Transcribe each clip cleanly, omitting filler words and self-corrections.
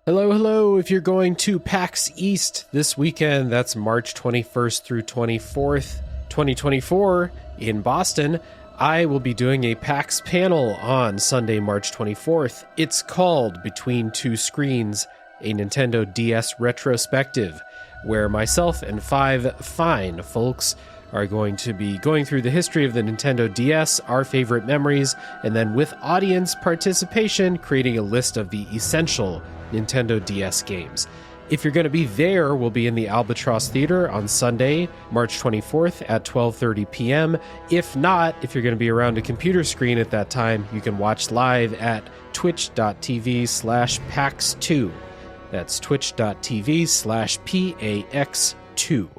Hello, hello. If you're going to PAX East this weekend, that's March 21st through 24th, 2024 in Boston, I will be doing a PAX panel on Sunday, March 24th. It's called Between Two Screens, a Nintendo DS retrospective, where myself and 5 fine folks are going to be going through the history of the Nintendo DS, our favorite memories, and then with audience participation, creating a list of the essential Nintendo DS games. If you're going to be there, we'll be in the Albatross Theater on Sunday, March 24th at 12:30 p.m. If not, if you're going to be around a computer screen at that time, you can watch live at twitch.tv/PAX2. That's twitch.tv/PAX2.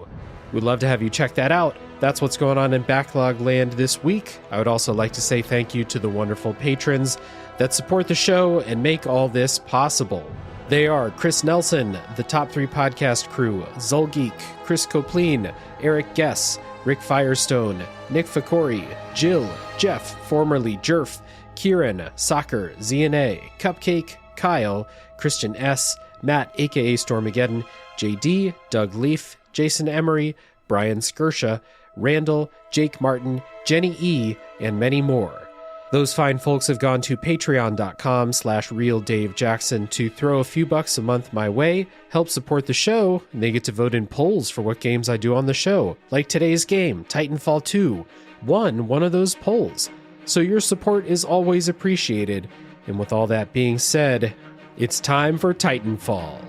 We'd love to have you check that out. That's what's going on in Backlog Land this week. I would also like to say thank you to the wonderful patrons that support the show and make all this possible. They are Chris Nelson, the Top 3 Podcast Crew, Zulgeek, Chris Copleen, Eric Guess, Rick Firestone, Nick Ficori, Jill, Jeff, formerly Jerf, Kieran, Soccer, ZNA, Cupcake, Kyle, Christian S., Matt aka Stormageddon, JD, Doug Leaf, Jason Emery, Brian Skirsha, Randall, Jake Martin, Jenny E., and many more. Those fine folks have gone to patreon.com/RealDaveJackson to throw a few bucks a month my way, help support the show, and they get to vote in polls for what games I do on the show. Like today's game, Titanfall 2, won one of those polls. So your support is always appreciated. And with all that being said, it's time for Titanfall.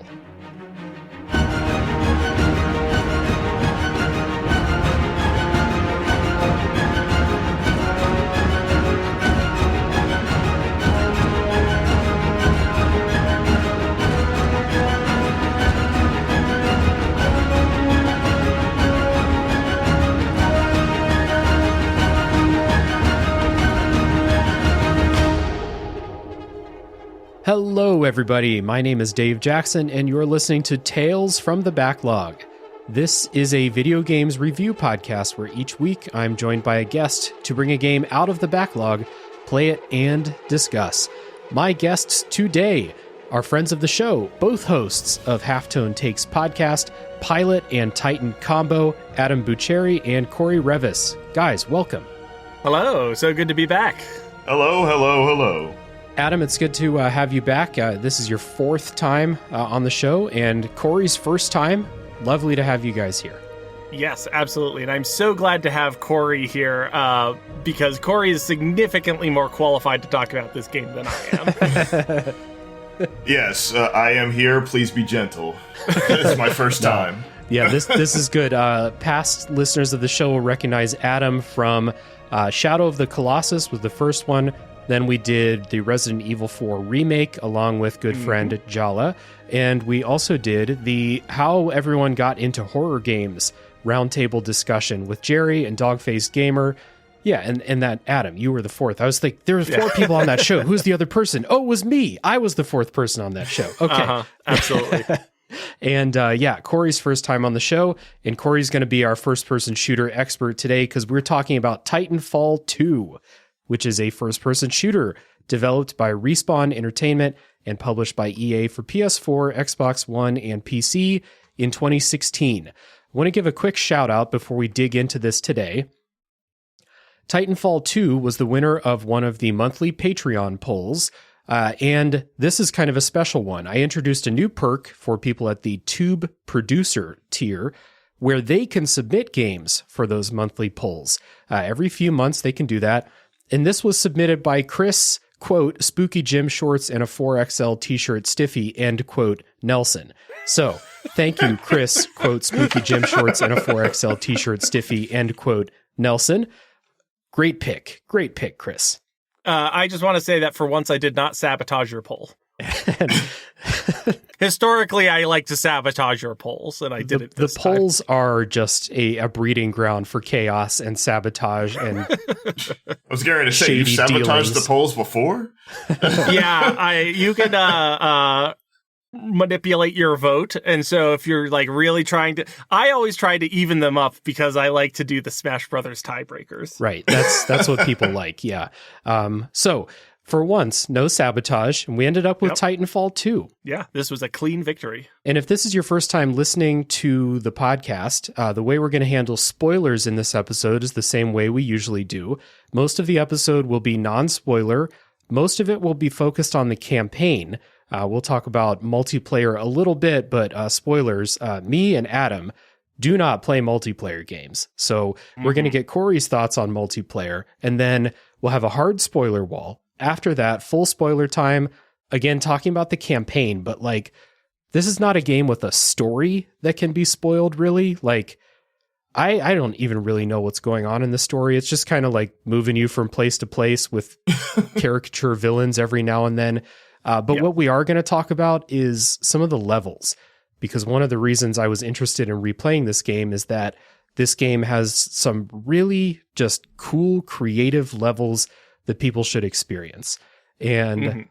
Hello, everybody. My name is Dave Jackson, and you're listening to Tales from the Backlog. This is a video games review podcast where each week I'm joined by a guest to bring a game out of the backlog, play it, and discuss. My guests today are friends of the show, both hosts of Halftone Takes podcast, Pilot and Titan Combo, Adam Bucheri and Cory Revis. Guys, welcome. Hello, so good to be back. Hello, hello, hello. Adam, it's good to have you back. This is your 4th time on the show, and Cory's first time. Lovely to have you guys here. Yes, absolutely. And I'm so glad to have Cory here because Cory is significantly more qualified to talk about this game than I am. Yes, I am here. Please be gentle. It's my first time. Yeah, this is good. Past listeners of the show will recognize Adam from Shadow of the Colossus was the first one. Then we did the Resident Evil 4 remake along with good friend Jala. And we also did the How Everyone Got Into Horror Games roundtable discussion with Jerry and Dogface Gamer. Yeah, and that, Adam, you were the 4th. I was like, there were 4 people on that show. Who's the other person? Oh, it was me. I was the 4th person on that show. Okay. Absolutely. And Cory's first time on the show, and Cory's going to be our first-person shooter expert today because we're talking about Titanfall 2, which is a first-person shooter developed by Respawn Entertainment and published by EA for PS4, Xbox One, and PC in 2016. I want to give a quick shout-out before we dig into this today. Titanfall 2 was the winner of one of the monthly Patreon polls, and this is kind of a special one. I introduced a new perk for people at the Tube Producer tier, where they can submit games for those monthly polls. Every few months they can do that. And this was submitted by Chris, quote, spooky gym shorts and a 4XL t-shirt stiffy, end quote, Nelson. So, thank you, Chris, quote, spooky gym shorts and a 4XL t-shirt stiffy, end quote, Nelson. Great pick, Chris. I just want to say that for once I did not sabotage your poll. Historically, I like to sabotage your polls, and I did it this time. The polls are just a breeding ground for chaos and sabotage and I was going to say, you sabotaged the polls before? Yeah, you can manipulate your vote, and so if you're like really trying to... I always try to even them up because I like to do the Smash Brothers tiebreakers. Right, that's what people like, yeah. So... For once, no sabotage, and we ended up with Yep. Titanfall 2. Yeah, this was a clean victory. And if this is your first time listening to the podcast, the way we're going to handle spoilers in this episode is the same way we usually do. Most of the episode will be non-spoiler. Most of it will be focused on the campaign. We'll talk about multiplayer a little bit, but spoilers, me and Adam do not play multiplayer games. So we're going to get Cory's thoughts on multiplayer, and then we'll have a hard spoiler wall. After that, full spoiler time, again, talking about the campaign, but like, this is not a game with a story that can be spoiled, really. Like, I don't even really know what's going on in the story. It's just kind of like moving you from place to place with caricature villains every now and then. But what we are going to talk about is some of the levels, because one of the reasons I was interested in replaying this game is that this game has some really just cool, creative levels that people should experience. And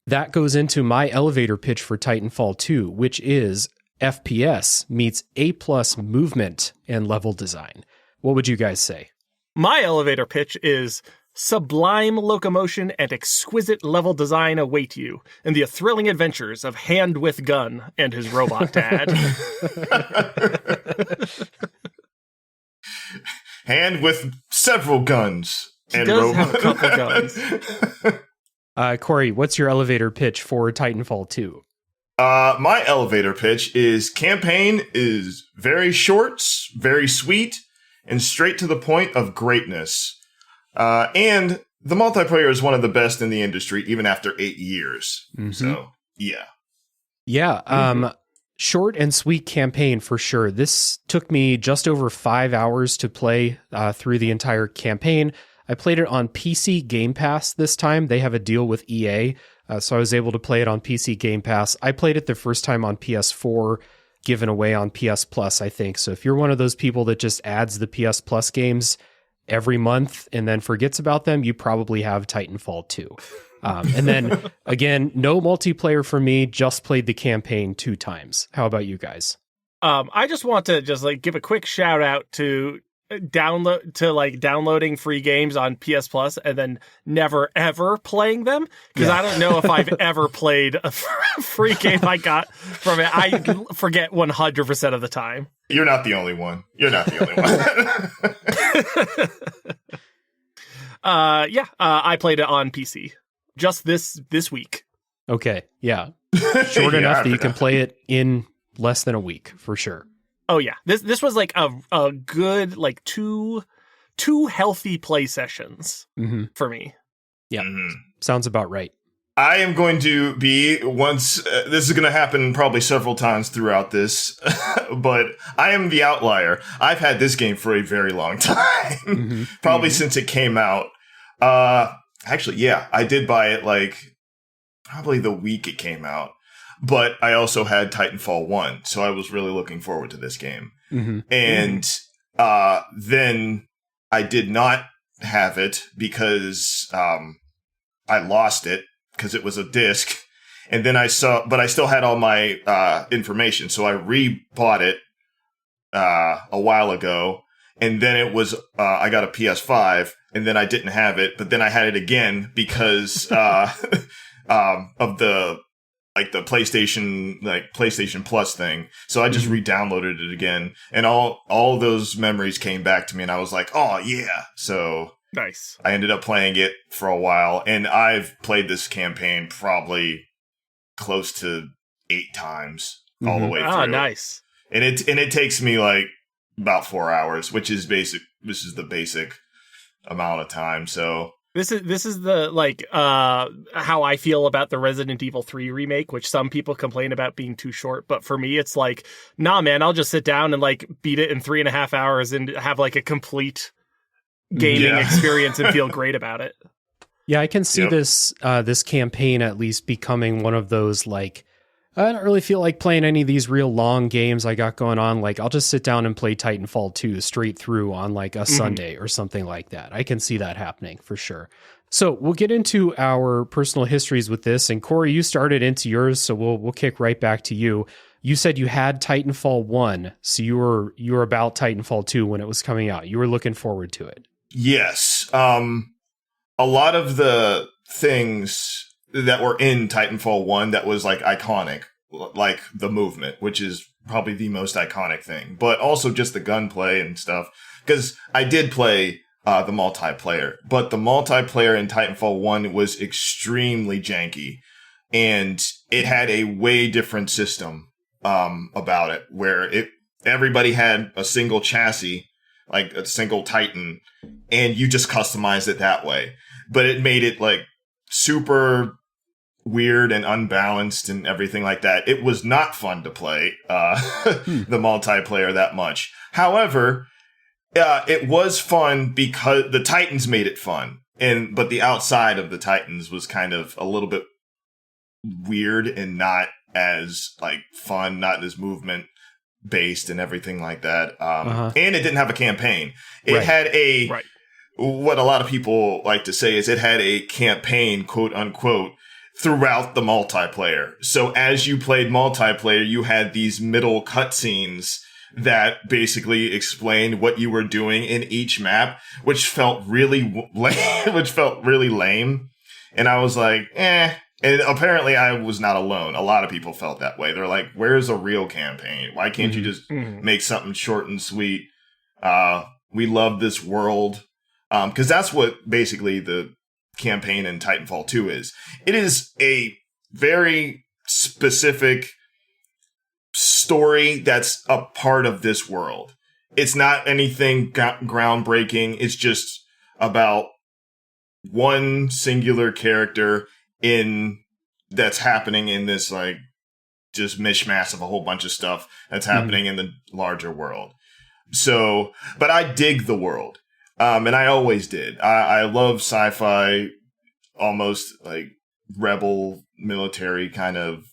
that goes into my elevator pitch for Titanfall 2, which is FPS meets A+ movement and level design. What would you guys say? My elevator pitch is sublime locomotion and exquisite level design await you in the thrilling adventures of Hand with Gun and his robot dad. Hand with several guns. He does have a couple guns. Cory, what's your elevator pitch for Titanfall 2? My elevator pitch is campaign is very short, very sweet, and straight to the point of greatness. And the multiplayer is one of the best in the industry, even after 8 years. So, yeah. Yeah, short and sweet campaign for sure. This took me just over 5 hours to play through the entire campaign. I played it on PC Game Pass this time. They have a deal with EA, so I was able to play it on PC Game Pass. I played it the first time on PS4, given away on PS Plus, I think. So if you're one of those people that just adds the PS Plus games every month and then forgets about them, you probably have Titanfall 2. And then, again, no multiplayer for me, just played the campaign 2 times. How about you guys? I just want to give a quick shout out to downloading free games on PS Plus and then never ever playing them, because I don't know if I've ever played a free game I got from it. I forget 100% of the time. You're not the only one. I played it on PC just this week. Okay, yeah. Short enough that you can play it in less than a week, for sure. Oh yeah, this was like a good two healthy play sessions for me. Yeah, sounds about right. I am going to be this is going to happen probably several times throughout this, but I am the outlier. I've had this game for a very long time, probably since it came out. Actually, yeah, I did buy it probably the week it came out. But I also had Titanfall 1, so I was really looking forward to this game. And then I did not have it because I lost it because it was a disc. And then I still had all my information, so I rebought it a while ago. And then it was I got a PS5, and then I didn't have it, but then I had it again because of the PlayStation Plus thing. So I just re-downloaded it again, and all those memories came back to me, and I was like, oh yeah. So nice. I ended up playing it for a while, and I've played this campaign probably close to 8 times all the way through. Ah, nice. And it takes me about 4 hours, which is basic. This is the basic amount of time. So This is the how I feel about the Resident Evil 3 remake, which some people complain about being too short, but for me it's like, nah man, I'll just sit down and beat it in 3.5 hours and have a complete gaming experience and feel great about it. Yeah, I can see this campaign at least becoming one of those I don't really feel like playing any of these real long games I got going on. I'll just sit down and play Titanfall 2 straight through on a Sunday or something like that. I can see that happening for sure. So we'll get into our personal histories with this. And Cory, you started into yours, so we'll kick right back to you. You said you had Titanfall 1, so you were about Titanfall 2 when it was coming out. You were looking forward to it. yes, a lot of the things that were in Titanfall 1 that was like iconic, like the movement, which is probably the most iconic thing, but also just the gunplay and stuff. Because I did play the multiplayer, but the multiplayer in Titanfall 1 was extremely janky, and it had a way different system about it, where everybody had a single chassis, like a single Titan, and you just customized it that way. But it made it like super weird and unbalanced and everything like that. It was not fun to play the multiplayer that much. However, it was fun because the Titans made it fun, but the outside of the Titans was kind of a little bit weird and not as like fun, not as movement based and everything like that. And it didn't have a campaign. It had what a lot of people like to say is it had a campaign, quote unquote, throughout the multiplayer. So as you played multiplayer, you had these middle cutscenes that basically explained what you were doing in each map, which felt really lame. And I was like, eh. And apparently I was not alone. A lot of people felt that way. They're like, where's a real campaign? Why can't you just make something short and sweet? We love this world. Because that's what basically the campaign in Titanfall 2 is. It is a very specific story that's a part of this world. It's not anything groundbreaking. It's just about one singular character that's happening in this like just mishmash of a whole bunch of stuff that's happening in the larger world. So, but I dig the world. And I always did. I love sci-fi, almost like rebel military kind of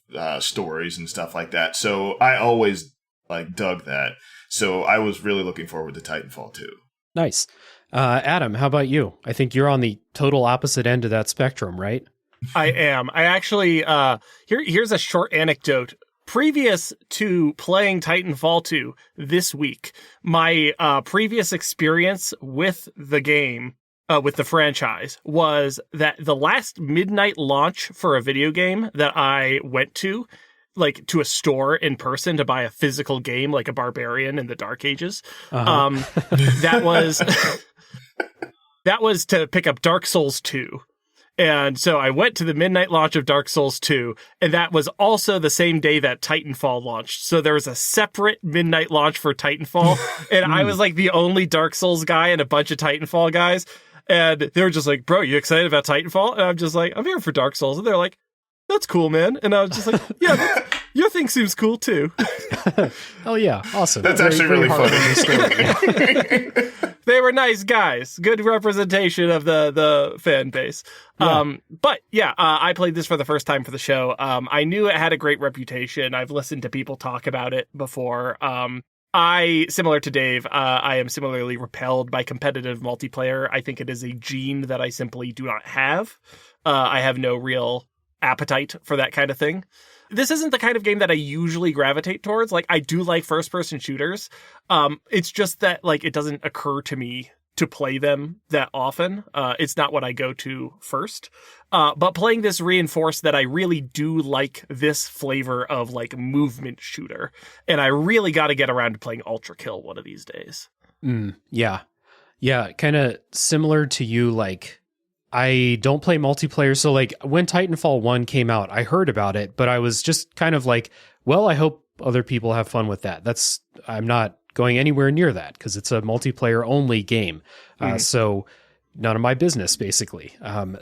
stories and stuff like that. So I always like dug that. So I was really looking forward to Titanfall 2. Nice. Adam, how about you? I think you're on the total opposite end of that spectrum, right? I am. I actually, here's a short anecdote. Previous to playing Titanfall 2 this week, my previous experience with the game, with the franchise, was that the last midnight launch for a video game that I went to, like to a store in person to buy a physical game, like a barbarian in the Dark Ages, that was to pick up Dark Souls 2. And so I went to the midnight launch of Dark Souls 2, and that was also the same day that Titanfall launched. So there was a separate midnight launch for Titanfall, and I was like the only Dark Souls guy and a bunch of Titanfall guys. And they were just like, bro, you excited about Titanfall? And I'm just like, I'm here for Dark Souls. And they're like, that's cool, man. And I was just like, yeah, your thing seems cool too. Oh yeah, awesome. That's actually really funny. They were nice guys. Good representation of the fan base. Yeah. But yeah, I played this for the first time for the show. I knew it had a great reputation. I've listened to people talk about it before. Similar to Dave, I am similarly repelled by competitive multiplayer. I think it is a gene that I simply do not have. I have no real appetite for that kind of thing. This isn't the kind of game that I usually gravitate towards. Like, I do like first-person shooters. It's just that, like, it doesn't occur to me to play them that often. It's not what I go to first. But playing this reinforced that I really do like this flavor of, like, movement shooter. And I really got to get around to playing Ultra Kill one of these days. Yeah. Yeah, kind of similar to you, like, I don't play multiplayer, so like when Titanfall 1 came out, I heard about it, but I was just kind of like, well, I hope other people have fun with that. I'm not going anywhere near that because it's a multiplayer only game. So none of my business, basically.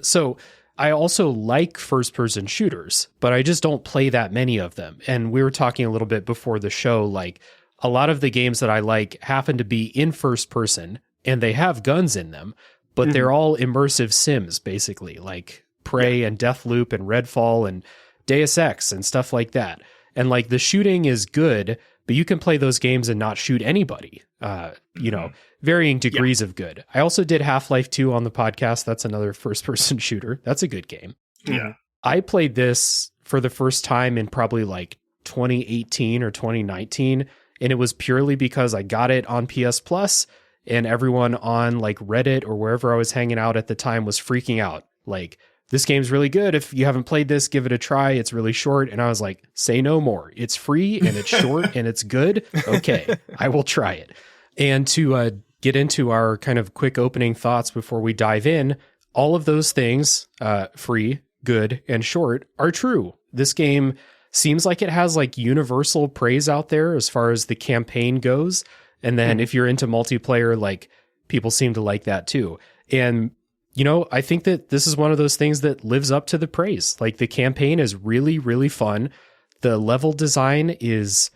So I also like first person shooters, but I just don't play that many of them. And we were talking a little bit before the show, like a lot of the games that I like happen to be in first person and they have guns in them. But they're all immersive sims, basically, like Prey and Deathloop and Redfall and Deus Ex and stuff like that. And like the shooting is good, but you can play those games and not shoot anybody, varying degrees of good. I also did Half-Life 2 on the podcast. That's another first-person shooter. That's a good game. Yeah. I played this for the first time in probably like 2018 or 2019, and it was purely because I got it on PS Plus. And everyone on like Reddit or wherever I was hanging out at the time was freaking out. Like this game's really good. If you haven't played this, give it a try. It's really short. And I was like, say no more. It's free and it's short and it's good. Okay, I will try it. And to get into our kind of quick opening thoughts before we dive in, all of those things, free, good, and short, are true. This game seems like it has like universal praise out there as far as the campaign goes. And then if you're into multiplayer, like people seem to like that too. And, you know, I think that this is one of those things that lives up to the praise. Like the campaign is really, really fun. The level design is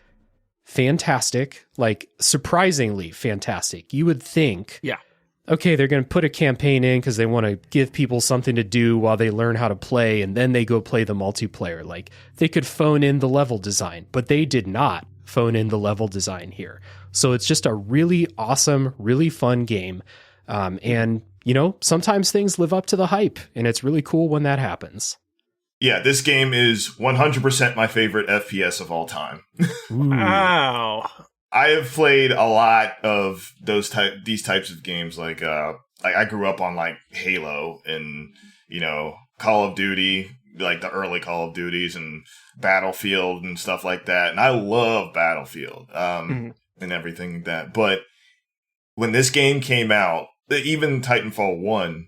fantastic, like surprisingly fantastic. You would think, okay, they're going to put a campaign in because they want to give people something to do while they learn how to play, and then they go play the multiplayer. Like they could phone in the level design, but they did not phone in the level design here. So it's just a really awesome, really fun game. And, you know, sometimes things live up to the hype, and it's really cool when that happens. Yeah, this game is 100% my favorite FPS of all time. Wow. I have played a lot of these types of games. Like I grew up on like Halo and, you know, Call of Duty, like the early Call of Duties and Battlefield and stuff like that. And I love Battlefield and everything like that. But when this game came out, even Titanfall 1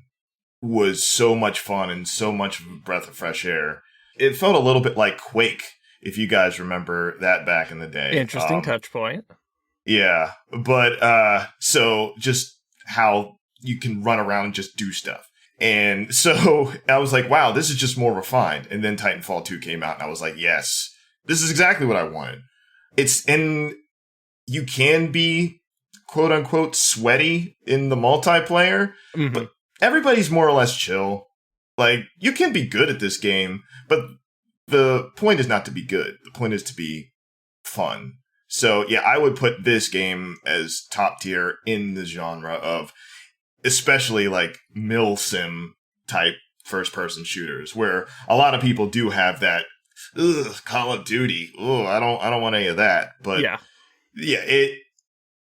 was so much fun and so much of a breath of fresh air. It felt a little bit like Quake, if you guys remember that back in the day. Interesting touch point. Yeah, but so just how you can run around and just do stuff. And so I was like, wow, this is just more refined. And then Titanfall 2 came out and I was like, yes, this is exactly what I wanted. And you can be quote unquote sweaty in the multiplayer, but everybody's more or less chill. Like, you can be good at this game, but the point is not to be good. The point is to be fun. So, yeah, I would put this game as top tier in the genre of especially, like, mil-sim type first-person shooters, where a lot of people do have that, Call of Duty, I don't want any of that. But,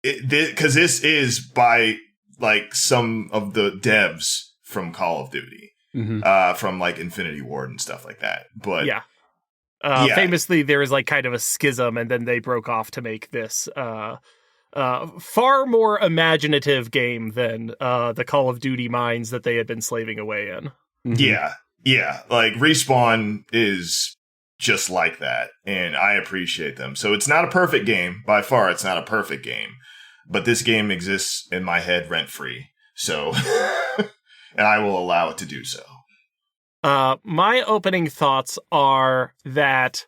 because this is by, like, some of the devs from Call of Duty, from like Infinity Ward and stuff like that. But famously, there was like kind of a schism, and then they broke off to make this far more imaginative game than the Call of Duty mines that they had been slaving away in. Yeah. Like Respawn is just like that, and I appreciate them. So it's not a perfect game. By far, it's not a perfect game. But this game exists in my head rent-free. So, and I will allow it to do so. My opening thoughts are that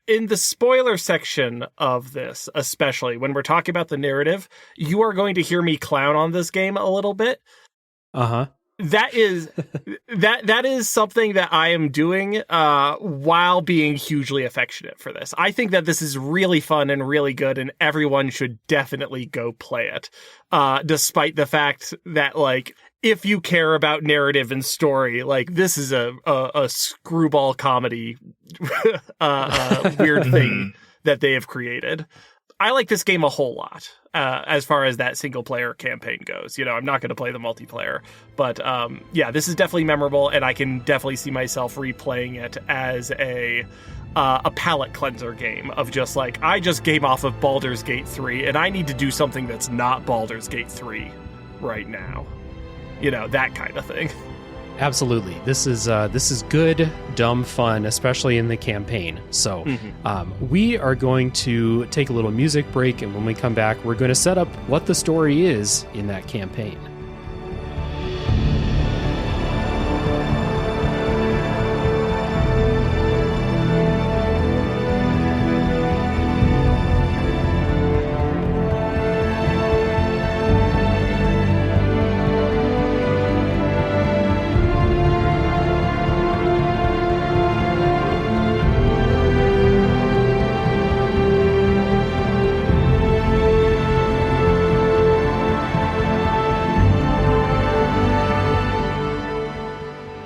in the spoiler section of this, especially when we're talking about the narrative, you are going to hear me clown on this game a little bit. That is something that I am doing while being hugely affectionate for this. I think that this is really fun and really good, and everyone should definitely go play it. Despite the fact that, like, if you care about narrative and story, like, this is a screwball comedy weird thing that they have created. I like this game a whole lot, as far as that single-player campaign goes. You know, I'm not going to play the multiplayer, but this is definitely memorable, and I can definitely see myself replaying it as a palate cleanser game of just like, I just came off of Baldur's Gate 3, and I need to do something that's not Baldur's Gate 3 right now. You know, that kind of thing. Absolutely. This is good, dumb fun, especially in the campaign. So we are going to take a little music break, and when we come back, we're going to set up what the story is in that campaign.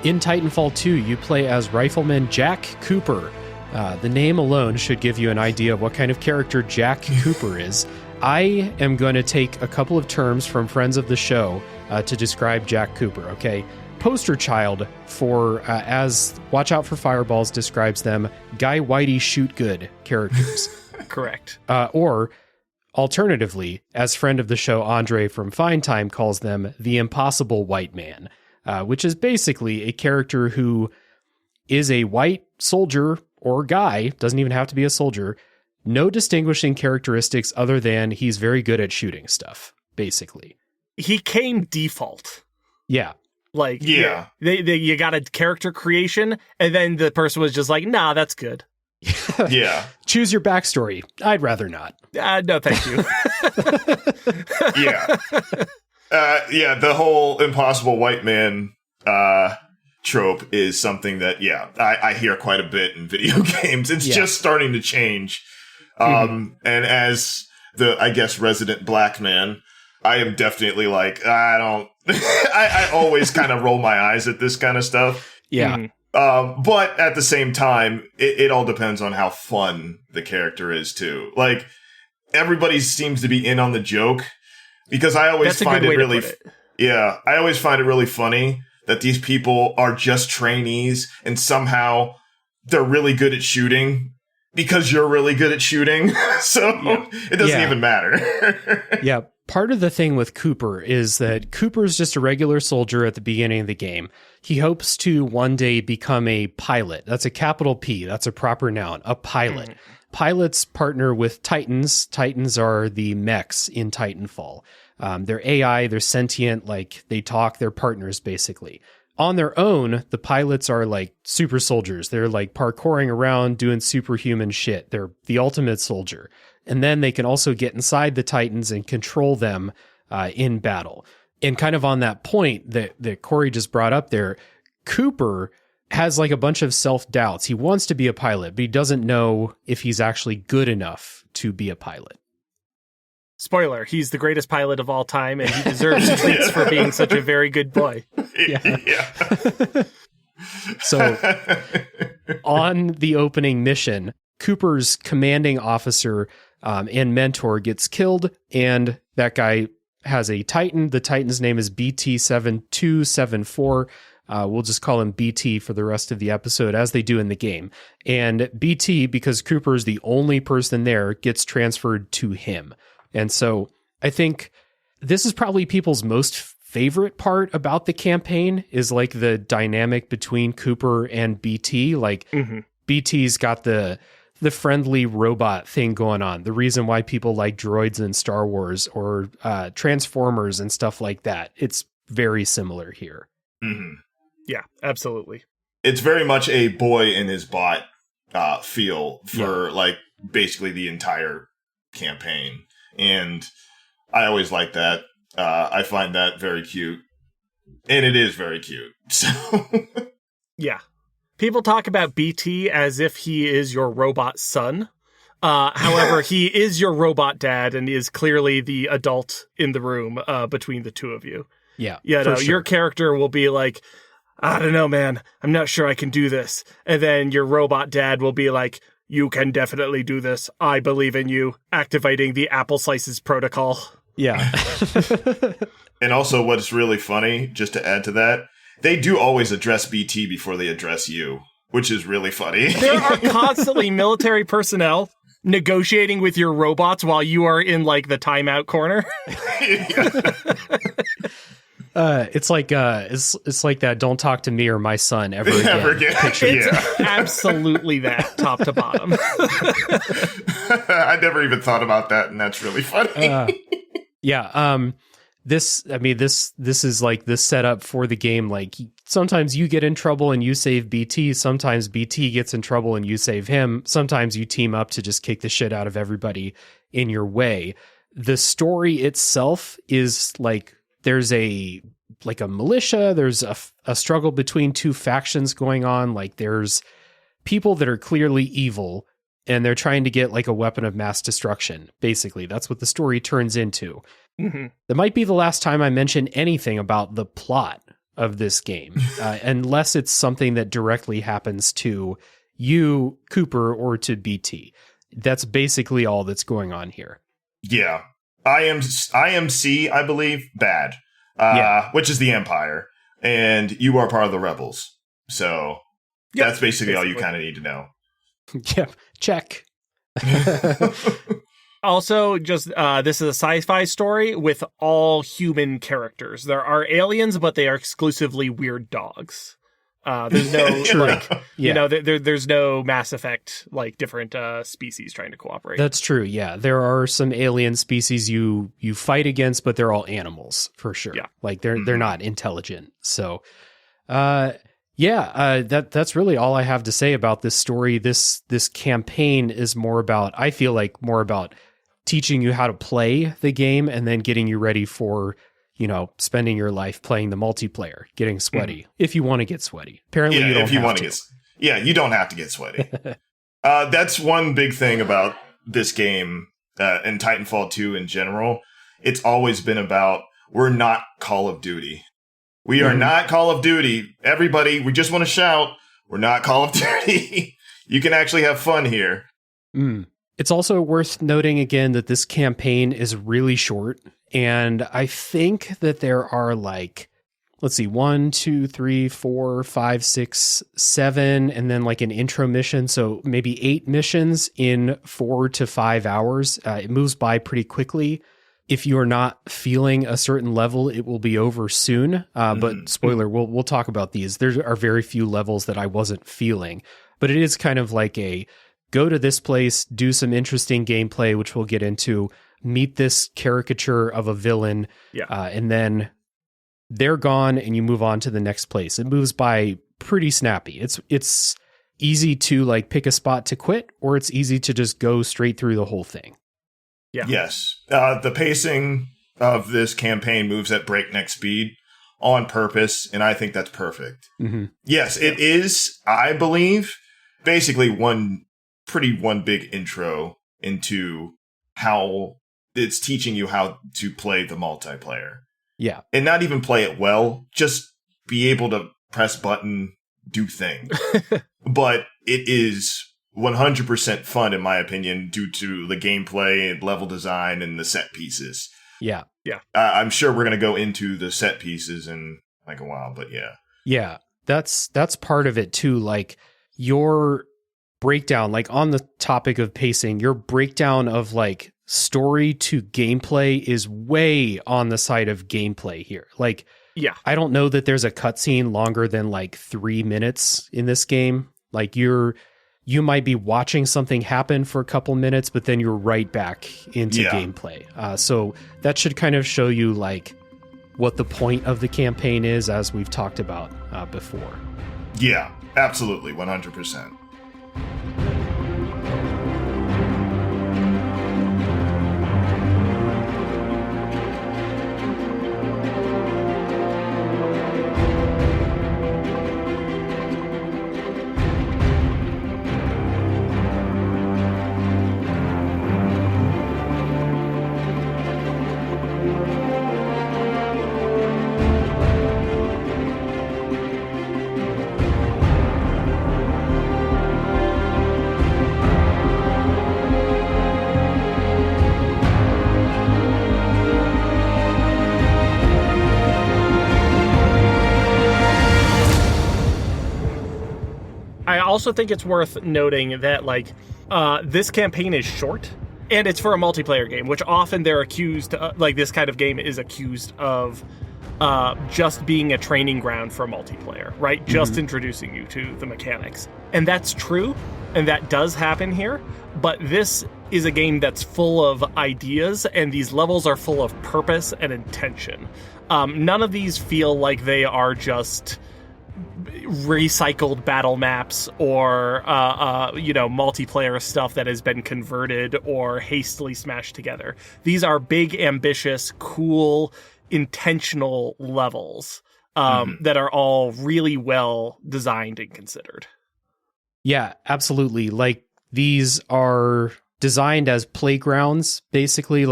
In Titanfall 2, you play as Rifleman Jack Cooper. The name alone should give you an idea of what kind of character Jack Cooper is. I am going to take a couple of terms from friends of the show to describe Jack Cooper, okay? poster child for, as Watch Out for Fireballs describes them, Guy Whitey shoot good characters. Correct. Or alternatively, as friend of the show Andre from Fine Time calls them, the impossible white man, which is basically a character who is a white soldier or guy, doesn't even have to be a soldier, no distinguishing characteristics other than he's very good at shooting stuff, basically. He came default. Yeah. Like, yeah, you got a character creation, and then the person was just like, nah, that's good. Yeah. Choose your backstory. I'd rather not. No, thank you. Yeah. Yeah, the whole impossible white man trope is something that, I hear quite a bit in video games. It's just starting to change. And as the, I guess, resident black man, I am definitely like, I always kind of roll my eyes at this kind of stuff. Yeah. But at the same time, it all depends on how fun the character is too. Like, everybody seems to be in on the joke, because I always find it really, I always find it really funny that these people are just trainees and somehow they're really good at shooting because you're really good at shooting. So it doesn't even matter. Yeah. Part of the thing with Cooper is that Cooper's just a regular soldier at the beginning of the game. He hopes to one day become a pilot. That's a capital P. That's a proper noun, a pilot. Pilots partner with Titans. Titans are the mechs in Titanfall. They're AI, they're sentient, like they talk, they're partners basically. On their own, the pilots are like super soldiers. They're like parkouring around, doing superhuman shit. They're the ultimate soldier. And then they can also get inside the Titans and control them in battle. And kind of on that point that Cory just brought up there, Cooper has like a bunch of self-doubts. He wants to be a pilot, but he doesn't know if he's actually good enough to be a pilot. Spoiler, he's the greatest pilot of all time, and he deserves treats for being such a very good boy. Yeah. So, on the opening mission, Cooper's commanding officer and mentor gets killed, and that guy has a Titan. The Titan's name is BT-7274. We'll just call him BT for the rest of the episode, as they do in the game. And BT, because Cooper is the only person there, gets transferred to him. And so I think this is probably people's most favorite part about the campaign, is like the dynamic between Cooper and BT. Like BT's got the friendly robot thing going on. The reason why people like droids in Star Wars or Transformers and stuff like that. It's very similar here. Mm-hmm. Yeah, absolutely. It's very much a boy in his bot feel for like basically the entire campaign. And I always like that. I find that very cute. And it is very cute. So yeah. People talk about BT as if he is your robot son. However, he is your robot dad and is clearly the adult in the room between the two of you. Yeah. Yeah, no, your character will be like, I don't know, man. I'm not sure I can do this. And then your robot dad will be like, you can definitely do this. I believe in you. Activating the apple slices protocol. Yeah. And also what's really funny, just to add to that, they do always address BT before they address you, which is really funny. There are constantly military personnel negotiating with your robots while you are in like the timeout corner. It's like that "Don't talk to me or my son ever again" picture. It's absolutely that, top to bottom. I never even thought about that, and that's really funny. This is like the setup for the game. Like, sometimes you get in trouble and you save BT. Sometimes BT gets in trouble and you save him. Sometimes you team up to just kick the shit out of everybody in your way. The story itself is like, there's a militia, there's a struggle between two factions going on. Like, there's people that are clearly evil and they're trying to get like a weapon of mass destruction. Basically, that's what the story turns into. Mm-hmm. That might be the last time I mention anything about the plot of this game, unless it's something that directly happens to you, Cooper, or to BT. That's basically all that's going on here. Yeah. IMC, I believe, bad, which is the Empire. and you are part of the rebels. So that's basically all you kind of need to know. Yeah, check. Also, just this is a sci-fi story with all human characters. There are aliens, but they are exclusively weird dogs. There's no there's no Mass Effect like different species trying to cooperate. That's true. Yeah, there are some alien species you fight against, but they're all animals for sure. Yeah, like they're not intelligent. So, that's really all I have to say about this story. This campaign is I feel like more about teaching you how to play the game and then getting you ready for, spending your life playing the multiplayer, getting sweaty if you want to get sweaty. Apparently, you don't have to. You don't have to get sweaty. That's one big thing about this game and Titanfall 2 in general. It's always been about, we're not Call of Duty. We are not Call of Duty. Everybody, we just want to shout, we're not Call of Duty. You can actually have fun here. It's also worth noting again that this campaign is really short. And I think that there are 1, 2, 3, 4, 5, 6, 7, and then an intro mission. So maybe 8 missions in 4 to 5 hours. It moves by pretty quickly. If you're not feeling a certain level, it will be over soon. But spoiler, we'll talk about these. There are very few levels that I wasn't feeling, but it is kind of like a go to this place, do some interesting gameplay, which we'll get into, meet this caricature of a villain, and then they're gone and you move on to the next place. It moves by pretty snappy. It's easy to pick a spot to quit, or it's easy to just go straight through the whole thing. Yeah. Yes. The pacing of this campaign moves at breakneck speed on purpose, and I think that's perfect. Yes, it is, I believe, basically one big intro into how it's teaching you how to play the multiplayer. Yeah. And not even play it well, just be able to press button, do things. But it is 100% fun, in my opinion, due to the gameplay and level design and the set pieces. Yeah. Yeah. I'm sure we're going to go into the set pieces in a while, but yeah. Yeah. That's part of it too. Your breakdown, on the topic of pacing, your breakdown of story to gameplay is way on the side of gameplay here. I don't know that there's a cutscene longer than 3 minutes in this game. You might be watching something happen for a couple minutes, but then you're right back into gameplay. So that should kind of show you what the point of the campaign is, as we've talked about before. Yeah, absolutely. 100%. I also think it's worth noting that this campaign is short, and it's for a multiplayer game, which often they're accused this kind of game is accused of just being a training ground for multiplayer, right? Just introducing you to the mechanics. And that's true, and that does happen here, but this is a game that's full of ideas, and these levels are full of purpose and intention. None of these feel like they are just recycled battle maps or multiplayer stuff that has been converted or hastily smashed together. These are big, ambitious, cool, intentional levels that are all really well designed and considered. Yeah, absolutely. These are designed as playgrounds, basically.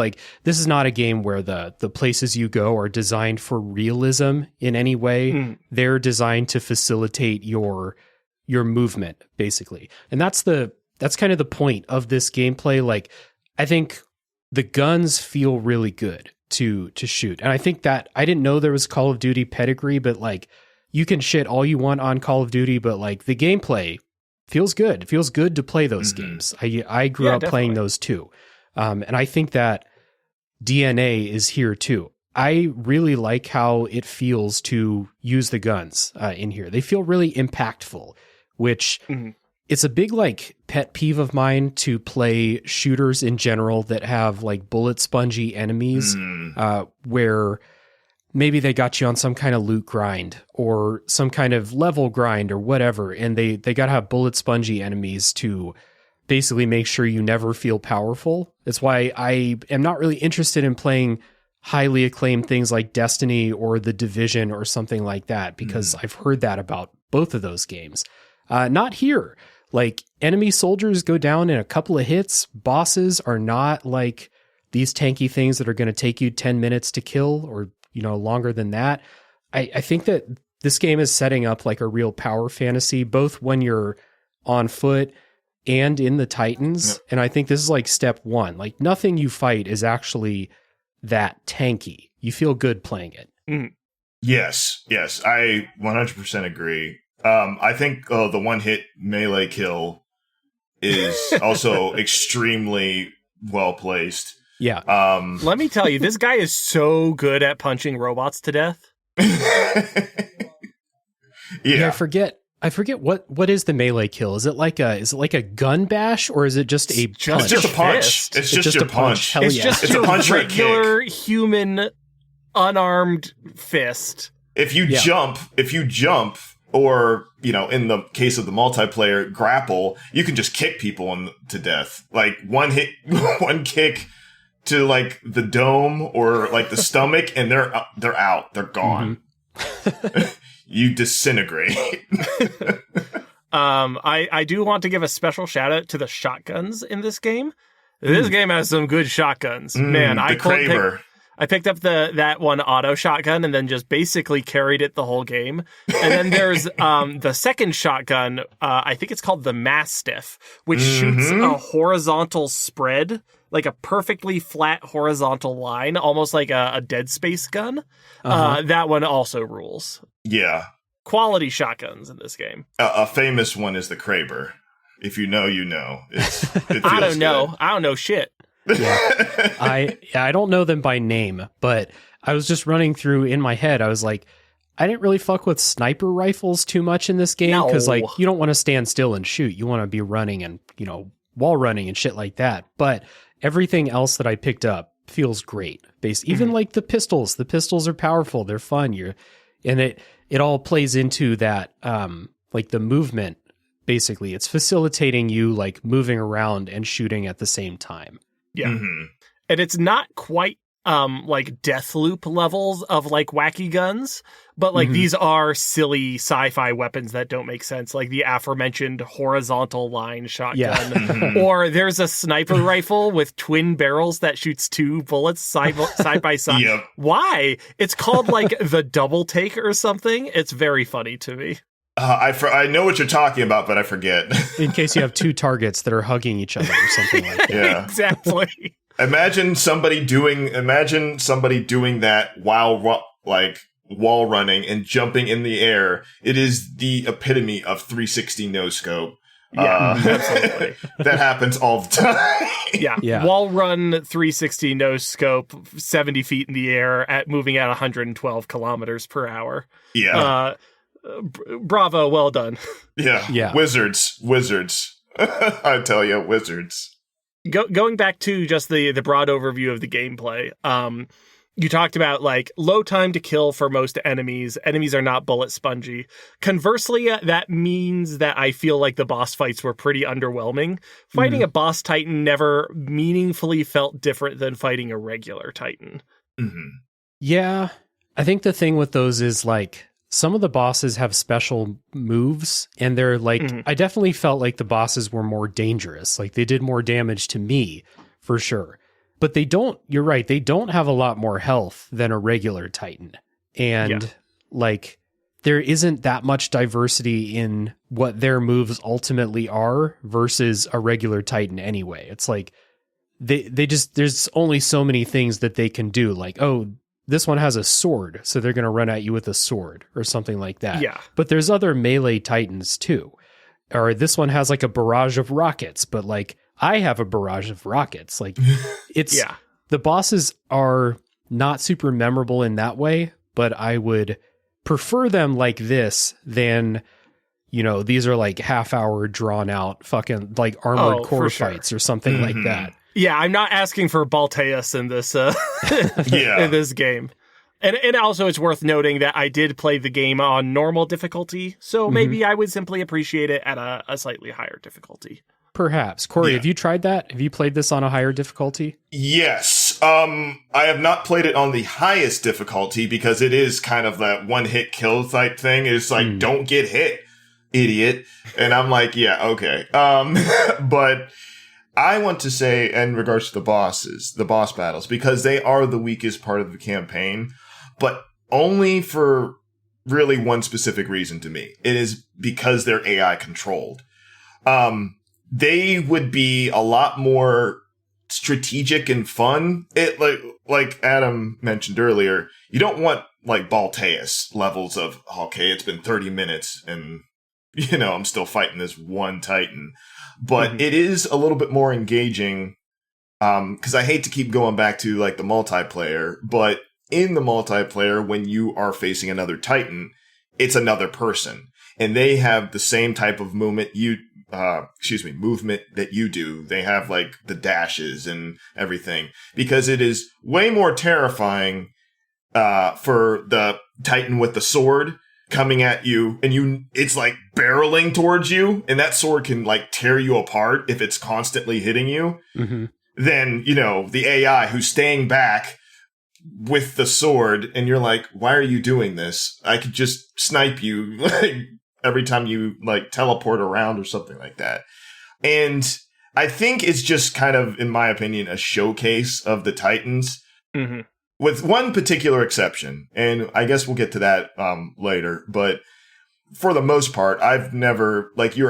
This is not a game where the places you go are designed for realism in any way. They're designed to facilitate your movement, basically. And that's kind of the point of this gameplay. I think the guns feel really good. to shoot. And I think that I didn't know there was Call of Duty pedigree, but like you can shit all you want on Call of Duty, but like the gameplay feels good. It feels good to play those games. I grew up playing those too. And I think that DNA is here too. I really like how it feels to use the guns in here. They feel really impactful, which it's a big like pet peeve of mine to play shooters in general that have like bullet spongy enemies where maybe they got you on some kind of loot grind or some kind of level grind or whatever, and they got to have bullet spongy enemies to basically make sure you never feel powerful. That's why I am not really interested in playing highly acclaimed things like Destiny or The Division or something like that, because I've heard that about both of those games. Not here. Like, enemy soldiers go down in a couple of hits. Bosses are not like these tanky things that are going to take you 10 minutes to kill or, you know, longer than that. I think that this game is setting up like a real power fantasy, both when you're on foot and in the Titans. Yep. And I think this is like step one. Like, nothing you fight is actually that tanky. You feel good playing it. Yes, I 100% agree. I think the one hit melee kill is also extremely well placed. Yeah. Let me tell you, this guy is so good at punching robots to death. Yeah, I forget what is the melee kill? Is it like a gun bash, or is it just a punch? It's just a punch. It's just your punch. Hell it's yeah. just it's your a punch regular human unarmed fist. If you jump, or, you know, in the case of the multiplayer, grapple, you can just kick people to death. Like, one kick to like the dome or like the stomach, and they're out. They're gone. You disintegrate. I do want to give a special shout out to the shotguns in this game. This game has some good shotguns. Man, I picked up that one auto shotgun and then just basically carried it the whole game. And then there's the second shotgun, I think it's called the Mastiff, which shoots a horizontal spread, like a perfectly flat horizontal line, almost like a Dead Space gun. That one also rules. Yeah. Quality shotguns in this game. A famous one is the Kraber. If you know, you know. It feels I don't know. good. I don't know shit. Yeah. I don't know them by name, but I was just running through in my head. I was like, I didn't really fuck with sniper rifles too much in this game because like you don't want to stand still and shoot. You want to be running and, you know, wall running and shit like that. But everything else that I picked up feels great. Even like the pistols. The pistols are powerful. They're fun. And it all plays into that like the movement. Basically, it's facilitating you like moving around and shooting at the same time. Yeah. And it's not quite like Deathloop levels of like wacky guns, but like these are silly sci-fi weapons that don't make sense, like the aforementioned horizontal line shotgun. Or there's a sniper rifle with twin barrels that shoots two bullets side by side. Yep. Why? It's called like the double take or something. It's very funny to me. I know what you're talking about, but I forget. In case you have two targets that are hugging each other or something like that. Yeah. Exactly. Imagine somebody doing that while like wall running and jumping in the air. It is the epitome of 360 no scope. Yeah, absolutely. That happens all the time. Yeah. Wall run 360 no scope 70 feet in the air at moving at 112 kilometers per hour. Yeah. Bravo, well done. Yeah. Wizards. I tell you, wizards. Going back to just the broad overview of the gameplay, you talked about like low time to kill for most enemies. Enemies are not bullet spongy. Conversely, that means that I feel like the boss fights were pretty underwhelming. Fighting a boss Titan never meaningfully felt different than fighting a regular Titan. Yeah, I think the thing with those is like some of the bosses have special moves, and they're like, I definitely felt like the bosses were more dangerous. Like they did more damage to me for sure. But you're right, they don't have a lot more health than a regular Titan. And like there isn't that much diversity in what their moves ultimately are versus a regular Titan anyway. It's like they just, there's only so many things that they can do. Like, oh, this one has a sword, so they're going to run at you with a sword or something like that. Yeah. But there's other melee titans too. Or this one has like a barrage of rockets, but like I have a barrage of rockets. Like it's, the bosses are not super memorable in that way, but I would prefer them like this than, you know, these are like half-hour drawn out fucking like armored core fights or something like that. Yeah, I'm not asking for Balteus in this in this game. And also it's worth noting that I did play the game on normal difficulty, so maybe I would simply appreciate it at a slightly higher difficulty. Perhaps. Cory, have you tried that? Have you played this on a higher difficulty? Yes. I have not played it on the highest difficulty because it is kind of that one-hit kill type thing. It's like, don't get hit, idiot. And I'm like, yeah, okay. But I want to say, in regards to the boss battles, because they are the weakest part of the campaign, but only for really one specific reason to me. It is because they're AI controlled. They would be a lot more strategic and fun. It like Adam mentioned earlier, you don't want like Balteus levels of, okay, it's been 30 minutes and, you know, I'm still fighting this one Titan. But it is a little bit more engaging, because I hate to keep going back to like the multiplayer, but in the multiplayer, when you are facing another Titan, it's another person, and they have the same type of movement movement that you do. They have like the dashes and everything, because it is way more terrifying for the Titan with the sword coming at you, and it's like barreling towards you, and that sword can like tear you apart if it's constantly hitting you. Then, you know, the AI who's staying back with the sword, and you're like, why are you doing this? I could just snipe you like every time you like teleport around or something like that. And I think it's just kind of, in my opinion, a showcase of the Titans. With one particular exception, and I guess we'll get to that later, but for the most part, I've never, like, you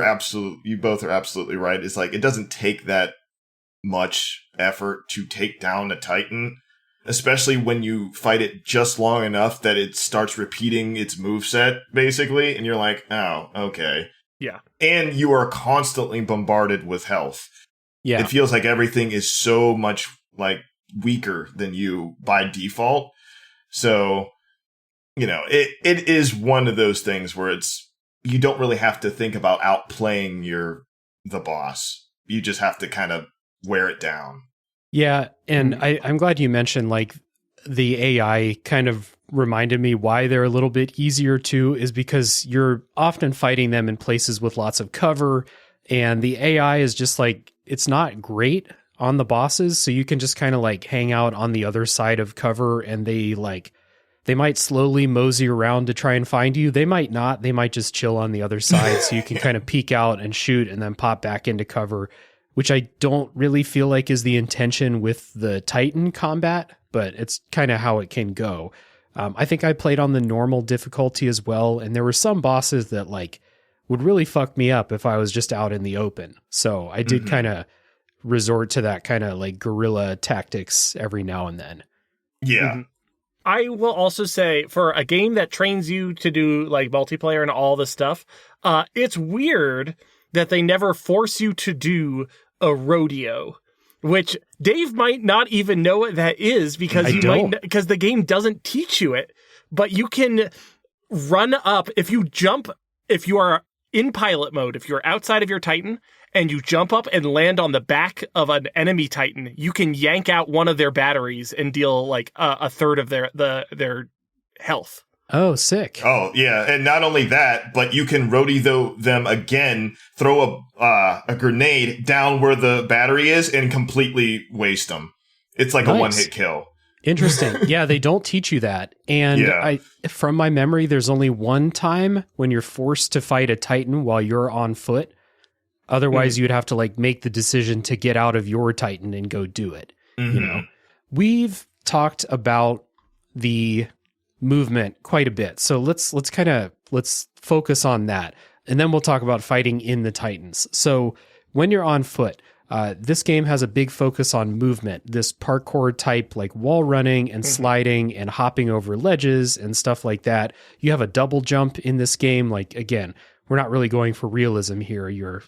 both are absolutely right. It's like, it doesn't take that much effort to take down a Titan, especially when you fight it just long enough that it starts repeating its moveset, basically, and you're like, oh, okay. Yeah. And you are constantly bombarded with health. Yeah. It feels like everything is so much, like, weaker than you by default. So, you know, it is one of those things where you don't really have to think about outplaying the boss. You just have to kind of wear it down. Yeah, and I'm glad you mentioned like the AI kind of reminded me why they're a little bit easier too, is because you're often fighting them in places with lots of cover, and the AI is just like, it's not great on the bosses, so you can just kind of like hang out on the other side of cover, and they might slowly mosey around to try and find you. They might not. They might just chill on the other side, so you can kind of peek out and shoot and then pop back into cover, which I don't really feel like is the intention with the Titan combat, but it's kind of how it can go. I think I played on the normal difficulty as well, and there were some bosses that like would really fuck me up if I was just out in the open. So I did kind of resort to that kind of like guerrilla tactics every now and then. Yeah. I will also say, for a game that trains you to do like multiplayer and all this stuff, it's weird that they never force you to do a rodeo, which Dave might not even know what that is, because because the game doesn't teach you it. But you can run up if you are in pilot mode, if you're outside of your Titan and you jump up and land on the back of an enemy Titan, you can yank out one of their batteries and deal like a third of their health. Oh, sick. Oh, yeah. And not only that, but you can rodeo them again, throw a grenade down where the battery is and completely waste them. It's like a one-hit kill. Interesting. Yeah, they don't teach you that. And from my memory, there's only one time when you're forced to fight a Titan while you're on foot. Otherwise, you'd have to like make the decision to get out of your Titan and go do it. You know, we've talked about the movement quite a bit, so let's focus on that, and then we'll talk about fighting in the Titans. So when you're on foot, This game has a big focus on movement, this parkour type, like wall running and sliding and hopping over ledges and stuff like that. You have a double jump in this game. Like, again, we're not really going for realism here. Your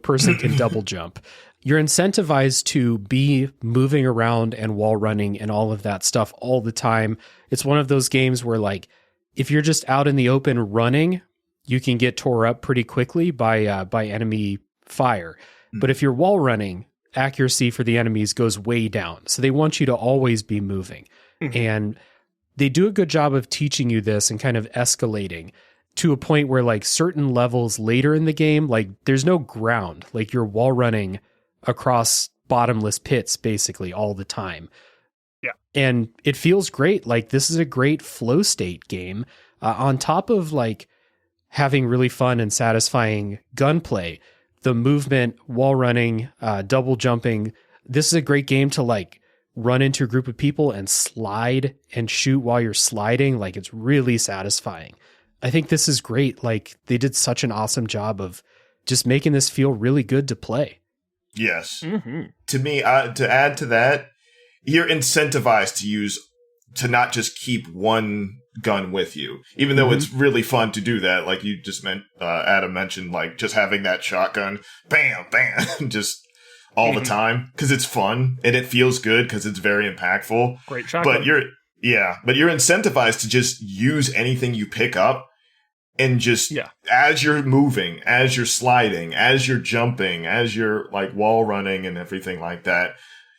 person can double jump. You're incentivized to be moving around and wall running and all of that stuff all the time. It's one of those games where, like, if you're just out in the open running, you can get tore up pretty quickly by enemy fire. But if you're wall running, accuracy for the enemies goes way down. So they want you to always be moving. And they do a good job of teaching you this and kind of escalating to a point where, like, certain levels later in the game, like, there's no ground. Like, you're wall running across bottomless pits basically all the time. Yeah. And it feels great. Like, this is a great flow state game. On top of, like, having really fun and satisfying gunplay, the movement, wall running, double jumping. This is a great game to, like, run into a group of people and slide and shoot while you're sliding. Like, it's really satisfying. I think this is great. Like, they did such an awesome job of just making this feel really good to play. Yes. To me, to add to that, you're incentivized to not just keep one gun with you, even though it's really fun to do that. Like you just Adam mentioned, like just having that shotgun, bam, bam, just all the time, because it's fun and it feels good because it's very impactful. Great shotgun. But you're incentivized to just use anything you pick up and just as you're moving, as you're sliding, as you're jumping, as you're like wall running and everything like that,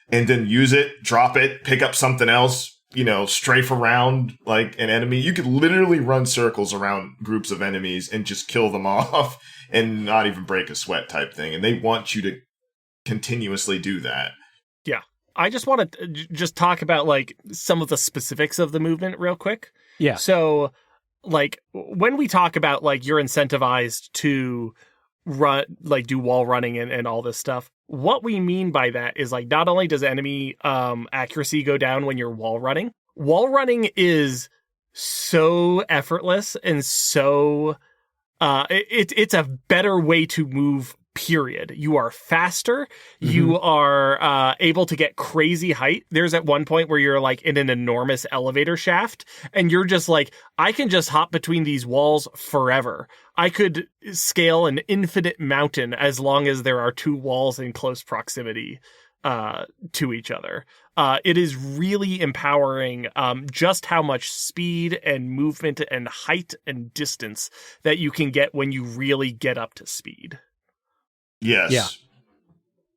and then use it, drop it, pick up something else, strafe around like an enemy. You could literally run circles around groups of enemies and just kill them off and not even break a sweat type thing. And they want you to continuously do that. Yeah. I just want to just talk about like some of the specifics of the movement real quick. Yeah. So like when we talk about like you're incentivized to run, like do wall running and all this stuff, what we mean by that is like not only does enemy accuracy go down when you're wall running is so effortless and so it's a better way to move, period. You are faster. You are able to get crazy height. There's at one point where you're like in an enormous elevator shaft and you're just like, I can just hop between these walls forever. I could scale an infinite mountain as long as there are two walls in close proximity to each other. It is really empowering just how much speed and movement and height and distance that you can get when you really get up to speed. Yes. Yeah.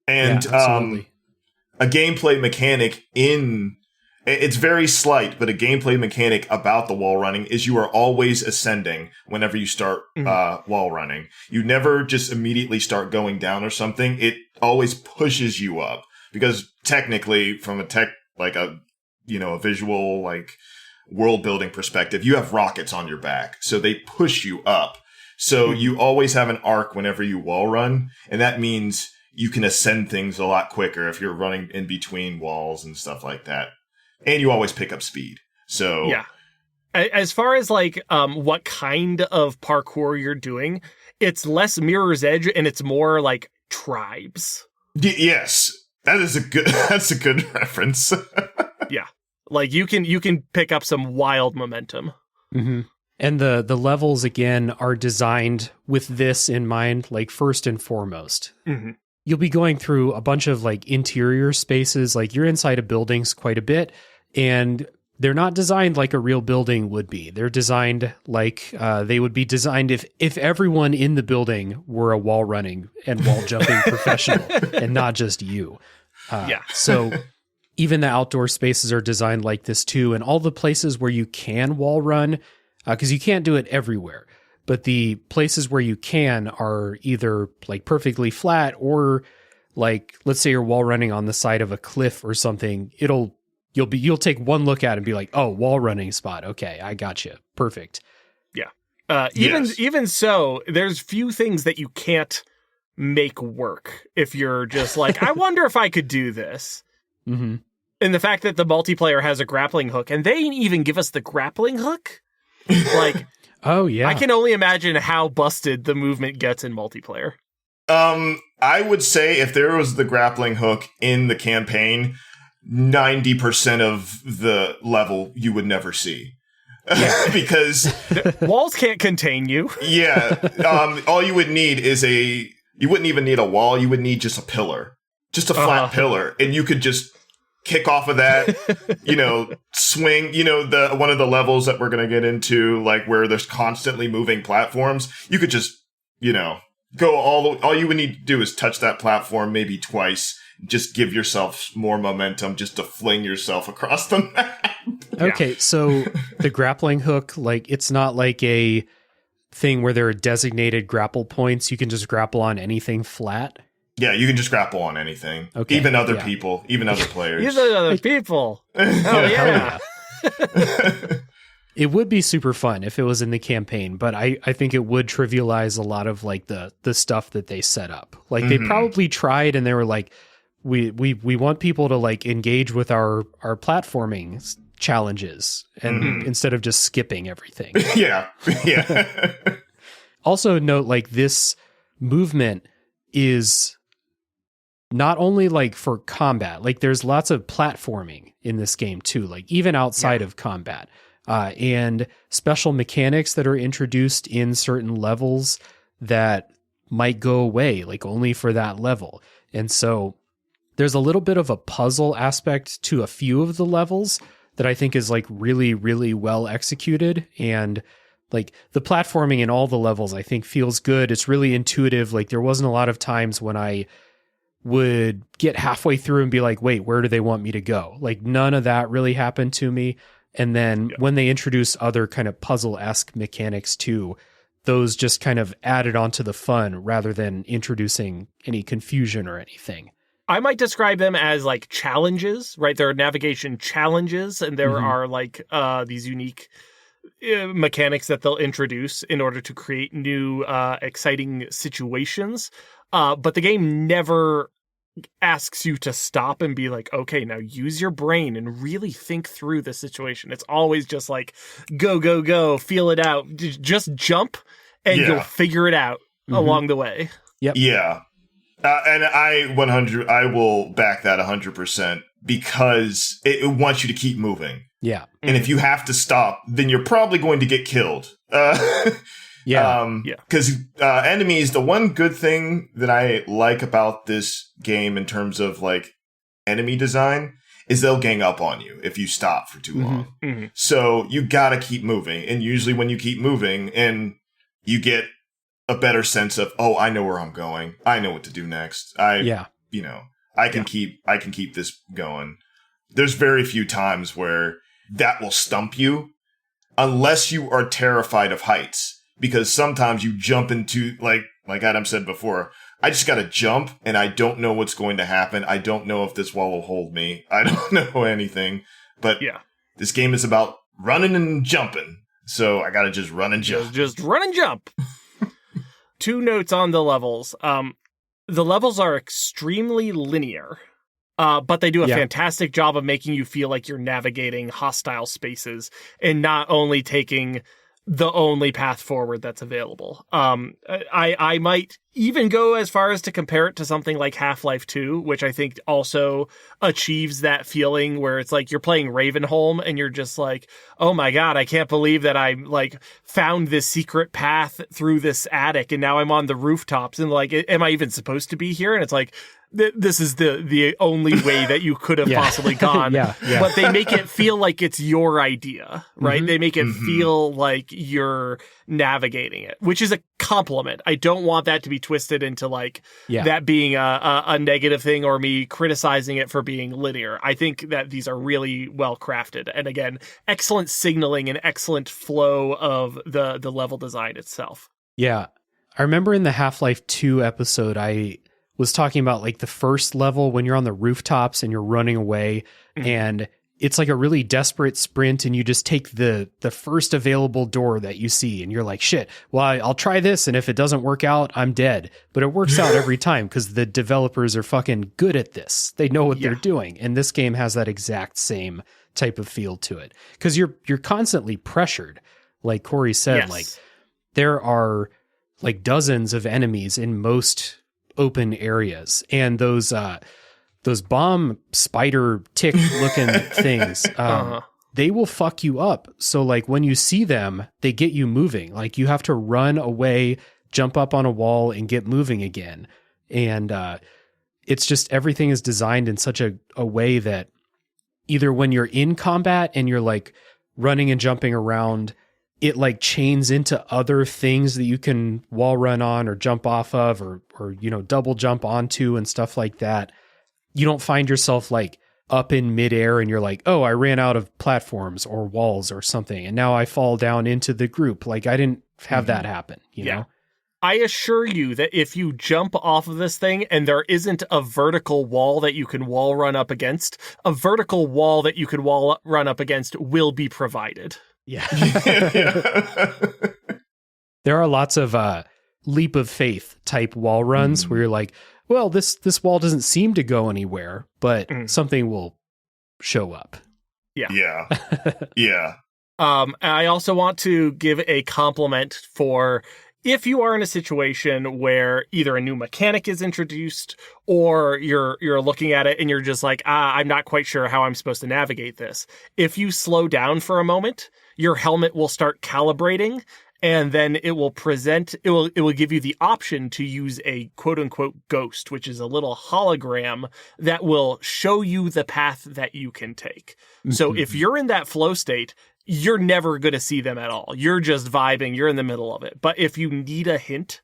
And a gameplay mechanic it's very slight, but a gameplay mechanic about the wall running is you are always ascending whenever you start wall running. You never just immediately start going down or something. It always pushes you up because technically from a visual, like world building perspective, you have rockets on your back. So they push you up. So you always have an arc whenever you wall run, and that means you can ascend things a lot quicker if you're running in between walls and stuff like that. And you always pick up speed. So yeah. As far as like what kind of parkour you're doing, it's less Mirror's Edge and it's more like Tribes. Yes. That's a good reference. Yeah. Like you can pick up some wild momentum. Mm-hmm. And the levels, again, are designed with this in mind, like first and foremost. Mm-hmm. You'll be going through a bunch of like interior spaces, like you're inside of buildings quite a bit, and they're not designed like a real building would be. They're designed like they would be designed if everyone in the building were a wall running and wall jumping professional and not just you. So even the outdoor spaces are designed like this too, and all the places where you can wall run, because you can't do it everywhere, but the places where you can are either like perfectly flat or like, let's say you're wall running on the side of a cliff or something. You'll take one look at it and be like, oh, wall running spot. Okay, I got you. Perfect. Yeah. Even so, there's few things that you can't make work if you're just like, I wonder if I could do this. Mm-hmm. And the fact that the multiplayer has a grappling hook, and they didn't even give us the grappling hook. Like, oh yeah, I can only imagine how busted the movement gets in multiplayer. I would say if there was the grappling hook in the campaign, 90% of the level you would never see. Because walls can't contain you. All you would need is you wouldn't even need a wall. You would need just a pillar, just a flat pillar. And you could just kick off of that, swing, one of the levels that we're going to get into, like where there's constantly moving platforms. You could just, go all you would need to do is touch that platform maybe twice. Just give yourself more momentum just to fling yourself across the map. Okay, so the grappling hook, like, it's not like a thing where there are designated grapple points. You can just grapple on anything flat. Yeah, you can just grapple on anything. Okay, even other people, even other players. Even other people. Oh, yeah. It would be super fun if it was in the campaign, but I think it would trivialize a lot of like the stuff that they set up. Like they probably tried and they were like, we want people to like engage with our platforming challenges and instead of just skipping everything. Yeah. Also note, like, this movement is not only like for combat, like there's lots of platforming in this game too, like even outside of combat. And special mechanics that are introduced in certain levels that might go away, like only for that level. And so there's a little bit of a puzzle aspect to a few of the levels that I think is like really, really well executed. And like the platforming in all the levels, I think feels good. It's really intuitive. Like there wasn't a lot of times when I would get halfway through and be like, wait, where do they want me to go? Like none of that really happened to me. And then when they introduce other kind of puzzle-esque mechanics too, those just kind of added onto the fun rather than introducing any confusion or anything. I might describe them as like challenges, right? There are navigation challenges, and there are like these unique mechanics that they'll introduce in order to create new exciting situations. But the game never asks you to stop and be like, okay, now use your brain and really think through the situation. It's always just like, go, feel it out. Just jump and you'll figure it out along the way. Yep. Yeah. And I will back that 100% because it wants you to keep moving. Yeah. And if you have to stop, then you're probably going to get killed. Because enemies, the one good thing that I like about this game in terms of like enemy design is they'll gang up on you if you stop for too long. So you gotta keep moving. And usually when you keep moving and you get a better sense of, oh, I know where I'm going. I know what to do next. I can keep this going. There's very few times where that will stump you unless you are terrified of heights. Because sometimes you jump into, like Adam said before, I just gotta jump and I don't know what's going to happen. I don't know if this wall will hold me. I don't know anything. But this game is about running and jumping. So I gotta just run and jump. Just run and jump. 2 notes on the levels. The levels are extremely linear. But they do a fantastic job of making you feel like you're navigating hostile spaces and not only taking the only path forward that's available. I might even go as far as to compare it to something like Half-Life 2, which I think also achieves that feeling where it's like you're playing Ravenholm and you're just like, oh my God, I can't believe that I like found this secret path through this attic and now I'm on the rooftops and like, am I even supposed to be here? And it's like, this is the only way that you could have possibly gone. But they make it feel like it's your idea, right? They make it feel like you're navigating it, which is a compliment. I don't want that to be twisted into like that being a negative thing or me criticizing it for being linear. I think that these are really well crafted. And again, excellent signaling and excellent flow of the level design itself. Yeah. I remember in the Half-Life 2 episode, I was talking about like the first level when you're on the rooftops and you're running away and it's like a really desperate sprint and you just take the first available door that you see and you're like, shit, well, I'll try this. And if it doesn't work out, I'm dead. But it works out every time because the developers are fucking good at this. They know what they're doing. And this game has that exact same type of feel to it because you're constantly pressured. Like Cory said, like there are like dozens of enemies in most open areas, and those bomb spider tick looking things, they will fuck you up. So like when you see them, they get you moving. Like you have to run away, jump up on a wall, and get moving again. And it's just everything is designed in such a way that either when you're in combat and you're like running and jumping around, it like chains into other things that you can wall run on or jump off of or double jump onto and stuff like that. You don't find yourself like up in midair and you're like, oh, I ran out of platforms or walls or something, and now I fall down into the group. Like I didn't have that happen, you know? I assure you that if you jump off of this thing and there isn't a vertical wall that you can wall run up against, a vertical wall that you can wall run up against will be provided. Yeah. There are lots of leap of faith type wall runs where you're like, well, this wall doesn't seem to go anywhere, but something will show up. Yeah. Yeah. I also want to give a compliment for if you are in a situation where either a new mechanic is introduced or you're looking at it and you're just like, I'm not quite sure how I'm supposed to navigate this. If you slow down for a moment, your helmet will start calibrating, and then it will give you the option to use a quote unquote ghost, which is a little hologram that will show you the path that you can take. So if you're in that flow state, you're never going to see them at all. You're just vibing. You're in the middle of it. But if you need a hint,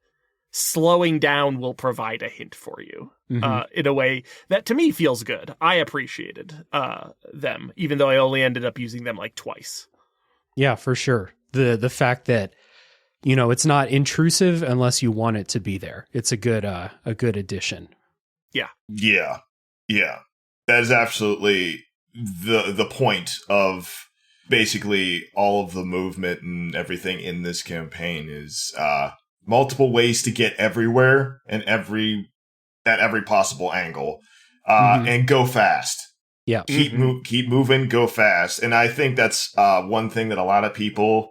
slowing down will provide a hint for you in a way that to me feels good. I appreciated them, even though I only ended up using them like twice. Yeah, for sure. The fact that, it's not intrusive unless you want it to be there. It's a good addition. Yeah. Yeah. Yeah. That is absolutely the point of basically all of the movement and everything in this campaign is multiple ways to get everywhere and at every possible angle and go fast. Yeah. Keep moving, go fast. And I think that's one thing that a lot of people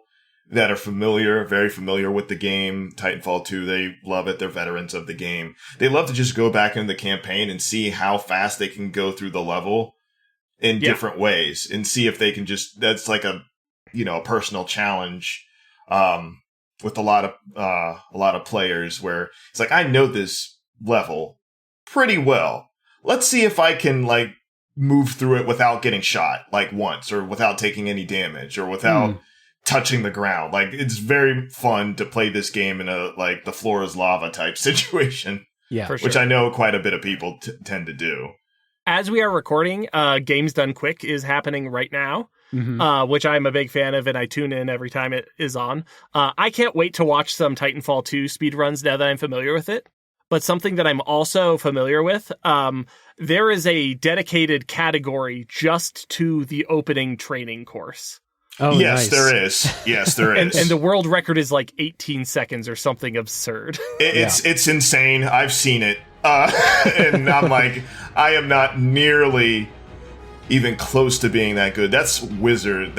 that are very familiar with the game, Titanfall 2, they love it. They're veterans of the game. They love to just go back in the campaign and see how fast they can go through the level in different ways and see if they can that's like a personal challenge with a lot of players where it's like, I know this level pretty well. Let's see if I can like move through it without getting shot like once, or without taking any damage, or without touching the ground. Like, it's very fun to play this game in a like the floor is lava type situation. Yeah, for sure. Which I know quite a bit of people tend to do. As we are recording, Games Done Quick is happening right now, which I'm a big fan of, and I tune in every time it is on. I can't wait to watch some Titanfall 2 speedruns now that I'm familiar with it. But something that I'm also familiar with, there is a dedicated category just to the opening training course. Oh, yes, nice. There is. Yes, there is. And the world record is like 18 seconds or something absurd. It's insane. I've seen it. And I'm like, I am not nearly even close to being that good. That's wizard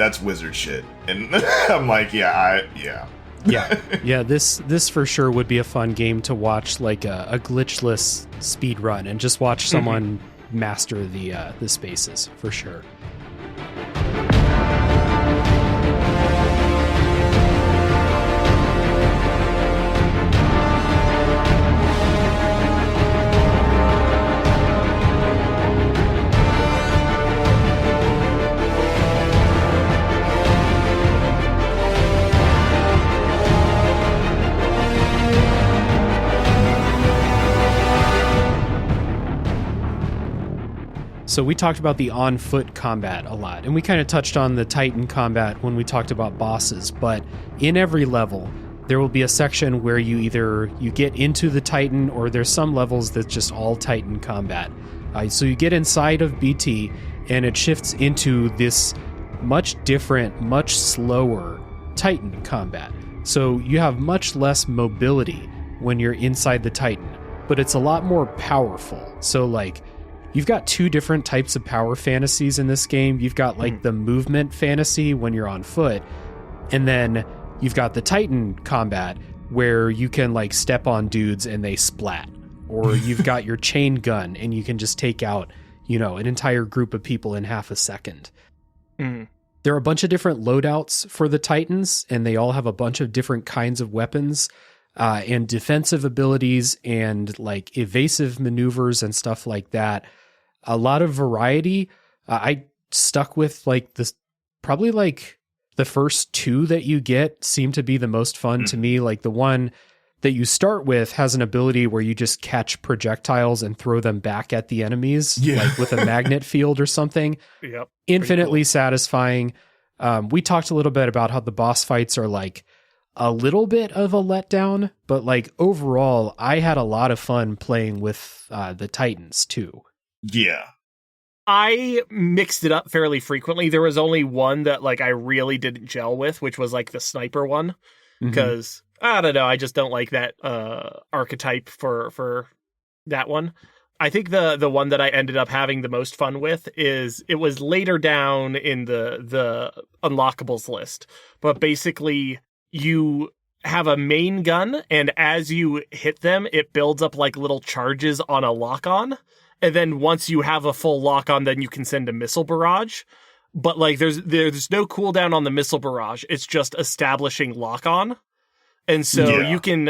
shit. And I'm like, yeah. This for sure would be a fun game to watch, like a glitchless speed run, and just watch someone master the spaces for sure. So we talked about the on-foot combat a lot, and we kind of touched on the Titan combat when we talked about bosses, but in every level, there will be a section where you get into the Titan, or there's some levels that's just all Titan combat. So you get inside of BT, and it shifts into this much different, much slower Titan combat. So you have much less mobility when you're inside the Titan, but it's a lot more powerful. So like, you've got two different types of power fantasies in this game. You've got like the movement fantasy when you're on foot, and then you've got the Titan combat where you can like step on dudes and they splat. or you've got your chain gun and you can just take out, an entire group of people in half a second. Mm. There are a bunch of different loadouts for the Titans, and they all have a bunch of different kinds of weapons and defensive abilities and like evasive maneuvers and stuff like that. A lot of variety. I stuck with probably the first two that you get seem to be the most fun to me. Like the one that you start with has an ability where you just catch projectiles and throw them back at the enemies, like with a magnet field or something. Yep. Infinitely satisfying. We talked a little bit about how the boss fights are like a little bit of a letdown, but like overall, I had a lot of fun playing with the Titans too. Yeah. I mixed it up fairly frequently. There was only one that like I really didn't gel with, which was like the sniper one, because I don't know, I just don't like that archetype for that one. I think the one that I ended up having the most fun with is it was later down in the unlockables list, but basically you have a main gun, and as you hit them, it builds up like little charges on a lock-on. And then once you have a full lock-on, then you can send a missile barrage. But like there's no cooldown on the missile barrage. It's just establishing lock-on. And so you can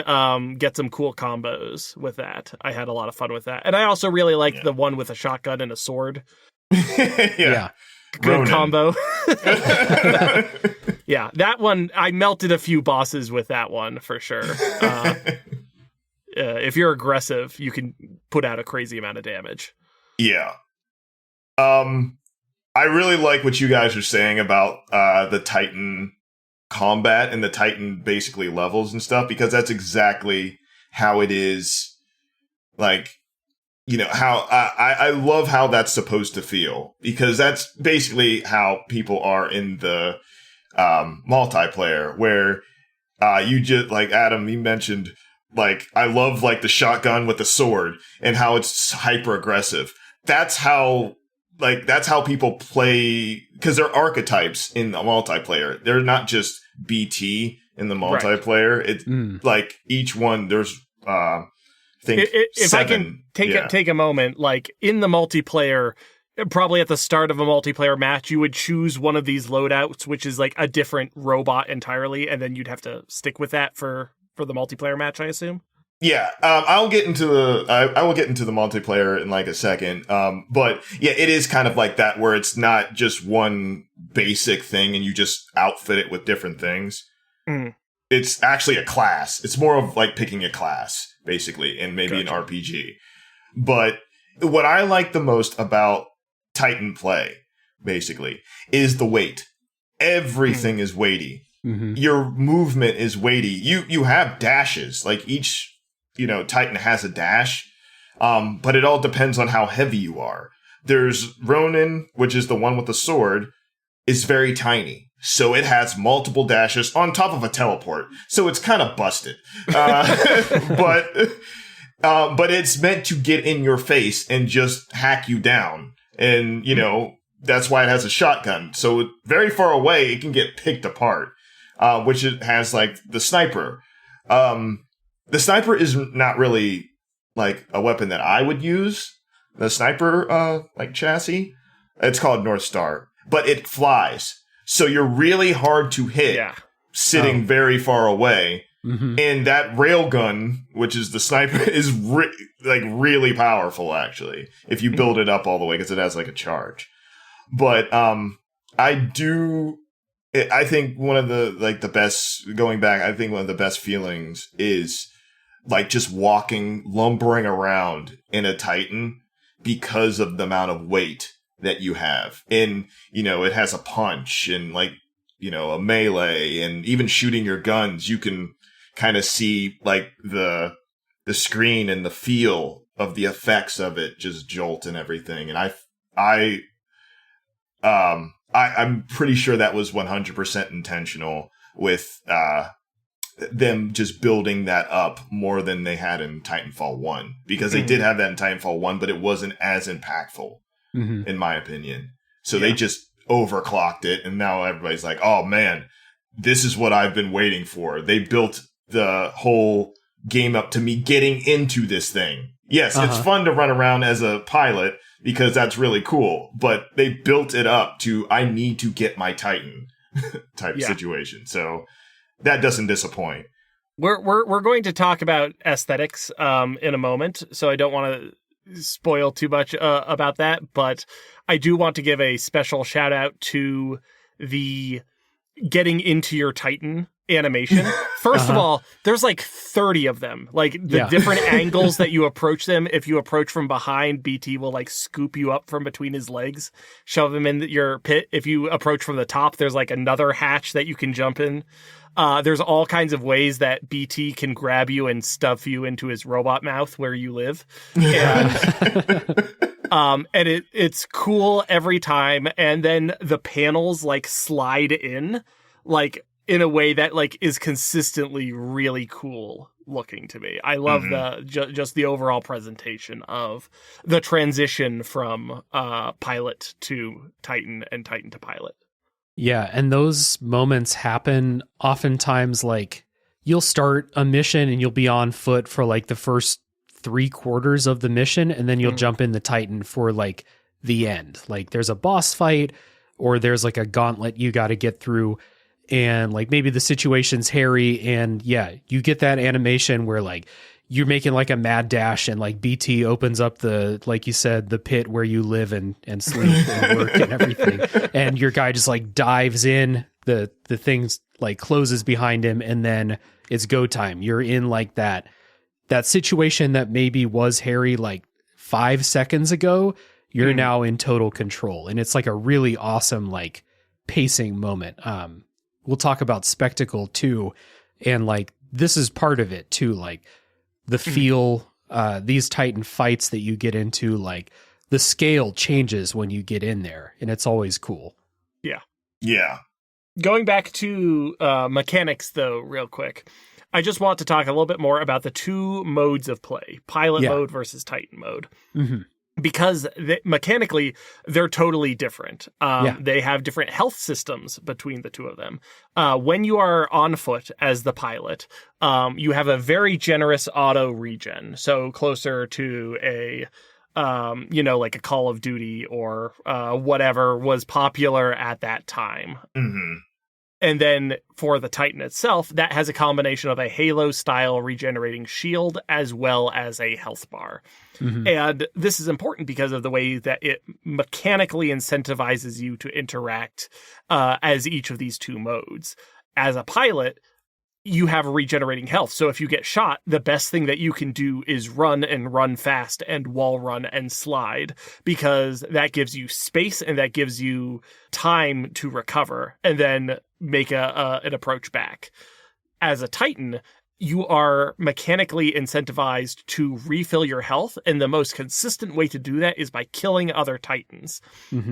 get some cool combos with that. I had a lot of fun with that. And I also really like the one with a shotgun and a sword. Yeah. Good Ronin. combo. Yeah, that one, I melted a few bosses with that one for sure. If you're aggressive, you can put out a crazy amount of damage. Yeah. I really like what you guys are saying about the Titan combat and the Titan basically levels and stuff, because that's exactly how it is. Like, how I love how that's supposed to feel, because that's basically how people are in the multiplayer, where you just, like Adam, you mentioned, like, I love like the shotgun with the sword and how it's hyper aggressive. That's how people play, because they're archetypes in the multiplayer. They're not just BT in the multiplayer. Right. It's like each one, there's I think if 7. I can take a moment, like in the multiplayer, probably at the start of a multiplayer match, you would choose one of these loadouts, which is like a different robot entirely, and then you'd have to stick with that for the multiplayer match, I assume. Yeah, I will get into the multiplayer in like a second. But yeah, it is kind of like that, where it's not just one basic thing and you just outfit it with different things. It's actually a class. It's more of like picking a class, basically, and maybe an RPG. But what I like the most about Titan play, basically, is the weight. Everything is weighty. Your movement is weighty. You have dashes. Like each, Titan has a dash. But it all depends on how heavy you are. There's Ronin, which is the one with the sword, is very tiny. So it has multiple dashes on top of a teleport. So it's kind of busted. But it's meant to get in your face and just hack you down. And, that's why it has a shotgun. So very far away, it can get picked apart. Which it has like the sniper. The sniper is not really like a weapon that I would use. The sniper, like chassis, it's called North Star, but it flies. So you're really hard to hit sitting very far away. And that railgun, which is the sniper, is really powerful, actually, if you build it up all the way, because it has like a charge. But I think one of the best, going back, I think one of the best feelings is like just lumbering around in a Titan because of the amount of weight that you have. And, it has a punch and like, a melee, and even shooting your guns, you can kind of see like the screen and the feel of the effects of it just jolt and everything. And I'm pretty sure that was 100% intentional with them just building that up more than they had in Titanfall 1. Because they did have that in Titanfall 1, but it wasn't as impactful, in my opinion. So they just overclocked it, and now everybody's like, oh man, this is what I've been waiting for. They built the whole game up to me getting into this thing. Yes, it's fun to run around as a pilot because that's really cool, but they built it up to I need to get my Titan type situation. So that doesn't disappoint. We're going to talk about aesthetics in a moment, so I don't want to spoil too much about that, but I do want to give a special shout out to the getting into your Titan animation. First of all, there's like 30 of them. Like the different angles that you approach them. If you approach from behind, BT will like scoop you up from between his legs, shove him in your pit. If you approach from the top, there's like another hatch that you can jump in. There's all kinds of ways that BT can grab you and stuff you into his robot mouth where you live. And it's cool every time. And then the panels like slide in like in a way that like is consistently really cool looking to me. I love just the overall presentation of the transition from pilot to Titan and Titan to pilot. Yeah, and those moments happen oftentimes like you'll start a mission and you'll be on foot for like the first 3/4 of the mission, and then you'll jump in the Titan for like the end. Like there's a boss fight or there's like a gauntlet you got to get through, and like maybe the situation's hairy, and you get that animation where like you're making like a mad dash and like BT opens up the, like you said, the pit where you live and sleep and work and everything. And your guy just like dives in, the things like closes behind him, and then it's go time. You're in like that situation that maybe was hairy like 5 seconds ago. You're now in total control. And it's like a really awesome like pacing moment. We'll talk about spectacle too. And like, this is part of it too. Like, the feel, these Titan fights that you get into, like the scale changes when you get in there, and it's always cool. Yeah. Yeah. Going back to mechanics though, real quick, I just want to talk a little bit more about the two modes of play, pilot mode versus Titan mode. Because mechanically, they're totally different. They have different health systems between the two of them. When you are on foot as the pilot, you have a very generous auto regen. So closer to a, like a Call of Duty or whatever was popular at that time. And then for the Titan itself, that has a combination of a Halo-style regenerating shield as well as a health bar. And this is important because of the way that it mechanically incentivizes you to interact as each of these two modes. As a pilot, you have regenerating health. So if you get shot, the best thing that you can do is run and run fast and wall run and slide, because that gives you space and that gives you time to recover and then make an approach back. As a Titan, you are mechanically incentivized to refill your health, and the most consistent way to do that is by killing other Titans.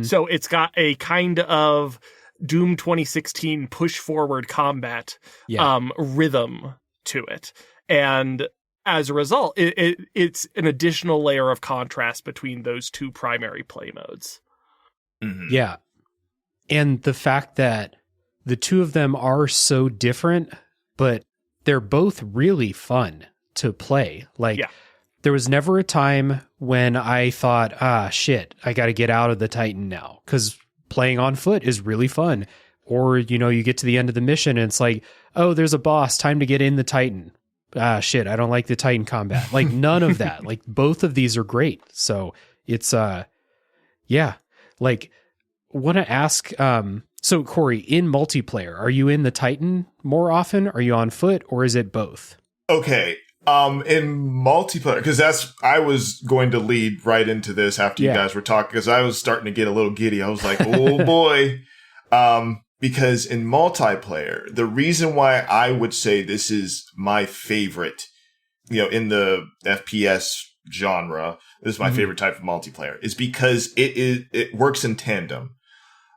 So it's got a kind of Doom 2016 push forward combat rhythm to it. And as a result, it's an additional layer of contrast between those two primary play modes. Yeah. And the fact that the two of them are so different, but they're both really fun to play. Like, there was never a time when I thought, shit, I got to get out of the Titan now, because playing on foot is really fun. Or, you get to the end of the mission and it's like, oh, there's a boss, time to get in the Titan. Shit, I don't like the Titan combat. Like, none of that. Like, both of these are great. So it's, like, want to ask, so Cory, in multiplayer, are you in the Titan more often? Are you on foot, or is it both? Okay. In multiplayer, because I was going to lead right into this after you guys were talking, because I was starting to get a little giddy. I was like, oh boy. Because in multiplayer, the reason why I would say this is my favorite, in the FPS genre, this is my favorite type of multiplayer, is because it works in tandem.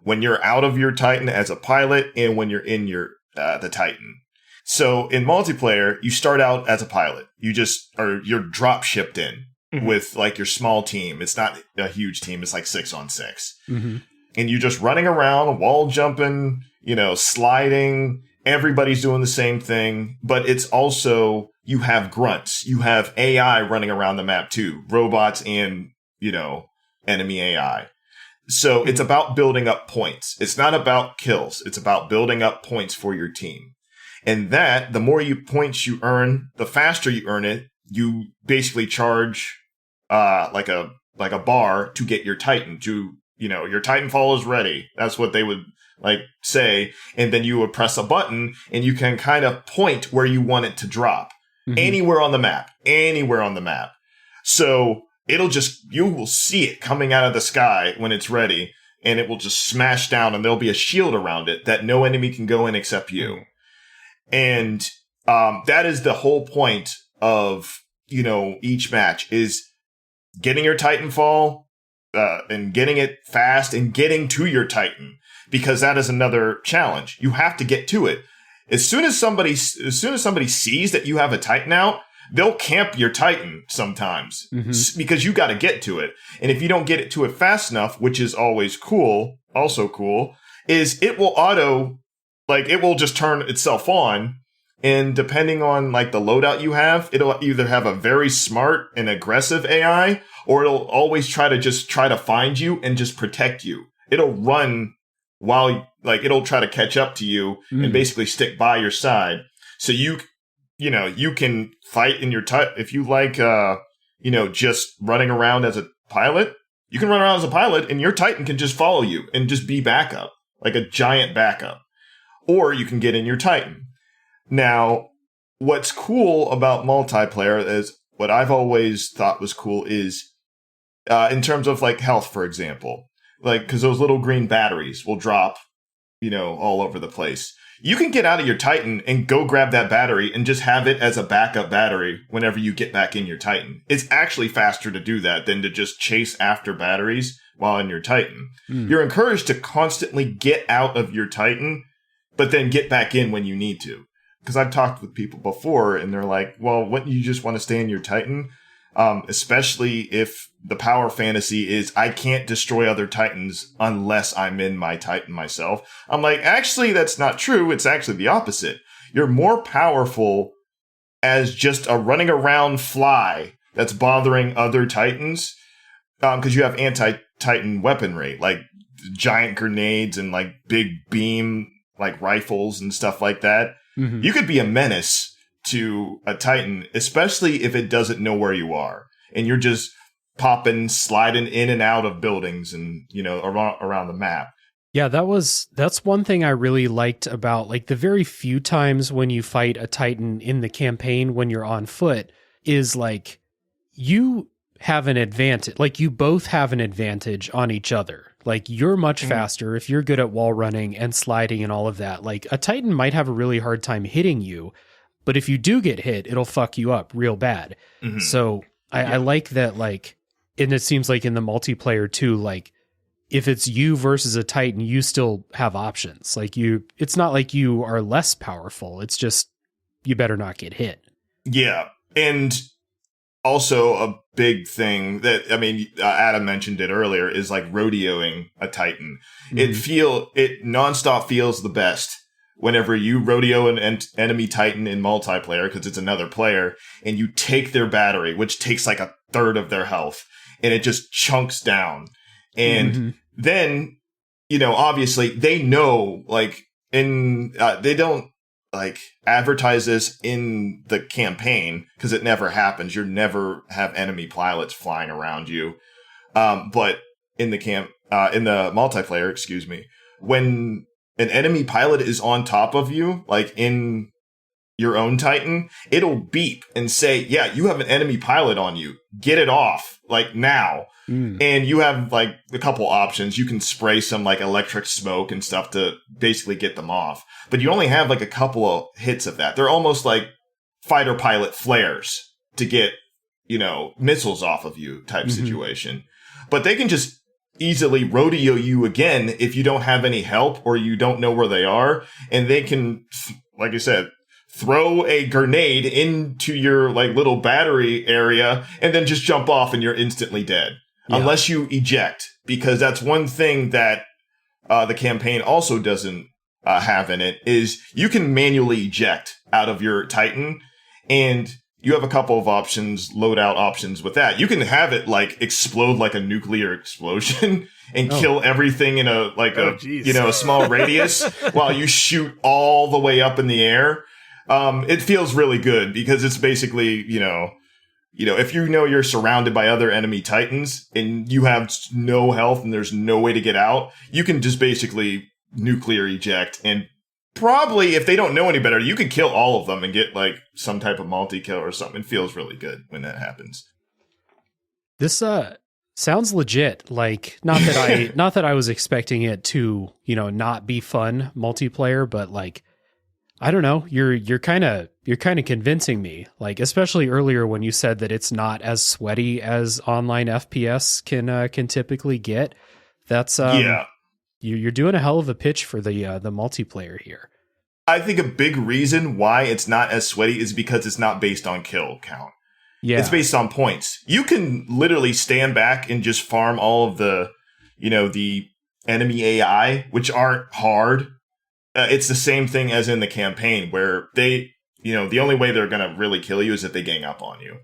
When you're out of your Titan as a pilot and when you're in the Titan. So in multiplayer, you start out as a pilot. You're drop shipped in with like your small team. It's not a huge team. It's like 6-on-6. And you're just running around, wall jumping, sliding. Everybody's doing the same thing, but it's also you have grunts, you have AI running around the map too, robots and, enemy AI. So it's about building up points. It's not about kills. It's about building up points for your team. And that, the more points you earn, the faster you earn it, you basically charge, like a bar to get your Titan your Titanfall is ready. That's what they would say. And then you would press a button and you can kind of point where you want it to drop. Mm-hmm. Anywhere on the map. So you will see it coming out of the sky when it's ready, and it will just smash down, and there'll be a shield around it that no enemy can go in except you. And that is the whole point of, each match is getting your Titanfall and getting it fast and getting to your Titan, because that is another challenge. You have to get to it. As soon as somebody sees that you have a Titan out, they'll camp your Titan sometimes, because you got to get to it. And if you don't get it to it fast enough, which is always also cool, is it will it will just turn itself on. And depending on the loadout you have, it'll either have a very smart and aggressive AI, or it'll always try to find you and just protect you. It'll run while it'll try to catch up to you and basically stick by your side. So you can fight in your if you just running around as a pilot, you can run around as a pilot and your Titan can just follow you and just be backup, like a giant backup. Or you can get in your Titan. Now, what's cool about multiplayer is what I've always thought was cool is in terms of health, for example, because those little green batteries will drop, all over the place. You can get out of your Titan and go grab that battery and just have it as a backup battery whenever you get back in your Titan. It's actually faster to do that than to just chase after batteries while in your Titan. You're encouraged to constantly get out of your Titan, but then get back in when you need to. Because I've talked with people before, and they're like, well, wouldn't you just want to stay in your Titan? Especially if the power fantasy is, I can't destroy other Titans unless I'm in my Titan myself. I'm like, actually, that's not true. It's actually the opposite. You're more powerful as just a running around fly that's bothering other Titans, because you have anti-Titan weaponry, like giant grenades and big beam rifles and stuff like that. You could be a menace to a Titan, especially if it doesn't know where you are, and you're just sliding in and out of buildings and around the map. Yeah, that's one thing I really liked about the very few times when you fight a Titan in the campaign when you're on foot is you have an advantage. You both have an advantage on each other. You're much faster if you're good at wall running and sliding and all of that. A Titan might have a really hard time hitting you, but if you do get hit, it'll fuck you up real bad. So I like that, and it seems in the multiplayer too, if it's you versus a Titan, you still have options. It's not like you are less powerful. It's just, you better not get hit. Yeah. And also a big thing that, Adam mentioned it earlier, is rodeoing a Titan. It nonstop feels the best whenever you rodeo an enemy Titan in multiplayer, because it's another player, and you take their battery, which takes a third of their health, and it just chunks down. And then, obviously they know, they don't advertise this in the campaign because it never happens. You never have enemy pilots flying around you. But in the multiplayer, when an enemy pilot is on top of you, in your own Titan, it'll beep and say, yeah, you have an enemy pilot on you. Get it off, now. And you have, a couple options. You can spray some, electric smoke and stuff to basically get them off. But you only have, a couple of hits of that. They're almost like fighter pilot flares to get, missiles off of you type situation. But they can just easily rodeo you again if you don't have any help or you don't know where they are. And they can, like I said, throw a grenade into your little battery area and then just jump off and you're instantly dead. Yeah. Unless you eject, because that's one thing that the campaign also doesn't have in it, is you can manually eject out of your Titan. And you have a couple of options, loadout options with that. You can have it like explode like a nuclear explosion and kill everything in a small radius while you shoot all the way up in the air. It feels really good because it's basically, if you're surrounded by other enemy titans and you have no health and there's no way to get out, you can just basically nuclear eject, and probably if they don't know any better, you can kill all of them and get like some type of multi-kill or something. It feels really good when that happens. This sounds legit. Like not that I was expecting it to, not be fun multiplayer, but like I don't know, you're kind of convincing me. Like especially earlier when you said that it's not as sweaty as online FPS can typically get. That's You're doing a hell of a pitch for the multiplayer here. I think a big reason why it's not as sweaty is because it's not based on kill count. Yeah. It's based on points. You can literally stand back and just farm all of the enemy AI, which aren't hard. It's the same thing as in the campaign where they, the only way they're going to really kill you is if they gang up on you.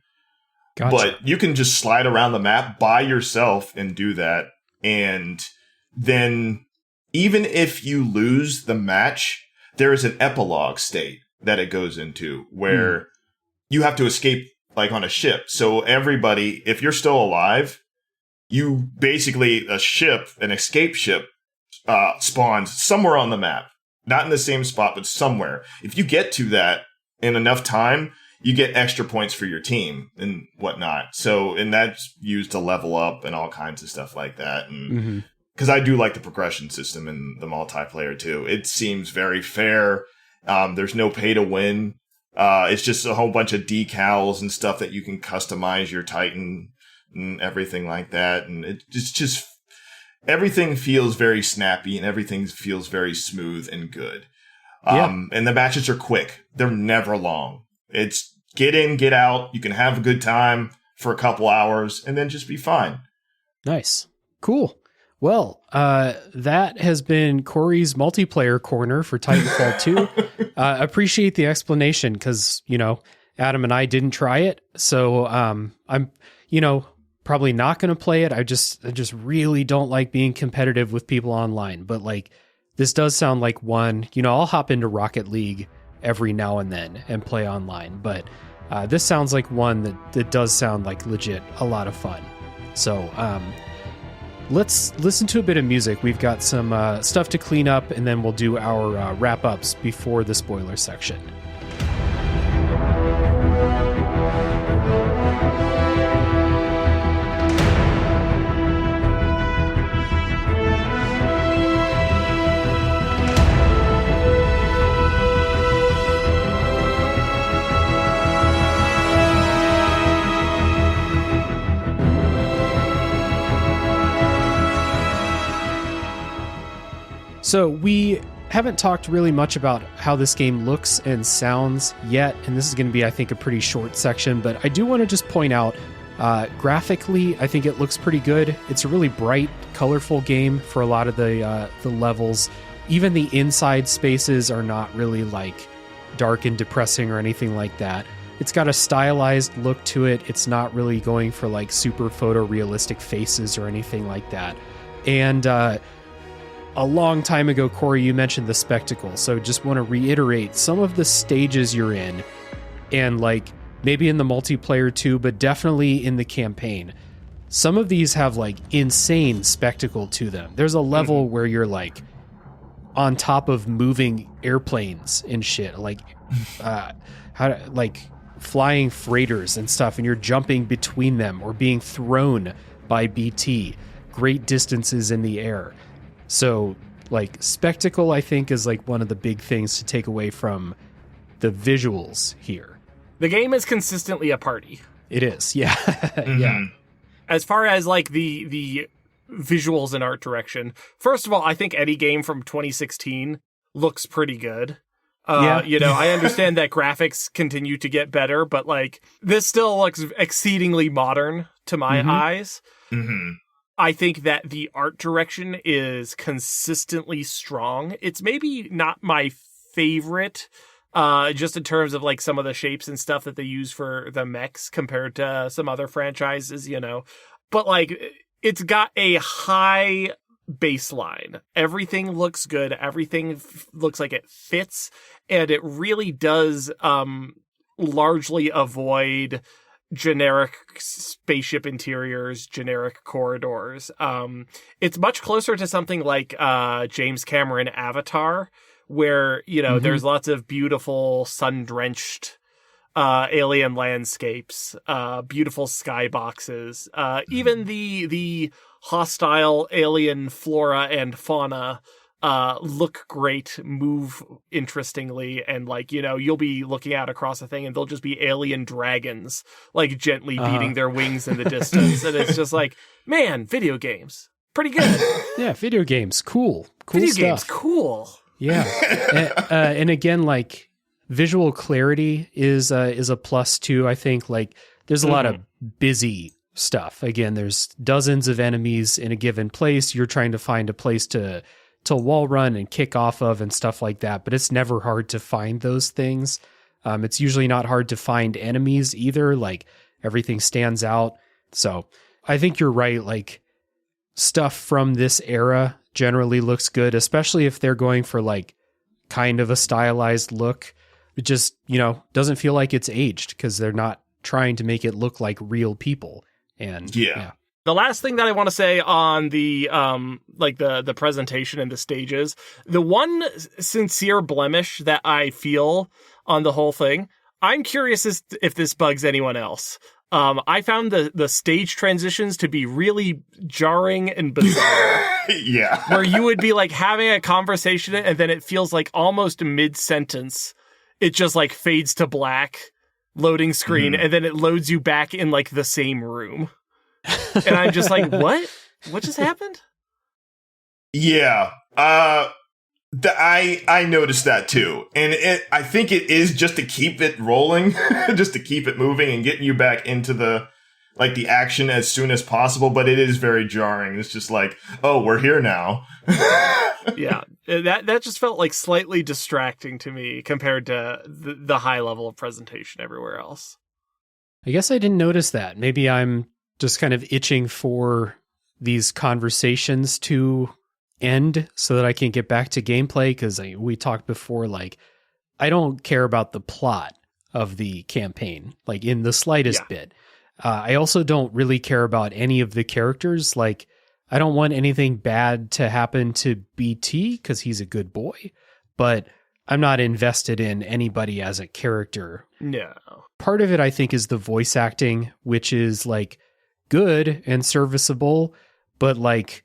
Gotcha. But you can just slide around the map by yourself and do that. And then even if you lose the match, there is an epilogue state that it goes into where you have to escape like on a ship. So everybody, if you're still alive, you basically, an escape ship spawns somewhere on the map. Not in the same spot, but somewhere. If you get to that in enough time, you get extra points for your team and whatnot. So, and that's used to level up and all kinds of stuff like that. And because I do like the progression system in the multiplayer too. It seems very fair. There's no pay to win. It's just a whole bunch of decals and stuff that you can customize your Titan and everything like that. And it's just everything feels very snappy and everything feels very smooth and good. And the matches are quick. They're never long. It's get in, get out. You can have a good time for a couple hours and then just be fine. Nice. Cool. Well, that has been Cory's multiplayer corner for Titanfall 2. Appreciate the explanation because, Adam and I didn't try it. So I'm, probably not going to play it. I just really don't like being competitive with people online. But like, this does sound like one, I'll hop into Rocket League every now and then and play online. But this sounds like one that does sound like legit a lot of fun. So, let's listen to a bit of music. We've got some stuff to clean up, and then we'll do our wrap-ups before the spoiler section. So we haven't talked really much about how this game looks and sounds yet, and this is going to be, I think, a pretty short section, but I do want to just point out, graphically, I think it looks pretty good. It's a really bright, colorful game for a lot of the levels. Even the inside spaces are not really, like, dark and depressing or anything like that. It's got a stylized look to it. It's not really going for, like, super photorealistic faces or anything like that. And, a long time ago, Cory, you mentioned the spectacle, so just want to reiterate some of the stages you're in, and like maybe in the multiplayer too, but definitely in the campaign. Some of these have like insane spectacle to them. There's a level where you're like on top of moving airplanes and shit, like flying freighters and stuff, and you're jumping between them or being thrown by BT, great distances in the air. So, like, spectacle, I think, is, like, one of the big things to take away from the visuals here. The game is consistently a party. It is, yeah. Yeah. As far as, like, the visuals and art direction, first of all, I think any game from 2016 looks pretty good. I understand that graphics continue to get better, but, like, this still looks exceedingly modern to my eyes. Mm-hmm. I think that the art direction is consistently strong. It's maybe not my favorite just in terms of like some of the shapes and stuff that they use for the mechs compared to some other franchises, but like it's got a high baseline. Everything looks good. Everything looks like it fits, and it really does largely avoid generic spaceship interiors, generic corridors. It's much closer to something like James Cameron Avatar, where there's lots of beautiful sun-drenched alien landscapes, beautiful skyboxes, even the hostile alien flora and fauna look great, move interestingly, and like you'll be looking out across a thing and there'll just be alien dragons like gently beating their wings in the distance, and it's just like, man, video games pretty good. Yeah, video games, cool video stuff. Games, cool. Yeah, and again, like visual clarity is a plus too. I think like there's a lot of busy stuff. Again, there's dozens of enemies in a given place. You're trying to find a place to wall run and kick off of and stuff like that, but it's never hard to find those things. It's usually not hard to find enemies either. Like everything stands out. So I think you're right. Like stuff from this era generally looks good, especially if they're going for like kind of a stylized look. It just, doesn't feel like it's aged because they're not trying to make it look like real people. And yeah. The last thing that I want to say on the the presentation and the stages, the one sincere blemish that I feel on the whole thing, I'm curious as if this bugs anyone else. I found the stage transitions to be really jarring and bizarre. Yeah. Where you would be like having a conversation and then it feels like almost mid-sentence, it just like fades to black, loading screen, and then it loads you back in like the same room. And I'm just like, what? What just happened? Yeah. I noticed that too. And I think it is just to keep it rolling, just to keep it moving and getting you back into the action as soon as possible. But it is very jarring. It's just like, oh, we're here now. Yeah. That just felt like slightly distracting to me compared to the high level of presentation everywhere else. I guess I didn't notice that. Maybe I'm just kind of itching for these conversations to end so that I can get back to gameplay, because we talked before, like, I don't care about the plot of the campaign, like, in the slightest bit. I also don't really care about any of the characters. Like, I don't want anything bad to happen to BT because he's a good boy, but I'm not invested in anybody as a character. No. Part of it, I think, is the voice acting, which is, like, good and serviceable, but like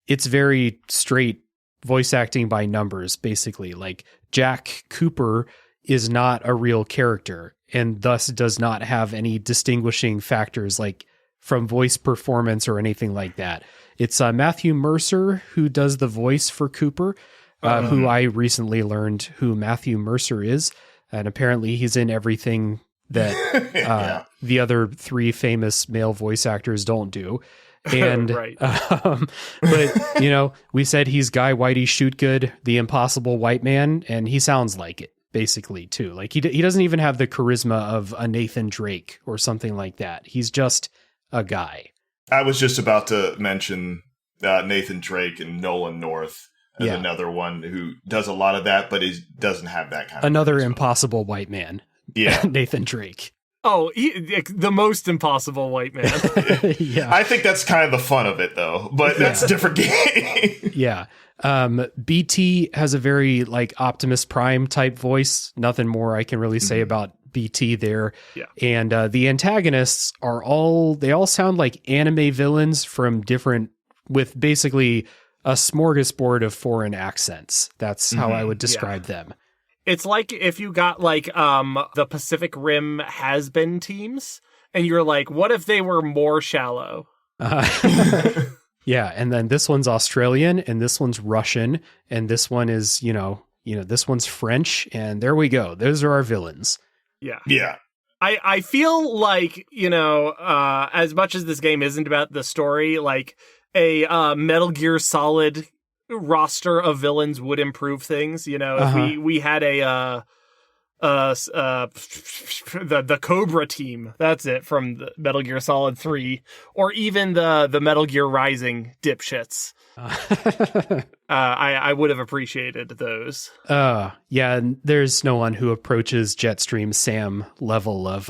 it's very straight voice acting by numbers, basically. Like Jack Cooper is not a real character and thus does not have any distinguishing factors like from voice performance or anything like that. It's Matthew Mercer who does the voice for Cooper, who I recently learned who Matthew Mercer is, and apparently he's in everything that the other three famous male voice actors don't do. And right. But we said he's Guy Whitey Shootgood, the impossible white man, and he sounds like it basically too. Like he doesn't even have the charisma of a Nathan Drake or something like that. He's just a guy. I was just about to mention Nathan Drake and Nolan North as another one who does a lot of that, but he doesn't have that kind of another charisma. Impossible white man. Yeah. Nathan Drake. Oh, the most impossible white man. Yeah. I think that's kind of the fun of it, though. But that's a different game. Yeah. BT has a very like Optimus Prime type voice. Nothing more I can really say about BT there. Yeah. And the antagonists are they all sound like anime villains from different, with basically a smorgasbord of foreign accents. That's how I would describe them. It's like if you got like the Pacific Rim has-been teams, and you're like, what if they were more shallow? Yeah, and then this one's Australian, and this one's Russian, and this one is, this one's French, and there we go. Those are our villains. Yeah. Yeah. I feel like, as much as this game isn't about the story, like a Metal Gear Solid roster of villains would improve things. If we had the Cobra team. That's it, from the Metal Gear Solid 3, or even the Metal Gear Rising dipshits. I would have appreciated those. Yeah, there's no one who approaches Jetstream Sam level of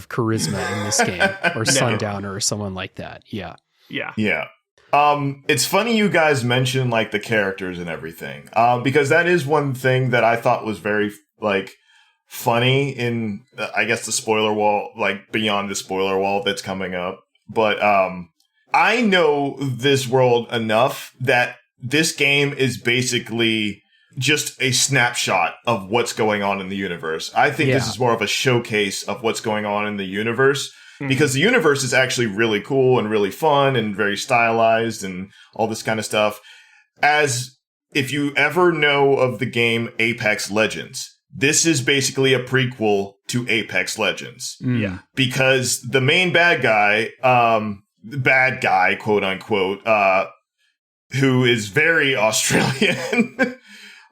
charisma in this game, or Sundowner or someone like that. Yeah. It's funny you guys mention like the characters and everything, because that is one thing that I thought was very like funny in I guess the spoiler wall, like beyond the spoiler wall that's coming up. But I know this world enough that this game is basically just a snapshot of what's going on in the universe. I think this is more of a showcase of what's going on in the universe, because the universe is actually really cool and really fun and very stylized and all this kind of stuff. As if you ever know of the game Apex Legends, this is basically a prequel to Apex Legends. Yeah. Because the main bad guy, quote unquote, who is very Australian,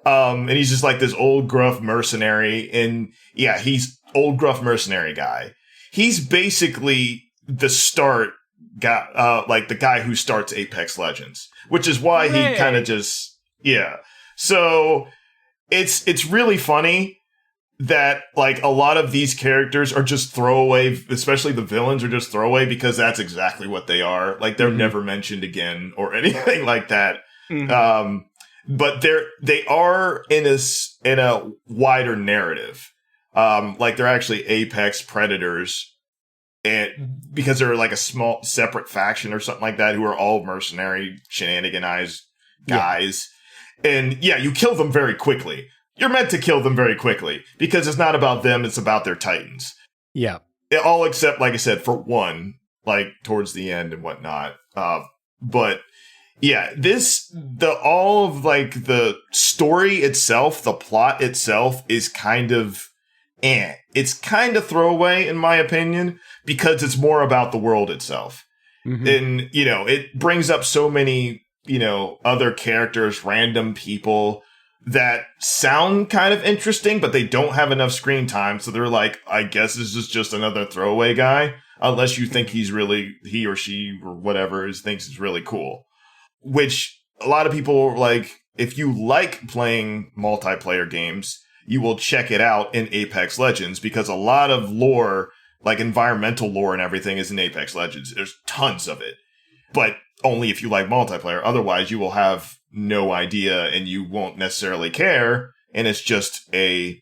and he's just like this old gruff mercenary. And yeah, he's old gruff mercenary guy. He's basically the start guy, like the guy who starts Apex Legends, which is why he kind of just, So it's really funny that like a lot of these characters are just throwaway, especially the villains are just throwaway, because that's exactly what they are. Like they're never mentioned again or anything like that. But they are in a wider narrative. Like they're actually apex predators, and because they're like a small separate faction or something like that who are all mercenary shenaniganized guys. And you kill them very quickly. You're meant to kill them very quickly because it's not about them, it's about their titans. Yeah. All except, like I said, for one, like towards the end and whatnot. But yeah, all of like the story itself, the plot itself is kind of it's kind of throwaway in my opinion, because it's more about the world itself. And, it brings up so many, other characters, random people that sound kind of interesting, but they don't have enough screen time. So they're like, I guess this is just another throwaway guy, unless you think he or she or whatever thinks is really cool. Which a lot of people like, if you like playing multiplayer games, you will check it out in Apex Legends, because a lot of lore, like environmental lore and everything, is in Apex Legends. There's tons of it, but only if you like multiplayer. Otherwise, you will have no idea and you won't necessarily care. And it's just a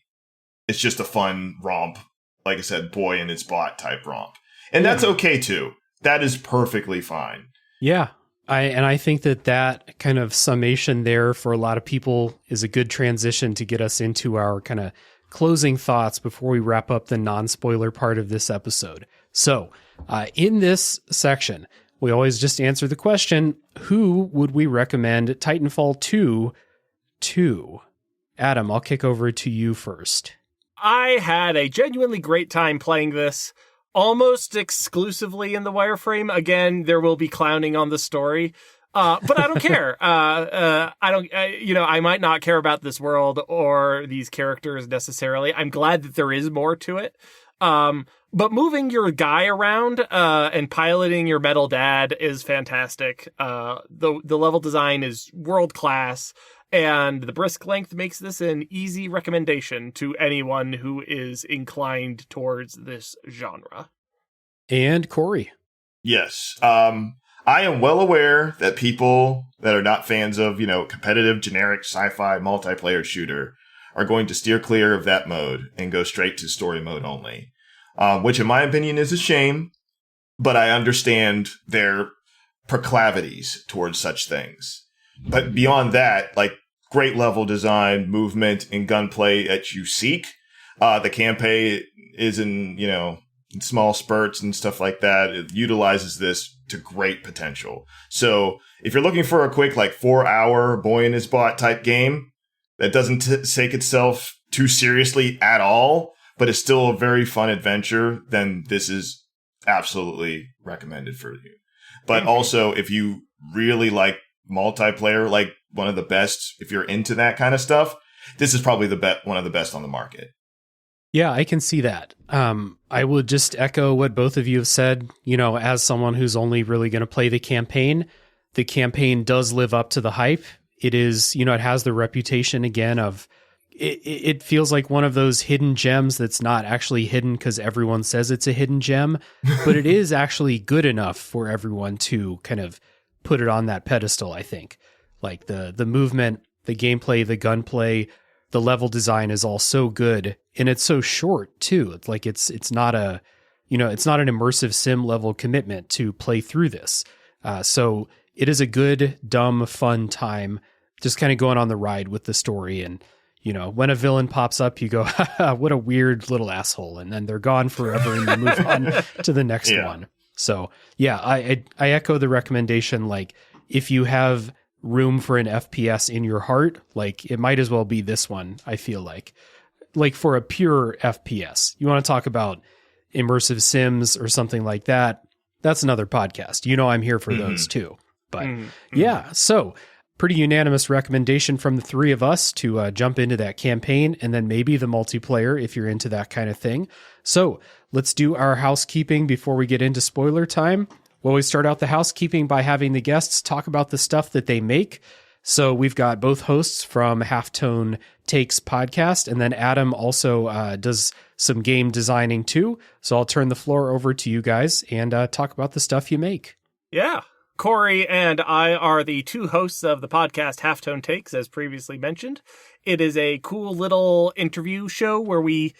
fun romp. Like I said, boy and its bot type romp. And that's okay too. That is perfectly fine. Yeah. I think that kind of summation there for a lot of people is a good transition to get us into our kind of closing thoughts before we wrap up the non-spoiler part of this episode. So, in this section, we always just answer the question, who would we recommend Titanfall 2 to? Adam, I'll kick over to you first. I had a genuinely great time playing this, almost exclusively in the wireframe. Again, there will be clowning on the story, but I don't care. I might not care about this world or these characters necessarily. I'm glad that there is more to it. But moving your guy around and piloting your metal dad is fantastic. The level design is world class, and the brisk length makes this an easy recommendation to anyone who is inclined towards this genre. And Cory. Yes. I am well aware that people that are not fans of, competitive, generic sci-fi multiplayer shooter are going to steer clear of that mode and go straight to story mode only. Which in my opinion is a shame, but I understand their proclivities towards such things. But beyond that, like great level design, movement, and gunplay that you seek. The campaign is in small spurts and stuff like that. It utilizes this to great potential. So if you're looking for a quick 4-hour boy and his bot type game that doesn't take itself too seriously at all, but it's still a very fun adventure, then this is absolutely recommended for you. But also, if you really like multiplayer, like one of the best, if you're into that kind of stuff, this is probably one of the best on the market. Yeah, I can see that. I will just echo what both of you have said. You know, as someone who's only really going to play the campaign does live up to the hype. It is, you know, it has the reputation again of it feels like one of those hidden gems that's not actually hidden because everyone says it's a hidden gem, but it is actually good enough for everyone to kind of put it on that pedestal, I think. Like the movement, the gameplay, the gunplay, the level design is all so good, and it's so short too. It's like it's not a, you know, it's not an immersive sim level commitment to play through this. So it is a good, dumb, fun time just kind of going on the ride with the story. And, you know, when a villain pops up, you go, haha, what a weird little asshole. And then they're gone forever and you move on to the next one. So yeah, I echo the recommendation. Like, if you have room for an FPS in your heart, like, it might as well be this one. I feel like for a pure FPS, you want to talk about immersive sims or something like that. That's another podcast. You know, I'm here for those too. But yeah, so pretty unanimous recommendation from the three of us to jump into that campaign, and then maybe the multiplayer if you're into that kind of thing. So let's do our housekeeping before we get into spoiler time. Well, we start out the housekeeping by having the guests talk about the stuff that they make. So we've got both hosts from Halftone Takes podcast, and then Adam also does some game designing too. So I'll turn the floor over to you guys and talk about the stuff you make. Yeah. Cory and I are the two hosts of the podcast Halftone Takes, as previously mentioned. It is a cool little interview show where we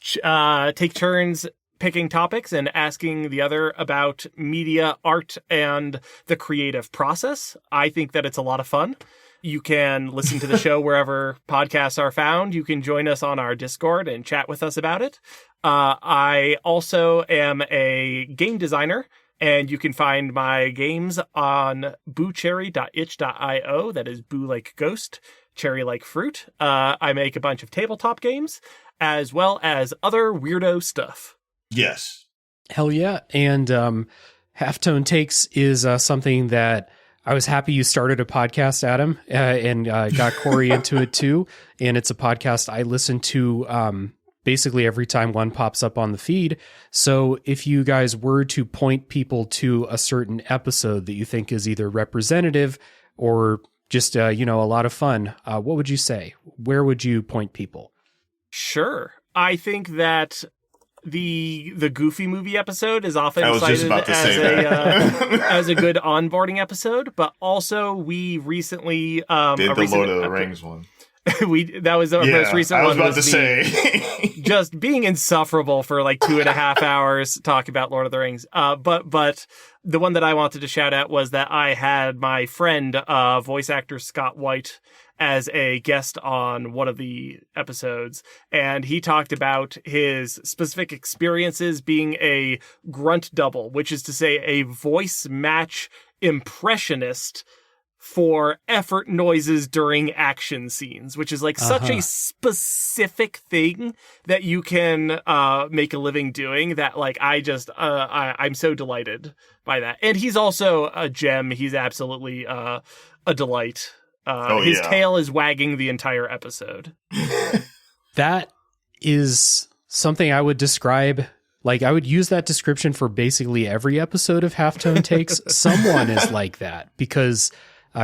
take turns picking topics and asking the other about media, art, and the creative process. I think that it's a lot of fun. You can listen to the show wherever podcasts are found. You can join us on our Discord and chat with us about it. I also am a game designer, and you can find my games on boocherry.itch.io. That is boo like ghost, cherry like fruit. I make a bunch of tabletop games, as well as other weirdo stuff. Yes. Hell yeah. And Halftone Takes is something that I was happy you started a podcast, Adam, and got Cory into it too. And it's a podcast I listen to basically every time one pops up on the feed. So if you guys were to point people to a certain episode that you think is either representative or just, you know, a lot of fun, what would you say? Where would you point people? Sure. I think that the Goofy movie episode is often cited as a good onboarding episode, but also we recently did the Lord of the Rings one. That was our most recent one. I was about to say just being insufferable for like 2.5 hours talking about Lord of the Rings. But the one that I wanted to shout out was that I had my friend, voice actor Scott White, as a guest on one of the episodes, and he talked about his specific experiences being a grunt double, which is to say a voice match impressionist for effort noises during action scenes, which is like such a specific thing that you can make a living doing, that like I'm so delighted by that. And he's also a gem. He's absolutely a delight. His tail is wagging the entire episode. That is something I would describe. Like, I would use that description for basically every episode of Halftone Takes. Someone is like that, because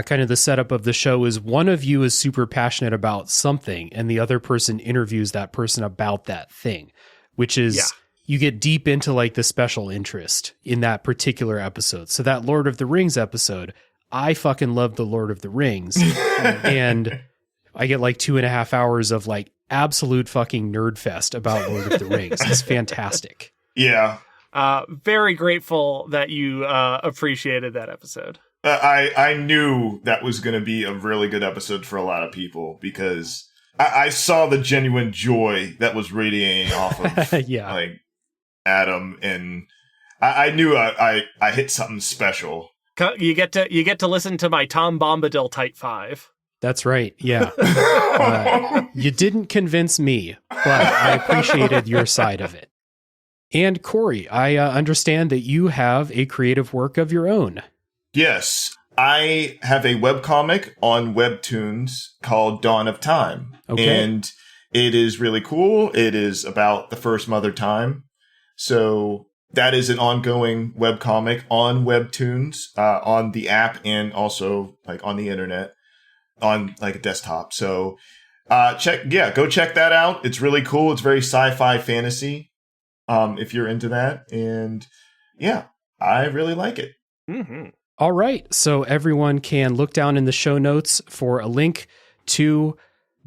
kind of the setup of the show is one of you is super passionate about something and the other person interviews that person about that thing, which is, you get deep into like the special interest in that particular episode. So that Lord of the Rings episode, I fucking love the Lord of the Rings, and I get like 2.5 hours of like absolute fucking nerd fest about Lord of the Rings. It's fantastic. Yeah. Very grateful that you appreciated that episode. I knew that was going to be a really good episode for a lot of people, because I saw the genuine joy that was radiating off of like Adam, and I knew I hit something special. You get to listen to my Tom Bombadil Type 5. That's right. Yeah. You didn't convince me, but I appreciated your side of it. And Cory, I understand that you have a creative work of your own. Yes. I have a webcomic on Webtoons called Dawn of Time. Okay. And It is really cool. It is about the first Mother Time. So that is an ongoing webcomic on Webtoons, on the app, and also like on the internet, on like a desktop. So go check that out. It's really cool. It's very sci-fi fantasy, if you're into that. And yeah, I really like it. Mm-hmm. All right. So everyone can look down in the show notes for a link to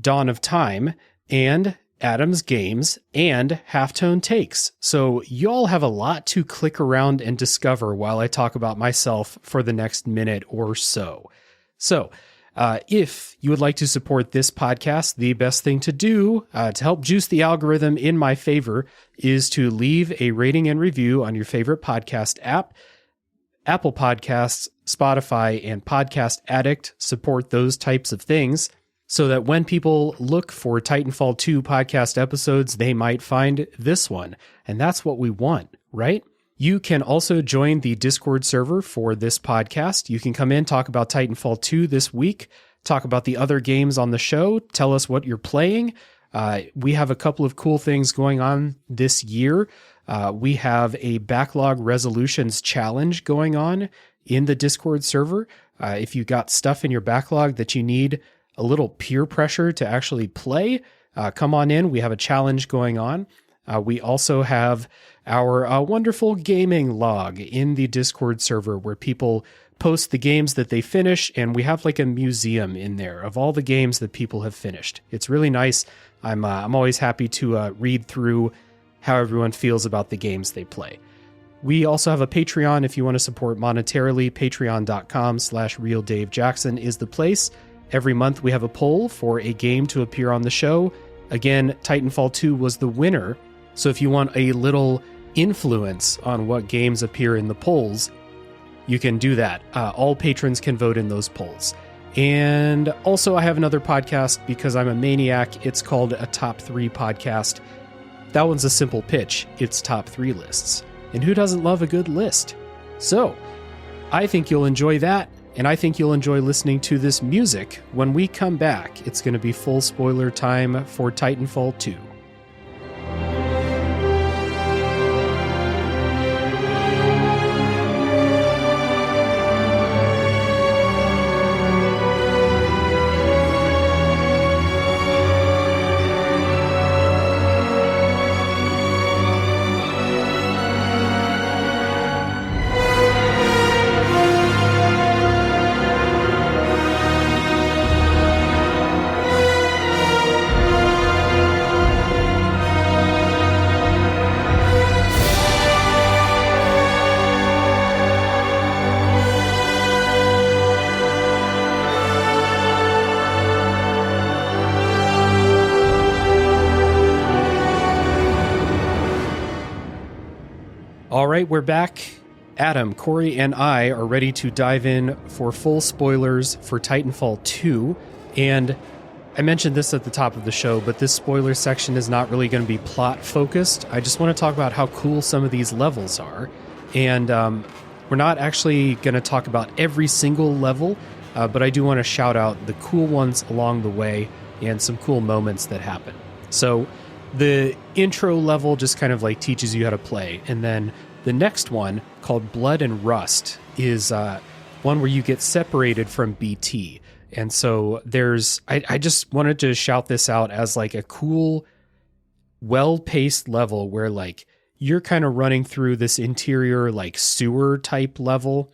Dawn of Time and Adam's Games and Halftone Takes. So y'all have a lot to click around and discover while I talk about myself for the next minute or so. So if you would like to support this podcast, the best thing to do to help juice the algorithm in my favor is to leave a rating and review on your favorite podcast app. Apple Podcasts, Spotify, and Podcast Addict support those types of things so that when people look for Titanfall 2 podcast episodes, they might find this one. And that's what we want, right? You can also join the Discord server for this podcast. You can come in, talk about Titanfall 2 this week, talk about the other games on the show, tell us what you're playing. We have a couple of cool things going on this year. We have a backlog resolutions challenge going on in the Discord server. If you got stuff in your backlog that you need a little peer pressure to actually play, come on in. We have a challenge going on. We also have our wonderful gaming log in the Discord server where people post the games that they finish, and we have like a museum in there of all the games that people have finished. It's really nice. I'm always happy to read through how everyone feels about the games they play. We also have a Patreon if you want to support monetarily. Patreon.com/RealDaveJackson is the place. Every month we have a poll for a game to appear on the show. Again, Titanfall 2 was the winner. So if you want a little influence on what games appear in the polls, you can do that. All patrons can vote in those polls. And also I have another podcast because I'm a maniac. It's called a Top 3 podcast. That one's a simple pitch. It's top 3 lists. And who doesn't love a good list? So I think you'll enjoy that. And I think you'll enjoy listening to this music. When we come back, it's going to be full spoiler time for Titanfall 2. All right, we're back. Adam, Cory, and I are ready to dive in for full spoilers for Titanfall 2. And I mentioned this at the top of the show, but this spoiler section is not really going to be plot focused. I just want to talk about how cool some of these levels are. And we're not actually going to talk about every single level, but I do want to shout out the cool ones along the way and some cool moments that happen. So the intro level just kind of like teaches you how to play. And then the next one, called Blood and Rust, is one where you get separated from BT. And so I just wanted to shout this out as like a cool, well-paced level where like you're kind of running through this interior like sewer type level,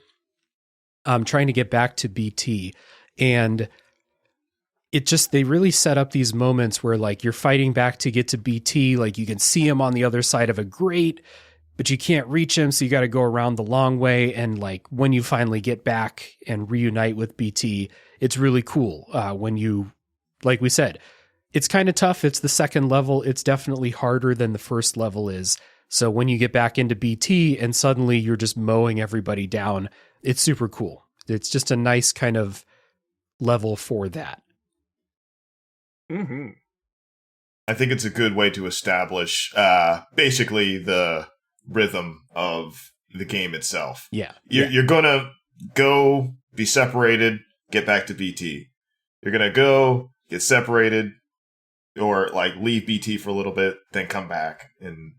trying to get back to BT. And they really set up these moments where like you're fighting back to get to BT. Like you can see him on the other side of a grate, but you can't reach him. So you got to go around the long way. And like when you finally get back and reunite with BT, it's really cool. When you, like we said, it's kind of tough. It's the second level. It's definitely harder than the first level is. So when you get back into BT and suddenly you're just mowing everybody down, it's super cool. It's just a nice kind of level for that. Mm-hmm. I think it's a good way to establish basically the rhythm of the game itself. Yeah. You're going to go be separated, get back to BT. You're going to go get separated, or like leave BT for a little bit, then come back and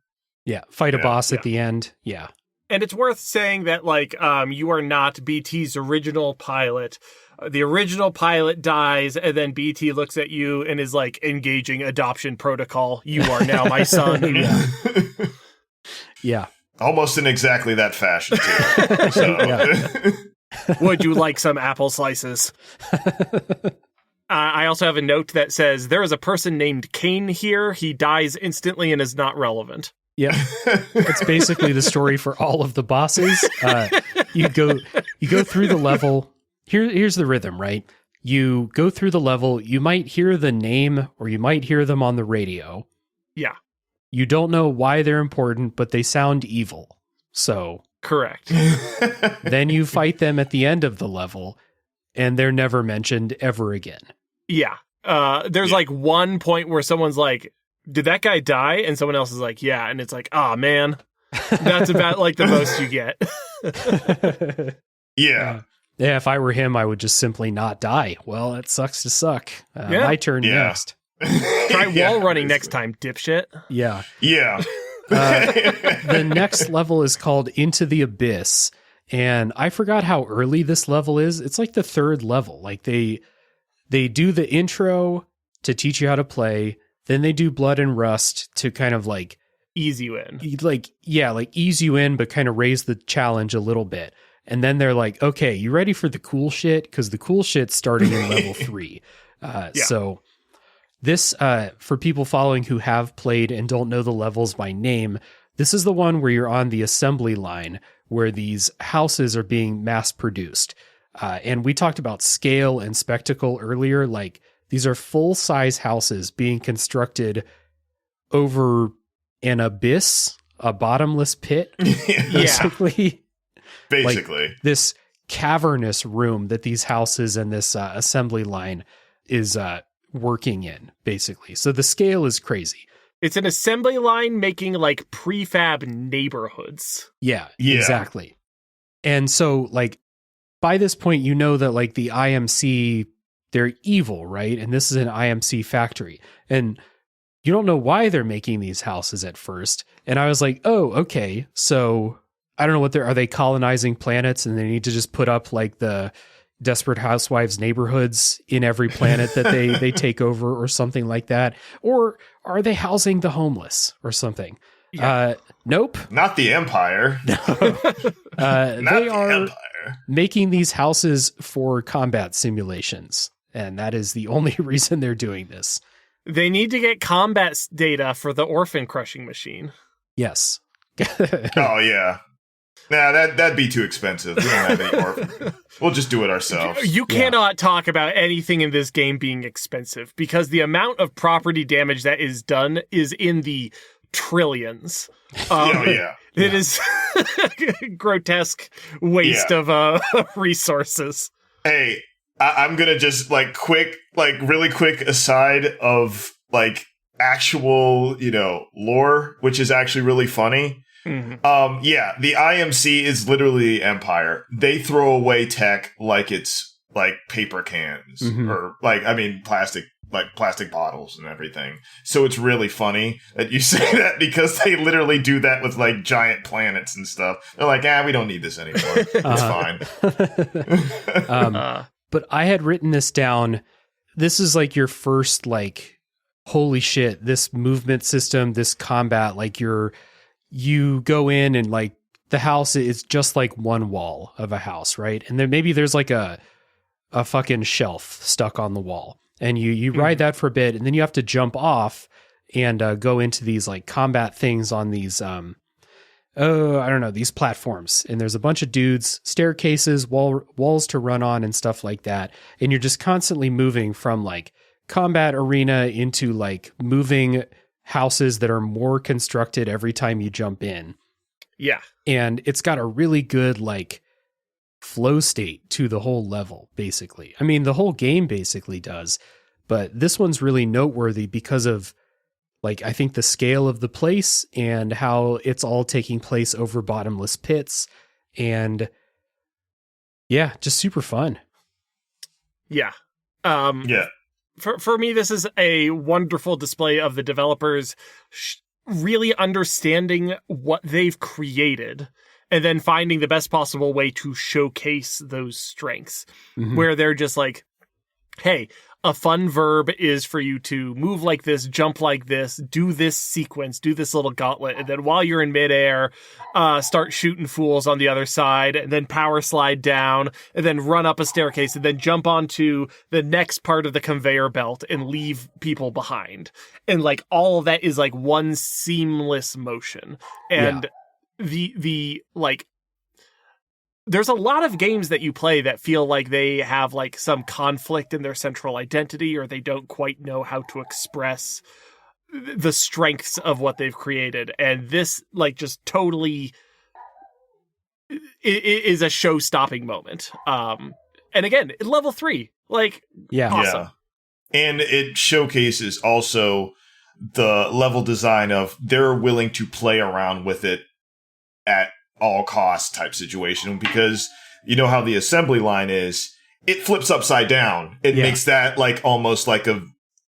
fight a boss at the end. Yeah. And it's worth saying that, like, you are not BT's original pilot. The original pilot dies, and then BT looks at you and is like, engaging adoption protocol. You are now my son. Yeah. Almost in exactly that fashion, too. So. Would you like some apple slices? I also have a note that says, there is a person named Kane here. He dies instantly and is not relevant. Yeah, it's basically the story for all of the bosses. You go through the level. Here's the rhythm, right? You go through the level. You might hear the name, or you might hear them on the radio. Yeah, you don't know why they're important, but they sound evil. So correct. Then you fight them at the end of the level, and they're never mentioned ever again. Yeah, there's like one point where someone's like, did that guy die? And someone else is like, yeah. And it's like, oh, man, that's about like the most you get. Yeah. Yeah, if I were him, I would just simply not die. Well, it sucks to suck. My turn next. Try wall running next time, dipshit. Yeah. Yeah. The next level is called Into the Abyss. And I forgot how early this level is. It's like the third level. Like they do the intro to teach you how to play. Then they do Blood and Rust to kind of like ease you in. Like ease you in, but kind of raise the challenge a little bit. And then they're like, okay, you ready for the cool shit? Because the cool shit's starting in level 3. So this, for people following who have played and don't know the levels by name, this is the one where you're on the assembly line where these houses are being mass produced. And we talked about scale and spectacle earlier. Like, these are full-size houses being constructed over an abyss, a bottomless pit, basically. Basically. Like this cavernous room that these houses and this assembly line is working in, basically. So the scale is crazy. It's an assembly line making like prefab neighborhoods. Yeah, exactly. And so, like, by this point, you know that, like, the IMC, they're evil, right? And this is an IMC factory. And you don't know why they're making these houses at first. And I was like, oh, okay. So I don't know what are they colonizing planets and they need to just put up like the Desperate Housewives neighborhoods in every planet that they take over or something like that? Or are they housing the homeless or something? Yeah. Nope. Not the Empire. They are making these houses for combat simulations. And that is the only reason they're doing this. They need to get combat data for the orphan crushing machine. Yes. Oh, yeah. Nah, that'd be too expensive. We don't have any orphan. We'll just do it ourselves. You cannot talk about anything in this game being expensive because the amount of property damage that is done is in the trillions. It is grotesque waste of resources. Hey, I'm gonna just really quick aside of like actual, lore, which is actually really funny. Mm-hmm. The IMC is literally the Empire. They throw away tech like it's like paper cans or plastic bottles and everything. So it's really funny that you say that because they literally do that with like giant planets and stuff. They're like, we don't need this anymore. It's fine. But I had written this down. This is like your first, like, holy shit, this movement system, this combat, like you go in and like the house is just like one wall of a house, right? And then maybe there's like a fucking shelf stuck on the wall. And you ride that for a bit, and then you have to jump off and go into these like combat things on these, these platforms. And there's a bunch of dudes, staircases, walls to run on and stuff like that. And you're just constantly moving from like combat arena into like moving houses that are more constructed every time you jump in. Yeah. And it's got a really good like flow state to the whole level, basically. I mean, the whole game basically does, but this one's really noteworthy because of, like, I think the scale of the place and how it's all taking place over bottomless pits, and just super fun. Yeah. for me, this is a wonderful display of the developers really understanding what they've created and then finding the best possible way to showcase those strengths, where they're just like, hey, a fun verb is for you to move like this, jump like this, do this sequence, do this little gauntlet, and then while you're in midair, start shooting fools on the other side, and then power slide down, and then run up a staircase, and then jump onto the next part of the conveyor belt and leave people behind. And like all of that is like one seamless motion. And the like, there's a lot of games that you play that feel like they have like some conflict in their central identity, or they don't quite know how to express the strengths of what they've created. And this like just totally is a show-stopping moment. And again, level 3, like, awesome. And it showcases also the level design of they're willing to play around with it at all costs type situation, because you know how the assembly line is, it flips upside down. It makes that like almost like a,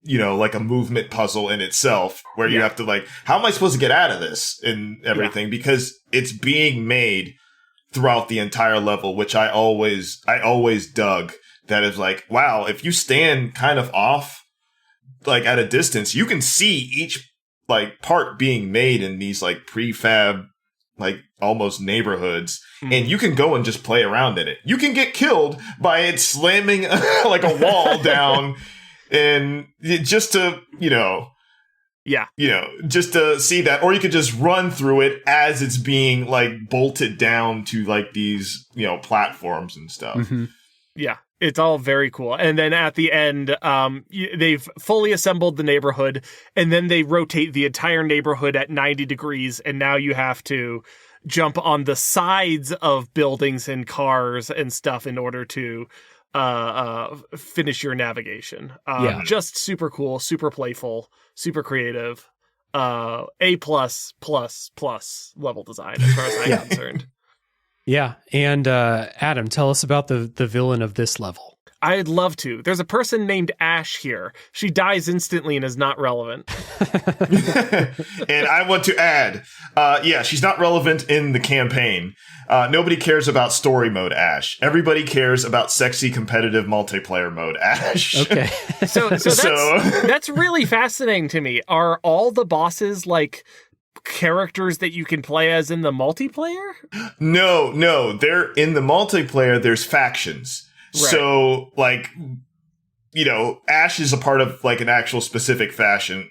you know, like a movement puzzle in itself, where you have to like, how am I supposed to get out of this and everything? Because it's being made throughout the entire level, which I always dug. That is like, wow, if you stand kind of off, like at a distance, you can see each like part being made in these like prefab, like almost neighborhoods, and you can go and just play around in it. You can get killed by it slamming like a wall down, and just to, just to see that, or you could just run through it as it's being like bolted down to like these, platforms and stuff. Yeah. It's all very cool. And then at the end, they've fully assembled the neighborhood, and then they rotate the entire neighborhood at 90 degrees, and now you have to jump on the sides of buildings and cars and stuff in order to finish your navigation. Just super cool, super playful, super creative. A+++ level design as far as I'm concerned. Yeah, and Adam, tell us about the villain of this level. I'd love to. There's a person named Ash here. She dies instantly and is not relevant. And I want to add, she's not relevant in the campaign. Nobody cares about story mode Ash. Everybody cares about sexy competitive multiplayer mode Ash. Okay. So that's really fascinating to me. Are all the bosses like characters that you can play as in the multiplayer? No, they're in the multiplayer. There's factions. Right. So like, Ash is a part of like an actual specific faction.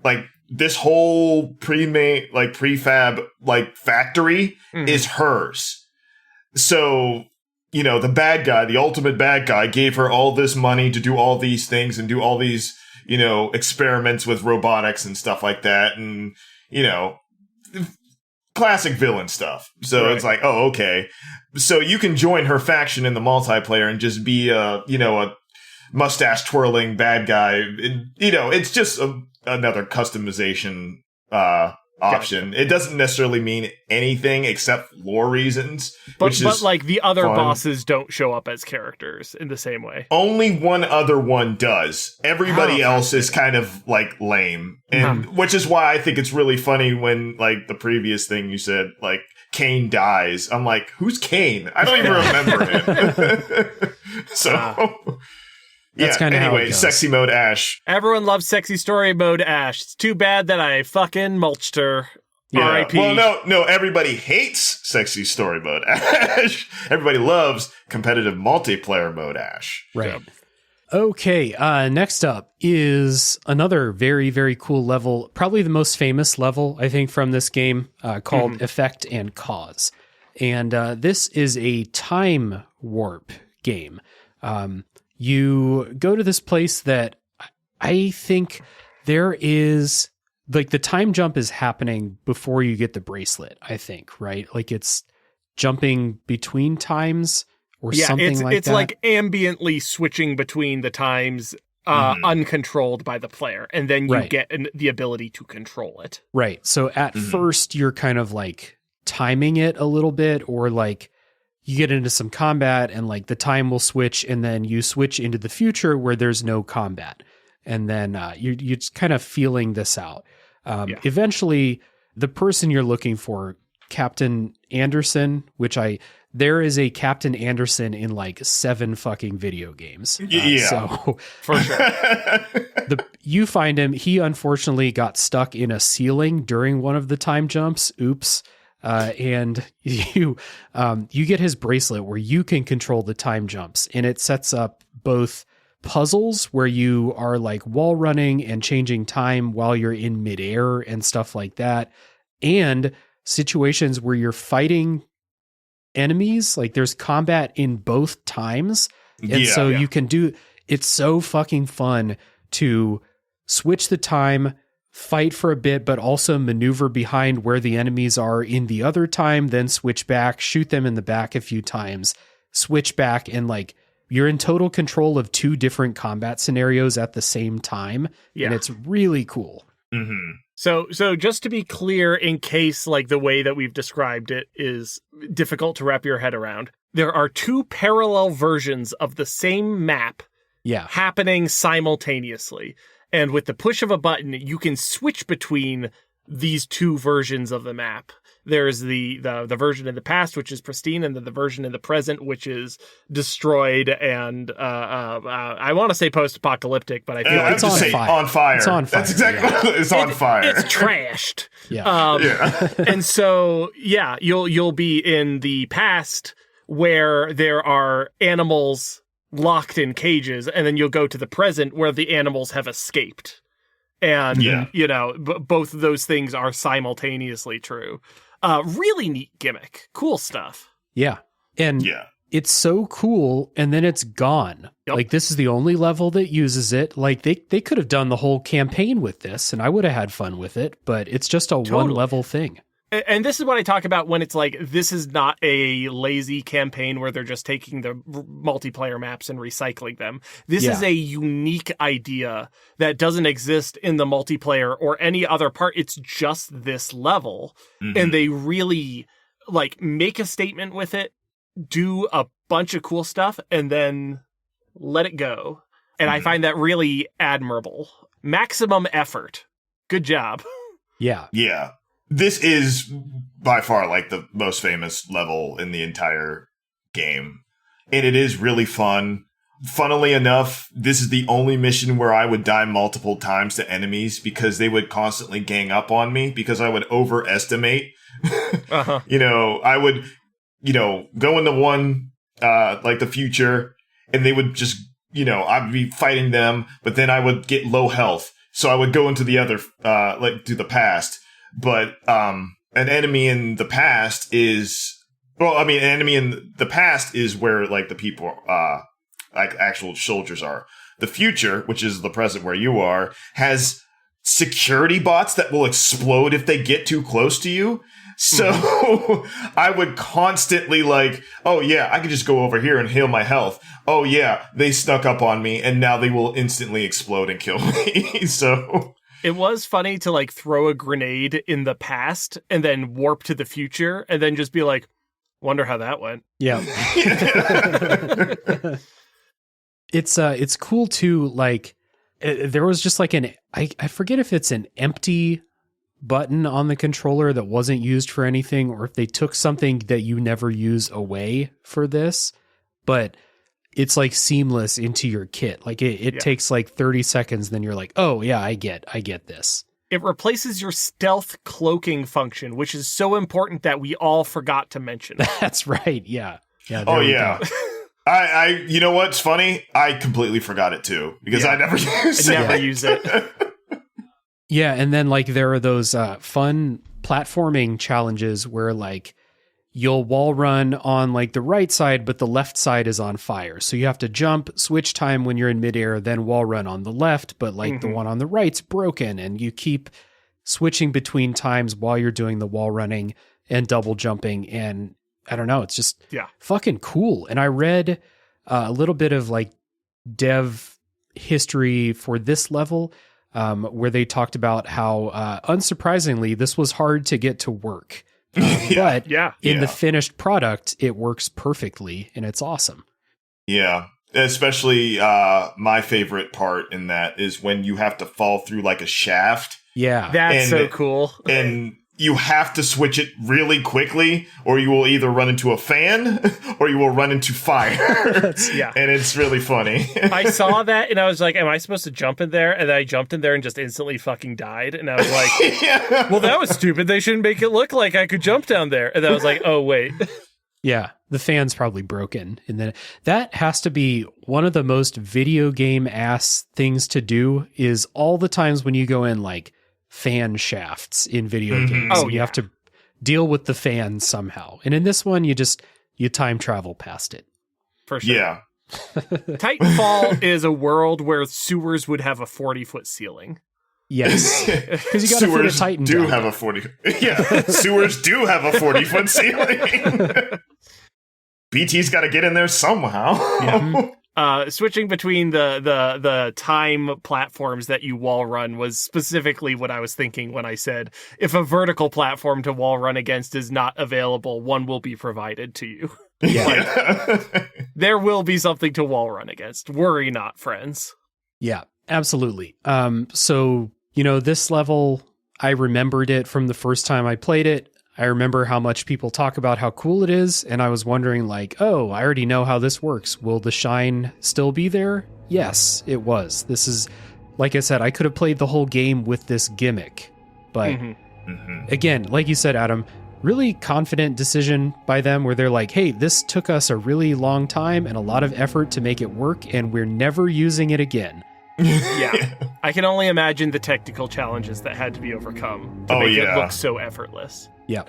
Like this whole prefab like factory is hers. So, the bad guy, the ultimate bad guy, gave her all this money to do all these things and do all these experiments with robotics and stuff like that. And, classic villain stuff. So It's like, oh, okay. So you can join her faction in the multiplayer and just be a mustache twirling bad guy. It's just another customization, option. It doesn't necessarily mean anything except lore reasons. But like the other bosses don't show up as characters in the same way. Only one other one does. Everybody else is kind of like lame. And which is why I think it's really funny when like the previous thing you said, like Kane dies. I'm like, who's Kane? I don't even remember him. That's kind of anyway, sexy mode Ash. Everyone loves sexy story mode Ash. It's too bad that I fucking mulched her. Yeah. R.I.P. Well, no, everybody hates sexy story mode Ash. Everybody loves competitive multiplayer mode Ash. Right. Yeah. Okay, next up is another very, very cool level, probably the most famous level, I think, from this game, called Effect and Cause. And this is a time warp game. You go to this place that I think there is, like, the time jump is happening before you get the bracelet, I think, right? Like, it's jumping between times or something like that. It's like ambiently switching between the times, uncontrolled by the player, and then you get the ability to control it. Right. So at first, you're kind of, like, timing it a little bit, or, like, you get into some combat and like the time will switch, and then you switch into the future where there's no combat. And then you're just kind of feeling this out. Eventually, the person you're looking for, Captain Anderson, there is a Captain Anderson in like 7 fucking video games. So for sure. You find him. He unfortunately got stuck in a ceiling during one of the time jumps. Oops. And you get his bracelet where you can control the time jumps, and it sets up both puzzles where you are like wall running and changing time while you're in midair and stuff like that, and situations where you're fighting enemies. Like there's combat in both times. And you can do, it's so fucking fun to switch the time, fight for a bit, but also maneuver behind where the enemies are in the other time, then switch back, shoot them in the back a few times, switch back, and like you're in total control of 2 different combat scenarios at the same time. Yeah. And it's really cool. Mm-hmm. So just to be clear, in case like the way that we've described it is difficult to wrap your head around, there are 2 parallel versions of the same map happening simultaneously. And with the push of a button, you can switch between these 2 versions of the map. There's the version in the past, which is pristine, and then the version in the present, which is destroyed and I want to say post-apocalyptic, but I feel like it's on fire. It's on fire. That's exactly it's on fire. It's trashed. And so you'll be in the past where there are animals locked in cages, and then you'll go to the present where the animals have escaped. And, both of those things are simultaneously true. Really neat gimmick. Cool stuff. Yeah. And it's so cool, and then it's gone. Yep. Like, this is the only level that uses it. Like, they could have done the whole campaign with this, and I would have had fun with it, but it's just a one-level thing. And this is what I talk about when it's like, this is not a lazy campaign where they're just taking the multiplayer maps and recycling them. This is a unique idea that doesn't exist in the multiplayer or any other part. It's just this level. Mm-hmm. And they really like make a statement with it, do a bunch of cool stuff, and then let it go. And I find that really admirable. Maximum effort. Good job. Yeah. Yeah. This is by far like the most famous level in the entire game. And it is really fun. Funnily enough, this is the only mission where I would die multiple times to enemies because they would constantly gang up on me because I would overestimate. I would, go into one, like the future, and they would just, I'd be fighting them, but then I would get low health. So I would go into the other, to the past. But an enemy in the past is where like the people like actual soldiers are. The future, which is the present where you are, has security bots that will explode if they get too close to you. So I would constantly like, oh yeah, I could just go over here and heal my health. Oh yeah, they snuck up on me and now they will instantly explode and kill me. So it was funny to like throw a grenade in the past and then warp to the future and then just be like, wonder how that went. Yeah. It's cool too. Like there was just like I forget if it's an empty button on the controller that wasn't used for anything, or if they took something that you never use away for this, but it's like seamless into your kit. Like it takes like 30 seconds. Then you're like, oh yeah, I get this. It replaces your stealth cloaking function, which is so important that we all forgot to mention. That's right. Yeah. Oh yeah. I you know what's funny? I completely forgot it too because I never use it. Yeah. And then like there are those fun platforming challenges where like you'll wall run on like the right side, but the left side is on fire. So you have to jump, switch time when you're in midair, then wall run on the left, but like the one on the right's broken, and you keep switching between times while you're doing the wall running and double jumping. And I don't know, it's just fucking cool. And I read a little bit of like dev history for this level, where they talked about how, unsurprisingly, this was hard to get to work. But Yeah. in the finished product, it works perfectly and it's awesome. Yeah. Especially my favorite part in that is when you have to fall through like a shaft. Yeah. That's so cool. And you have to switch it really quickly, or you will either run into a fan or you will run into fire. Yeah. And it's really funny. I saw that and I was like, am I supposed to jump in there? And then I jumped in there and just instantly fucking died. And I was like, well, that was stupid. They shouldn't make it look like I could jump down there. And then I was like, oh, wait. Yeah, the fan's probably broken. And then that has to be one of the most video game ass things to do is all the times when you go in like fan shafts in video games. Oh, you have to deal with the fan somehow. And in this one, you time travel past it. For sure. Yeah. Titanfall is a world where sewers would have a 40-foot ceiling. Yes. Because you got to fit a Titan do down. have a 40. Yeah. Sewers do have a 40-foot ceiling. BT's got to get in there somehow. Switching between the time platforms that you wall run was specifically what I was thinking when I said, if a vertical platform to wall run against is not available, one will be provided to you. Yeah. There will be something to wall run against. Worry not, friends. Yeah, absolutely. So, this level, I remembered it from the first time I played it. I remember how much people talk about how cool it is, and I was wondering like, oh, I already know how this works. Will the shine still be there? Yes, it was. This is, like I said, I could have played the whole game with this gimmick. But again, like you said, Adam, really confident decision by them where they're like, hey, this took us a really long time and a lot of effort to make it work, and we're never using it again. Yeah. I can only imagine the technical challenges that had to be overcome to make it look so effortless. Yeah.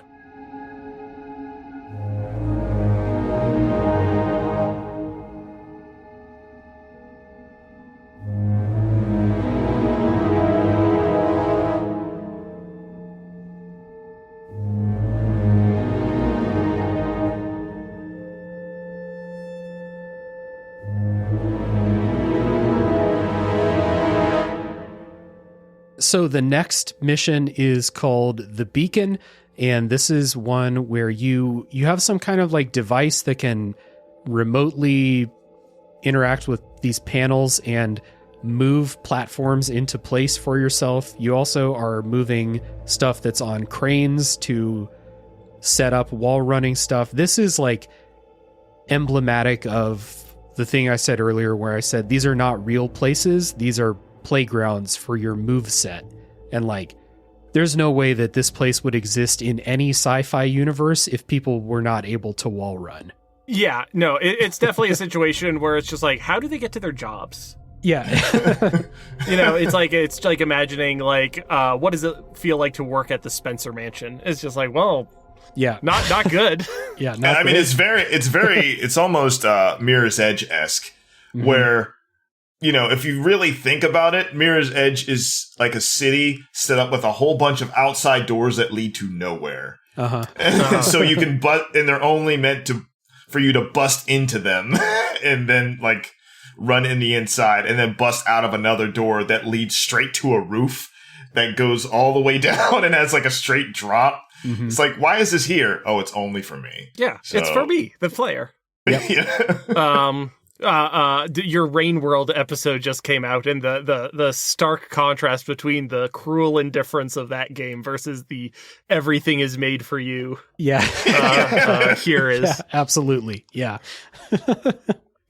So the next mission is called The Beacon, and this is one where you have some kind of like device that can remotely interact with these panels and move platforms into place for yourself. You also are moving stuff that's on cranes to set up wall running stuff. This is like emblematic of the thing I said earlier where I said these are not real places, these are playgrounds for your move set. And like there's no way that this place would exist in any sci-fi universe if people were not able to wall run. Yeah, no, it's definitely a situation where it's just like, how do they get to their jobs? Yeah. It's like imagining like what does it feel like to work at the Spencer Mansion? It's just like, well, yeah, not good. Yeah, I mean, it's almost Mirror's Edge-esque, where, if you really think about it, Mirror's Edge is like a city set up with a whole bunch of outside doors that lead to nowhere. So you can and they're only meant for you to bust into them and then like run in the inside and then bust out of another door that leads straight to a roof that goes all the way down and has like a straight drop. It's like, why is this here? Oh, it's only for me. Yeah, so, it's for me, the player. Yep. Your Rain World episode just came out, and the stark contrast between the cruel indifference of that game versus the everything is made for you. Yeah. Here is. Yeah, absolutely. Yeah.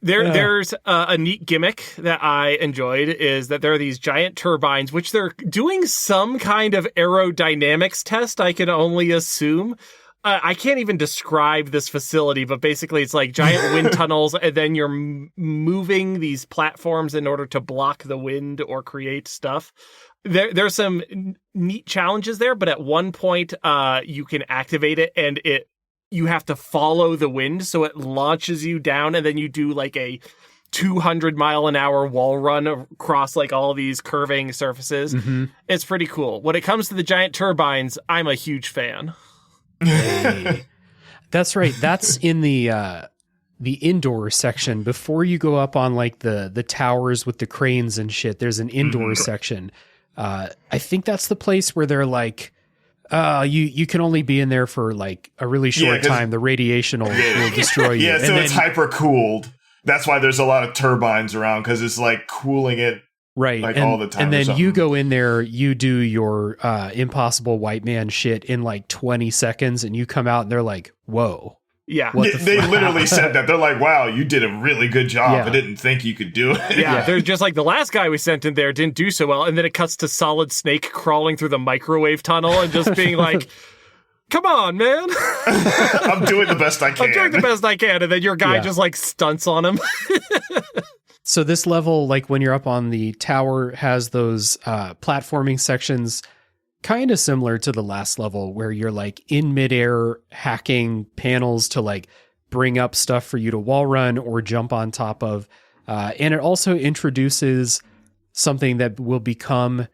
There's a neat gimmick that I enjoyed is that there are these giant turbines, which they're doing some kind of aerodynamics test, I can only assume. I can't even describe this facility, but basically it's like giant wind tunnels, and then you're moving these platforms in order to block the wind or create stuff. There's some neat challenges there, but at one point you can activate it, and you have to follow the wind, so it launches you down, and then you do like a 200-mile-an-hour wall run across like all these curving surfaces. It's pretty cool. When it comes to the giant turbines, I'm a huge fan. Hey. That's right. That's in the indoor section. Before you go up on like the towers with the cranes and shit, there's an indoor section. I think that's the place where they're like You can only be in there for like a really short time. The radiation will destroy you. Yeah, so it's hyper cooled. That's why there's a lot of turbines around, because it's like cooling it like all the time. And then you go in there, you do your impossible white man shit in like 20 seconds, and you come out and they're like, whoa. Yeah. They literally said that. They're like, wow, you did a really good job. Yeah. I didn't think you could do it. Yeah, they're just like, the last guy we sent in there didn't do so well. And then it cuts to Solid Snake crawling through the microwave tunnel and just being like, come on, man. I'm doing the best I can. I'm doing the best I can. And then your guy just like stunts on him. So this level, like when you're up on the tower, has those platforming sections kind of similar to the last level, where you're like in midair hacking panels to like bring up stuff for you to wall run or jump on top of. And it also introduces something that will become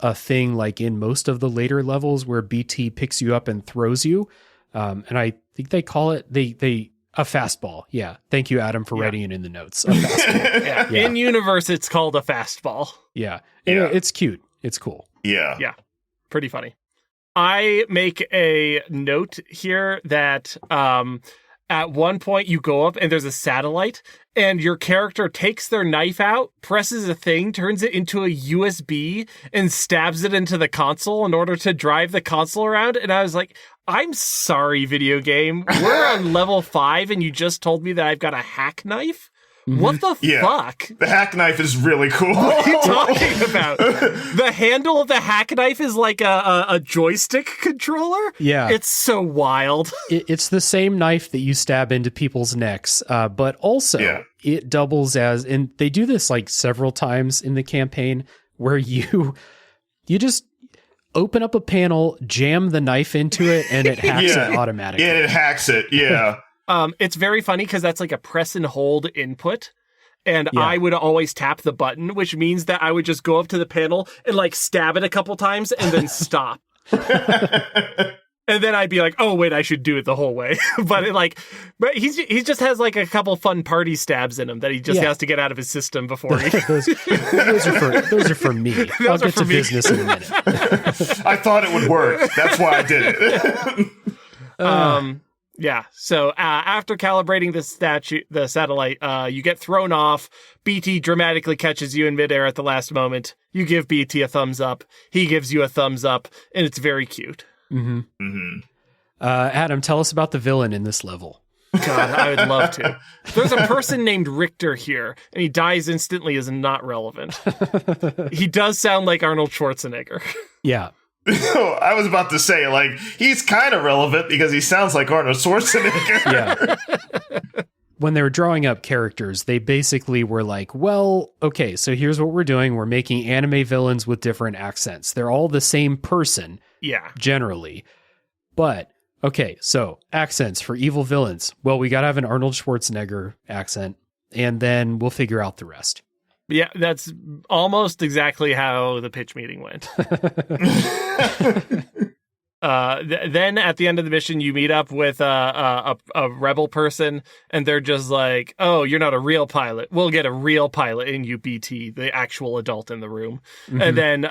a thing like in most of the later levels, where BT picks you up and throws you. And I think they call it a fastball. Yeah. Thank you, Adam, for writing it in the notes. A fastball. In universe, it's called a fastball. Yeah. It's cute. It's cool. Yeah. Yeah. Pretty funny. I make a note here that at one point you go up and there's a satellite, and your character takes their knife out, presses a thing, turns it into a USB, and stabs it into the console in order to drive the console around. And I was like, I'm sorry, video game. We're on level 5 and you just told me that I've got a hack knife? What the fuck? The hack knife is really cool. What are you talking about? The handle of the hack knife is like a joystick controller? Yeah. It's so wild. It's the same knife that you stab into people's necks, but also it doubles as, and they do this like several times in the campaign, where you just open up a panel, jam the knife into it, and it hacks it automatically. Yeah, it hacks it, yeah. It's very funny because that's like a press and hold input. And I would always tap the button, which means that I would just go up to the panel and like stab it a couple times and then stop. And then I'd be like, oh, wait, I should do it the whole way. But he just has like a couple fun party stabs in him that he just has to get out of his system before he... those are for me. I'll get to business in a minute. I thought it would work. That's why I did it. Yeah. So after calibrating the satellite, you get thrown off. BT dramatically catches you in midair at the last moment. You give BT a thumbs up. He gives you a thumbs up, and it's very cute. Mm-hmm. Mm-hmm. Adam, tell us about the villain in this level. God, I would love to. There's a person named Richter here, and he dies instantly is not relevant. He does sound like Arnold Schwarzenegger. Yeah. I was about to say, like, he's kind of relevant because he sounds like Arnold Schwarzenegger. Yeah. When they were drawing up characters, they basically were like, well, okay, so here's what we're doing. We're making anime villains with different accents. They're all the same person. Yeah. Generally. But, okay, so accents for evil villains. Well, we got to have an Arnold Schwarzenegger accent, and then we'll figure out the rest. Yeah, that's almost exactly how the pitch meeting went. Then at the end of the mission, you meet up with a rebel person, and they're just like, oh, you're not a real pilot. We'll get a real pilot in you, BT, the actual adult in the room. Mm-hmm. And then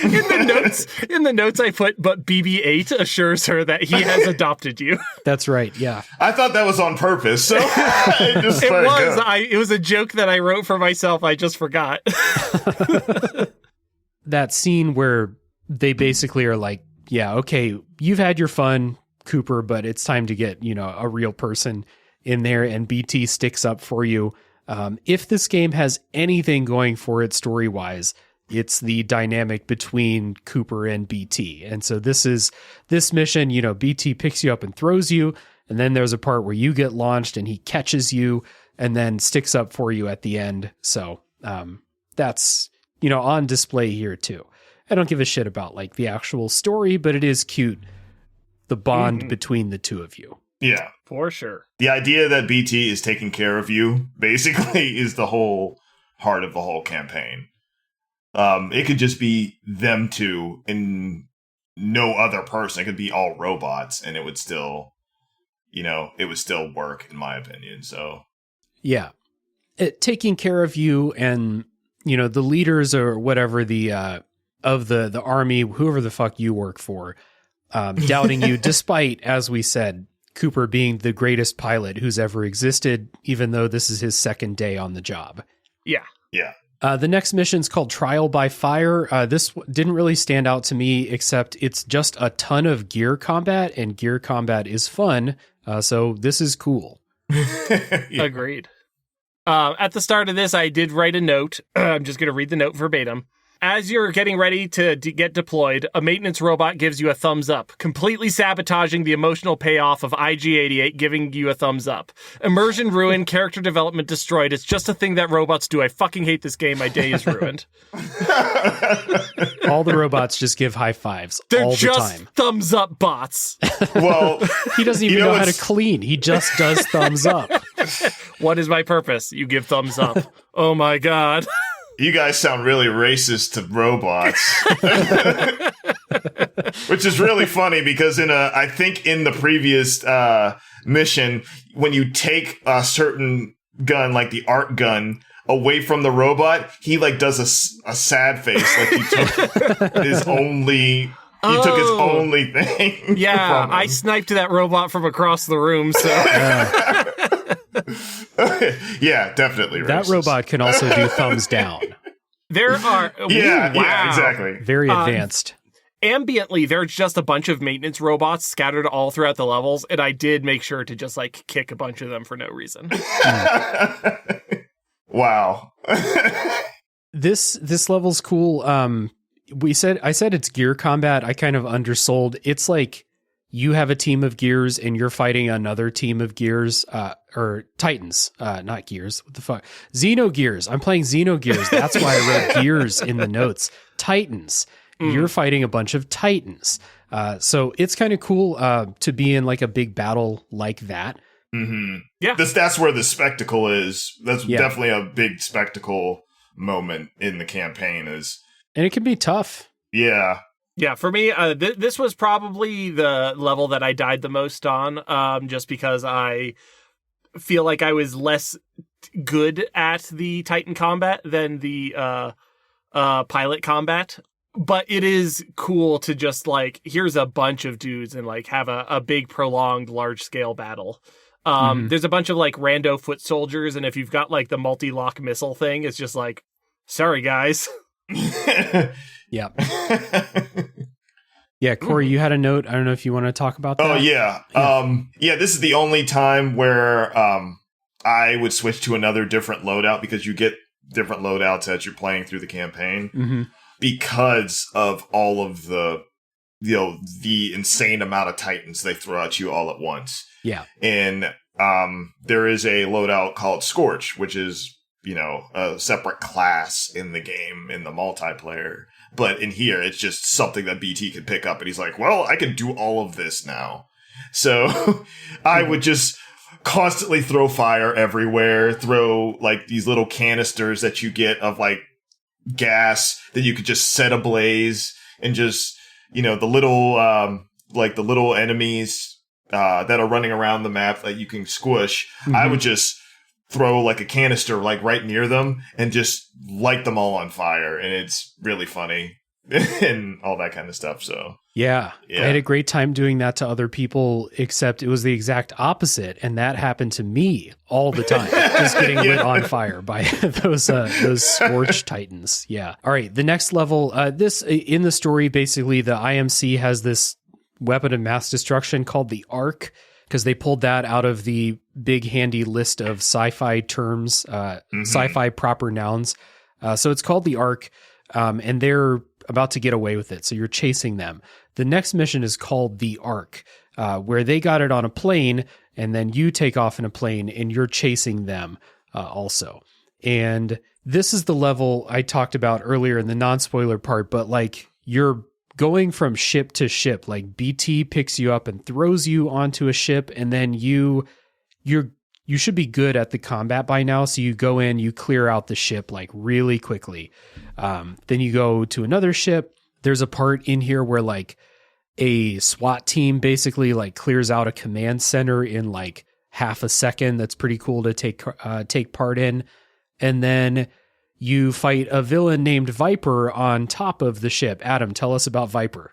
in the notes I put, but BB-8 assures her that he has adopted you. That's right, yeah. I thought that was on purpose, so it was a joke that I wrote for myself. I just forgot. That scene where they basically are like, yeah, okay, you've had your fun, Cooper, but it's time to get, a real person in there, and BT sticks up for you. If this game has anything going for it story-wise, it's the dynamic between Cooper and BT. And so this mission, BT picks you up and throws you, and then there's a part where you get launched and he catches you and then sticks up for you at the end. So that's, on display here too. I don't give a shit about like the actual story, but it is cute. The bond between the two of you. Yeah, for sure. The idea that BT is taking care of you basically is the whole heart of the whole campaign. It could just be them two and no other person. It could be all robots and it would still, work in my opinion. So yeah, taking care of you and, the leaders or whatever the of the army, whoever the fuck you work for, doubting you, despite, as we said, Cooper being the greatest pilot who's ever existed, even though this is his second day on the job. Yeah. Yeah. The next mission's called Trial by Fire. This didn't really stand out to me, except it's just a ton of gear combat, and gear combat is fun. So this is cool. Yeah. Agreed. At the start of this, I did write a note. I'm just going to read the note verbatim. As you're getting ready to get deployed, a maintenance robot gives you a thumbs up, completely sabotaging the emotional payoff of IG-88 giving you a thumbs up. Immersion ruined, character development destroyed. It's just a thing that robots do. I fucking hate this game. My day is ruined. All the robots just give high fives They're all the just time. thumbs up bots. Well, He doesn't even know how to clean. He just does thumbs up. What is my purpose? You give thumbs up. Oh my God. you guys sound really racist to robots. Which is really funny because I think in the previous mission, when you take a certain gun, like the art gun, away from the robot, he like does a sad face, like he took his only. He took his only thing. Yeah, I sniped that robot from across the room. So yeah, definitely. That racist. robot can also do thumbs down. There are yeah, exactly. Very advanced. Ambiently, there's just a bunch of maintenance robots scattered all throughout the levels, and I did make sure to just like kick a bunch of them for no reason. Wow. This level's cool. I said it's gear combat. I kind of undersold. It's like you have a team of gears and you're fighting another team of gears, or Titans, not gears. What the fuck? Xenogears. I'm playing Xenogears. That's why I wrote gears in the notes. Titans. You're fighting a bunch of Titans. So it's kind of cool to be in like a big battle like that. Mm-hmm. Yeah. That's where the spectacle is. That's definitely a big spectacle moment in the campaign And it can be tough. Yeah. Yeah, for me, this was probably the level that I died the most on, just because I feel like I was less good at the Titan combat than the pilot combat. But it is cool to just, like, here's a bunch of dudes and, like, have a big, prolonged, large-scale battle. There's a bunch of, like, rando foot soldiers, and if you've got, like, the multi-lock missile thing, it's just like, sorry, guys. Yeah. Yeah, Cory, you had a note. I don't know if you want to talk about that. Oh, yeah. Yeah, this is the only time where I would switch to another different loadout because you get different loadouts as you're playing through the campaign because of all of the insane amount of Titans they throw at you all at once. Yeah. And there is a loadout called Scorch, which is a separate class in the game, in the multiplayer. But in here, it's just something that BT could pick up. And he's like, well, I can do all of this now. So I would just constantly throw fire everywhere, throw like these little canisters that you get of like gas that you could just set ablaze, and just, the little enemies that are running around the map that you can squish. I would just throw like a canister like right near them and just light them all on fire, and it's really funny and all that kind of stuff. So yeah, I had a great time doing that to other people, except it was the exact opposite, and that happened to me all the time, just getting lit on fire by those Scorch Titans. Yeah. All right, the next level, this in the story, basically the IMC has this weapon of mass destruction called the Ark, because they pulled that out of the big handy list of sci-fi terms, sci-fi proper nouns. So it's called the Ark, and they're about to get away with it. So you're chasing them. The next mission is called the Ark, where they got it on a plane, and then you take off in a plane, and you're chasing them also. And this is the level I talked about earlier in the non-spoiler part, but like you're going from ship to ship. Like BT picks you up and throws you onto a ship, and then you should be good at the combat by now. So you go in, you clear out the ship like really quickly. Then you go to another ship. There's a part in here where like a SWAT team basically like clears out a command center in like half a second. That's pretty cool to take part in. And then you fight a villain named Viper on top of the ship. Adam, tell us about Viper.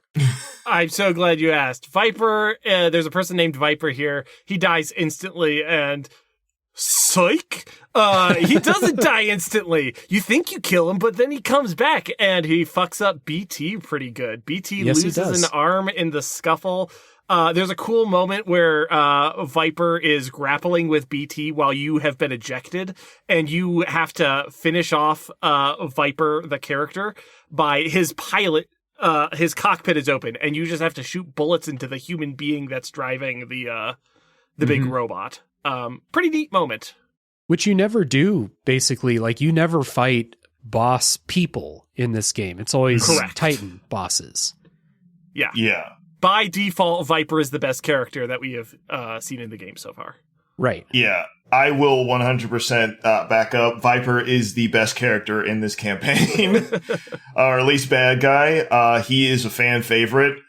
I'm so glad you asked. Viper, there's a person named Viper here. He dies instantly, and psych! He doesn't die instantly. You think you kill him, but then he comes back, and he fucks up BT pretty good. BT loses an arm in the scuffle. There's a cool moment where Viper is grappling with BT while you have been ejected, and you have to finish off Viper, the character, by his pilot. His cockpit is open, and you just have to shoot bullets into the human being that's driving the big robot. Pretty neat moment. Which you never do, basically. Like, you never fight boss people in this game. It's always Titan bosses. Yeah. Yeah. By default, Viper is the best character that we have seen in the game so far. Right. Yeah. I will 100% back up. Viper is the best character in this campaign, or at least bad guy. He is a fan favorite,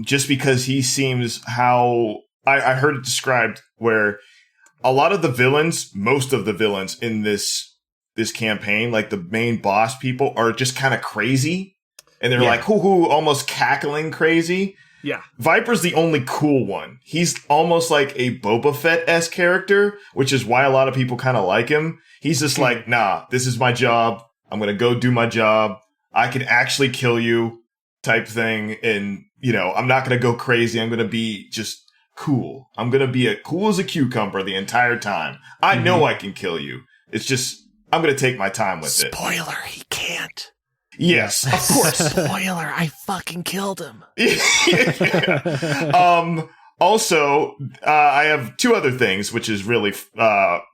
just because he seems how I heard it described where a lot of the villains, most of the villains in this campaign, like the main boss people, are just kind of crazy, and they're like hoo almost cackling crazy. Yeah. Viper's the only cool one. He's almost like a Boba Fett-esque character, which is why a lot of people kind of like him. He's just like, nah, this is my job. I'm going to go do my job. I can actually kill you type thing. And, I'm not going to go crazy. I'm going to be just cool. I'm going to be cool as a cucumber the entire time. I know I can kill you. It's just, I'm going to take my time with it. Spoiler, he can't. Yes, of course. Spoiler, I fucking killed him. Also, I have two other things, which is really,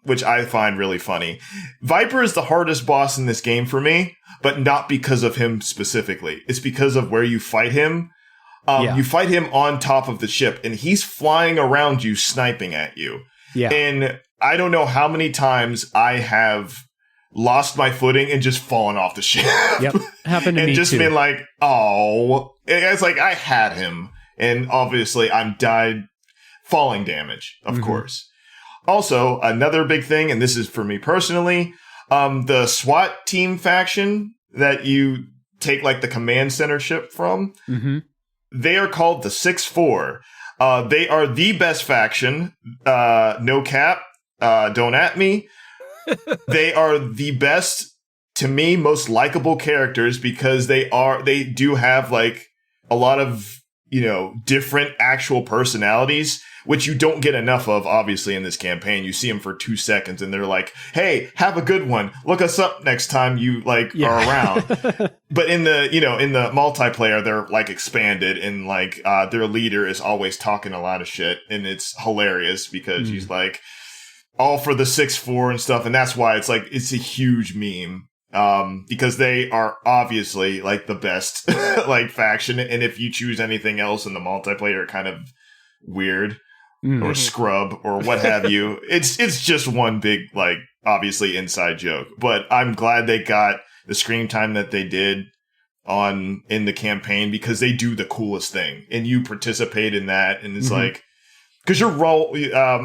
which I find really funny. Viper is the hardest boss in this game for me, but not because of him specifically. It's because of where you fight him. You fight him on top of the ship, and he's flying around you, sniping at you. Yeah. And I don't know how many times I have lost my footing and just fallen off the ship. Yep, happened to me too. And just been like, oh. It's like, I had him. And obviously, I'm died falling damage, of course. Also, another big thing, and this is for me personally, the SWAT team faction that you take like the command center ship from, they are called the 6-4. They are the best faction. No cap. Don't at me. They are the best, to me, most likable characters because they do have like a lot of, different actual personalities, which you don't get enough of, obviously, in this campaign. You see them for 2 seconds and they're like, hey, have a good one. Look us up next time you are around. But in the, in the multiplayer, they're like expanded and like, their leader is always talking a lot of shit. And it's hilarious because he's like, all for the 6-4 and stuff, and that's why it's like it's a huge meme. Because they are obviously like the best like faction, and if you choose anything else in the multiplayer, kind of weird or scrub or what have you. It's just one big like obviously inside joke. But I'm glad they got the screen time that they did in the campaign because they do the coolest thing, and you participate in that, and it's like. Because your role,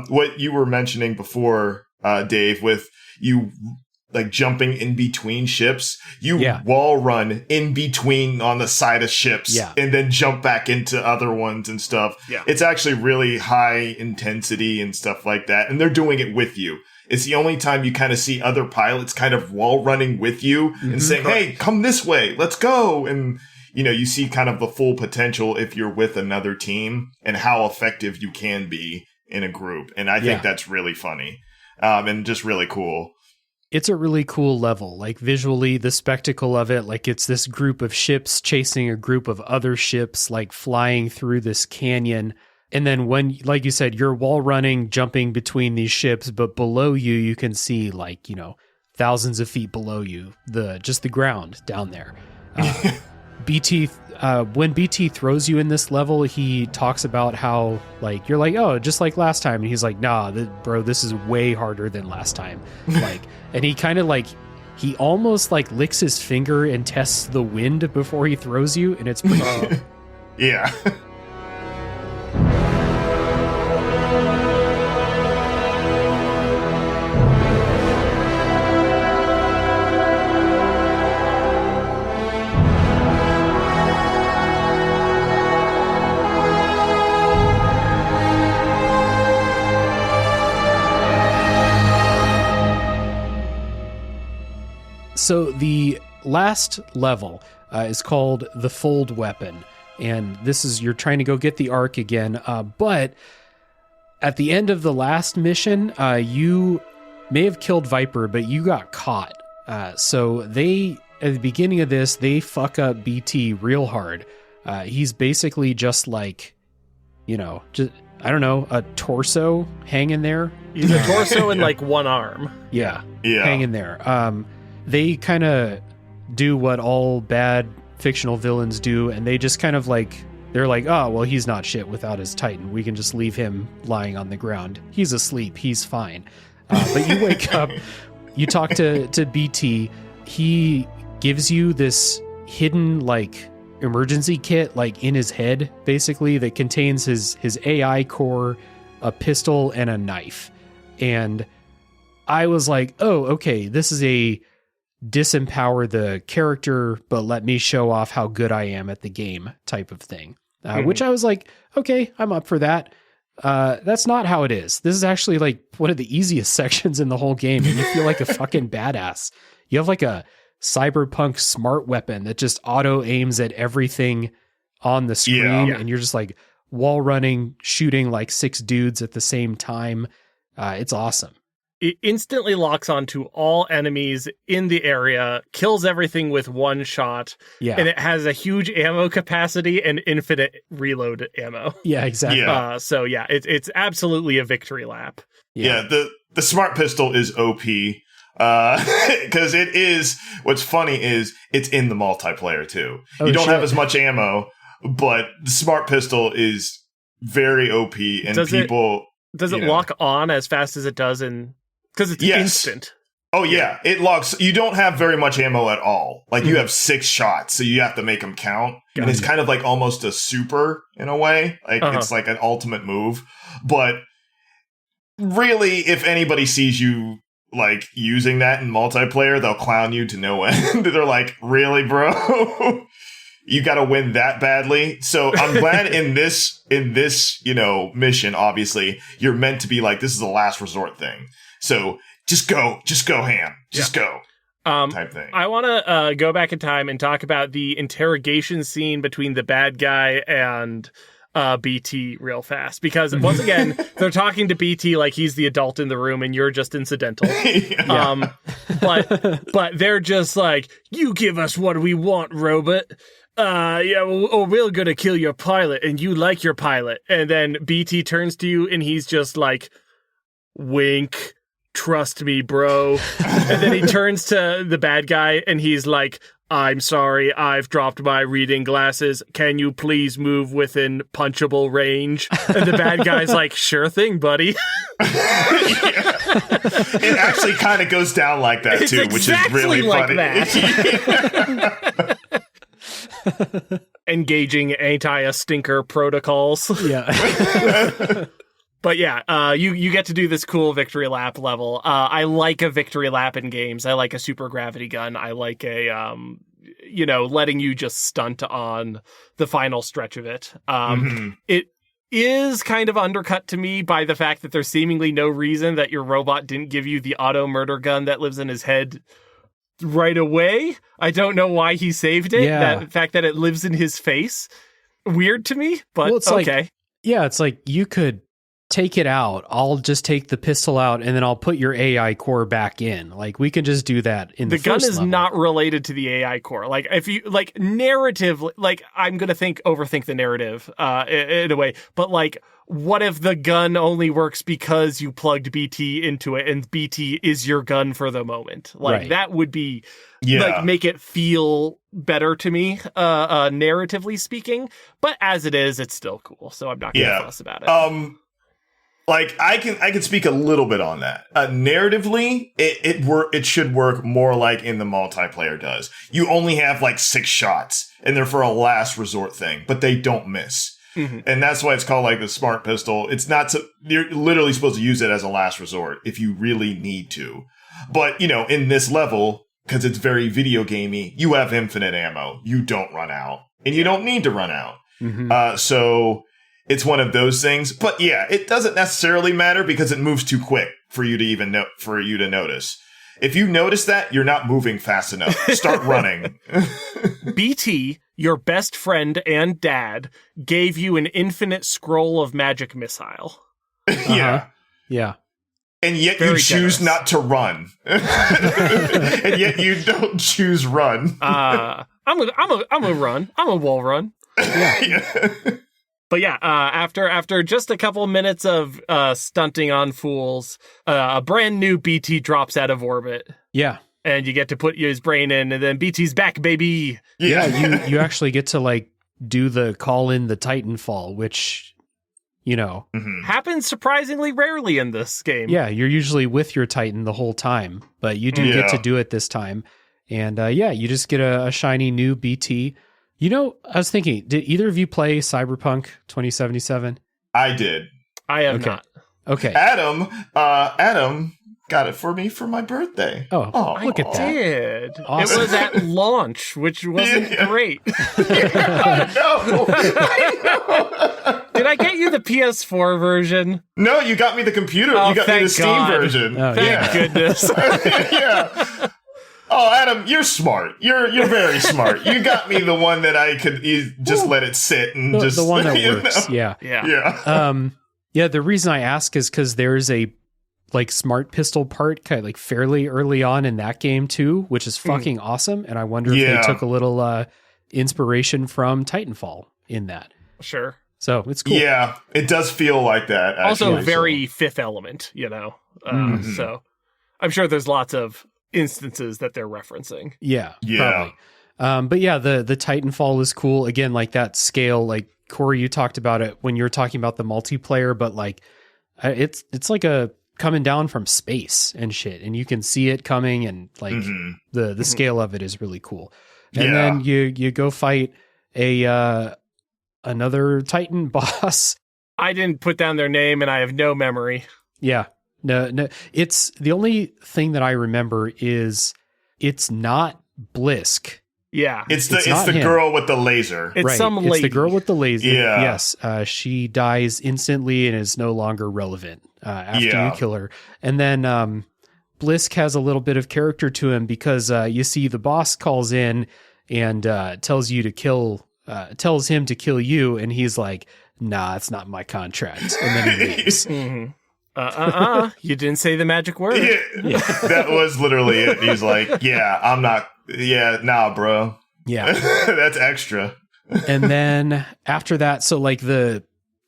what you were mentioning before, Dave, with you like jumping in between ships, you wall run in between on the side of ships and then jump back into other ones and stuff. Yeah. It's actually really high intensity and stuff like that. And they're doing it with you. It's the only time you kind of see other pilots kind of wall running with you and saying, hey, come this way, let's go. And you see kind of the full potential if you're with another team and how effective you can be in a group. And I think that's really funny and just really cool. It's a really cool level, like visually, the spectacle of it. Like it's this group of ships chasing a group of other ships, like flying through this canyon. And then when, like you said, you're wall running, jumping between these ships, but below you, you can see like, thousands of feet below you, just the ground down there. BT, when BT throws you in this level, he talks about how like you're like, oh, just like last time, and he's like, nah, bro, this is way harder than last time. Like, and he kind of like he almost like licks his finger and tests the wind before he throws you, and it's pretty cool. Yeah. So the last level is called the Fold Weapon. And this is, you're trying to go get the Ark again. But at the end of the last mission, you may have killed Viper, but you got caught. So they, at the beginning of this, they fuck up BT real hard. He's basically just like, I don't know, a torso hanging there. He's a torso and like one arm. Yeah, hanging there. They kind of do what all bad fictional villains do, and they just kind of like, they're like, oh, well, he's not shit without his Titan. We can just leave him lying on the ground. He's asleep. He's fine. But you wake up, you talk to BT. He gives you this hidden, like, emergency kit, like, in his head, basically, that contains his AI core, a pistol, and a knife. And I was like, oh, okay, this is a disempower the character, but let me show off how good I am at the game type of thing. Which I was like, okay, I'm up for that. That's not how it is. This is actually like one of the easiest sections in the whole game, and you feel like a fucking badass. You have like a cyberpunk smart weapon that just auto aims at everything on the screen, and you're just like wall running, shooting like 6 dudes at the same time. It's awesome. It instantly locks onto all enemies in the area, kills everything with one shot, and it has a huge ammo capacity and infinite reload ammo. Yeah, exactly. It's absolutely a victory lap. Yeah, the smart pistol is OP. Because it is, what's funny is it's in the multiplayer too. You don't have as much ammo, but the smart pistol is very OP, and Does it lock on as fast as it does in... Because it's instant. Oh, yeah. It locks. You don't have very much ammo at all. Like, you have 6 shots, so you have to make them count. And it's kind of like almost a super, in a way. Like, it's like an ultimate move. But really, if anybody sees you, like, using that in multiplayer, they'll clown you to no end. They're like, really, bro? You got to win that badly. So I'm glad in this, mission, obviously, you're meant to be like, this is a last resort thing. So just go ham, go type thing. I want to go back in time and talk about the interrogation scene between the bad guy and BT real fast, because once again, they're talking to BT like he's the adult in the room and you're just incidental. But they're just like, you give us what we want, robot. We're gonna kill your pilot and you like your pilot. And then BT turns to you and he's just like, wink. Trust me, bro. And then he turns to the bad guy and he's like, I'm sorry, I've dropped my reading glasses. Can you please move within punchable range? And the bad guy's like, sure thing, buddy. It actually kind of goes down like that, too, which is really like funny. That. Engaging anti-stinker protocols. Yeah. But yeah, you get to do this cool victory lap level. I like a victory lap in games. I like a super gravity gun. I like a, letting you just stunt on the final stretch of it. It is kind of undercut to me by the fact that there's seemingly no reason that your robot didn't give you the auto murder gun that lives in his head right away. I don't know why he saved it. Yeah. The fact that it lives in his face. Weird to me, but it's okay. It's like you could take it out. I'll just take the pistol out and then I'll put your AI core back in. Like, we can just do that in the gun first is level. not related to the AI core. Like, if you like narrative, like I'm going to overthink the narrative in a way, but like, what if the gun only works because you plugged BT into it and BT is your gun for the moment? Like, that would be like, make it feel better to me, narratively speaking, but as it is, it's still cool. So I'm not going to fuss about it. Like, I can speak a little bit on that. Narratively, it should work more like in the multiplayer does. You only have like 6 shots, and they're for a last resort thing, but they don't miss. And that's why it's called like the smart pistol. It's not you're literally supposed to use it as a last resort if you really need to. But, in this level, because it's very video gamey, you have infinite ammo. You don't run out, and you don't need to run out. So it's one of those things, but yeah, it doesn't necessarily matter because it moves too quick for you to even for you to notice. If you notice that, you're not moving fast enough. Start running. BT, your best friend and dad, gave you an infinite scroll of magic missile. Yeah. Yeah. And yet Very you choose generous. not to run. And yet you don't choose run. I'm a run. I'm a wall run. Yeah. But yeah, after just a couple minutes of stunting on fools, a brand new BT drops out of orbit. Yeah. And you get to put his brain in, and then BT's back, baby. Yeah, you actually get to like do the call in the Titanfall, which, you know, Happens surprisingly rarely in this game. yeah, you're usually with your Titan the whole time, but you do get to do it this time. And yeah, you just get a shiny new BT. You know, I was thinking, did either of you play Cyberpunk 2077? I did. I have not. Okay. Adam got it for me for my birthday. Oh, look at that. Did. Awesome. It was at launch, which wasn't great. No. Did I get you the PS4 version? No, you got me the computer. Oh, You got me thank the Steam God. version. Oh, Thank goodness. Yeah. Oh, Adam, you're smart. You're very smart. You got me the one that I could just let it sit and just The one that you works. know? Yeah. Yeah. Yeah, the reason I ask is because there's a like smart pistol part kind of like fairly early on in that game too, which is fucking awesome. And I wonder if they took a little inspiration from Titanfall in that. Sure. So it's cool. Yeah, it does feel like that. Also, actually, very Fifth Element, you know. So I'm sure there's lots of instances that they're referencing. Yeah. Yeah. Probably. But yeah, the Titanfall is cool. Again, like that scale, like Cory, you talked about it when you were talking about the multiplayer, but like it's like a coming down from space and shit, and you can see it coming, and like the scale of it is really cool. And then you go fight another Titan boss. I didn't put down their name, and I have no memory. Yeah. No. It's the only thing that I remember is it's not Blisk. Yeah. It's It's not the him. girl with the laser. It's Right. some It's lady. the girl with the laser. Yeah. Yes. She dies instantly and is no longer relevant after Yeah. you kill her. And then Blisk has a little bit of character to him because you see the boss calls in and tells him to kill you, and he's like, "Nah, it's not my contract." And then he leaves. You didn't say the magic word. Yeah. That was literally it. He's like, "Yeah, I'm not. Yeah, nah, bro. Yeah. That's extra." And then after that, so like the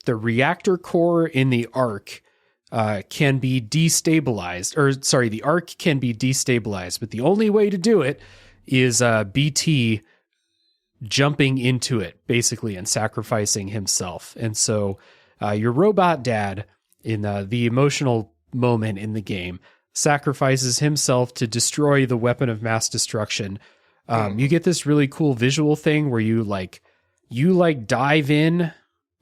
reactor core in the arc can be destabilized, or sorry, the arc can be destabilized, but the only way to do it is BT jumping into it basically and sacrificing himself. And so your robot dad in the emotional moment in the game sacrifices himself to destroy the weapon of mass destruction. You get this really cool visual thing where you dive in.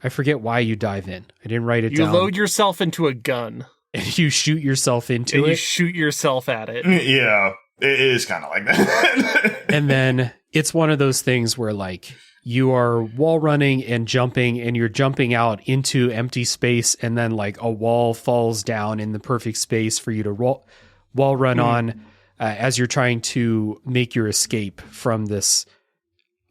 I forget why you dive in. I didn't write it down. You load yourself into a gun. And you shoot yourself into and it. you shoot yourself at it. Yeah, it is kind of like that. And then it's one of those things where like you are wall running and you're jumping out into empty space, and then like a wall falls down in the perfect space for you to wall run on as you're trying to make your escape from this.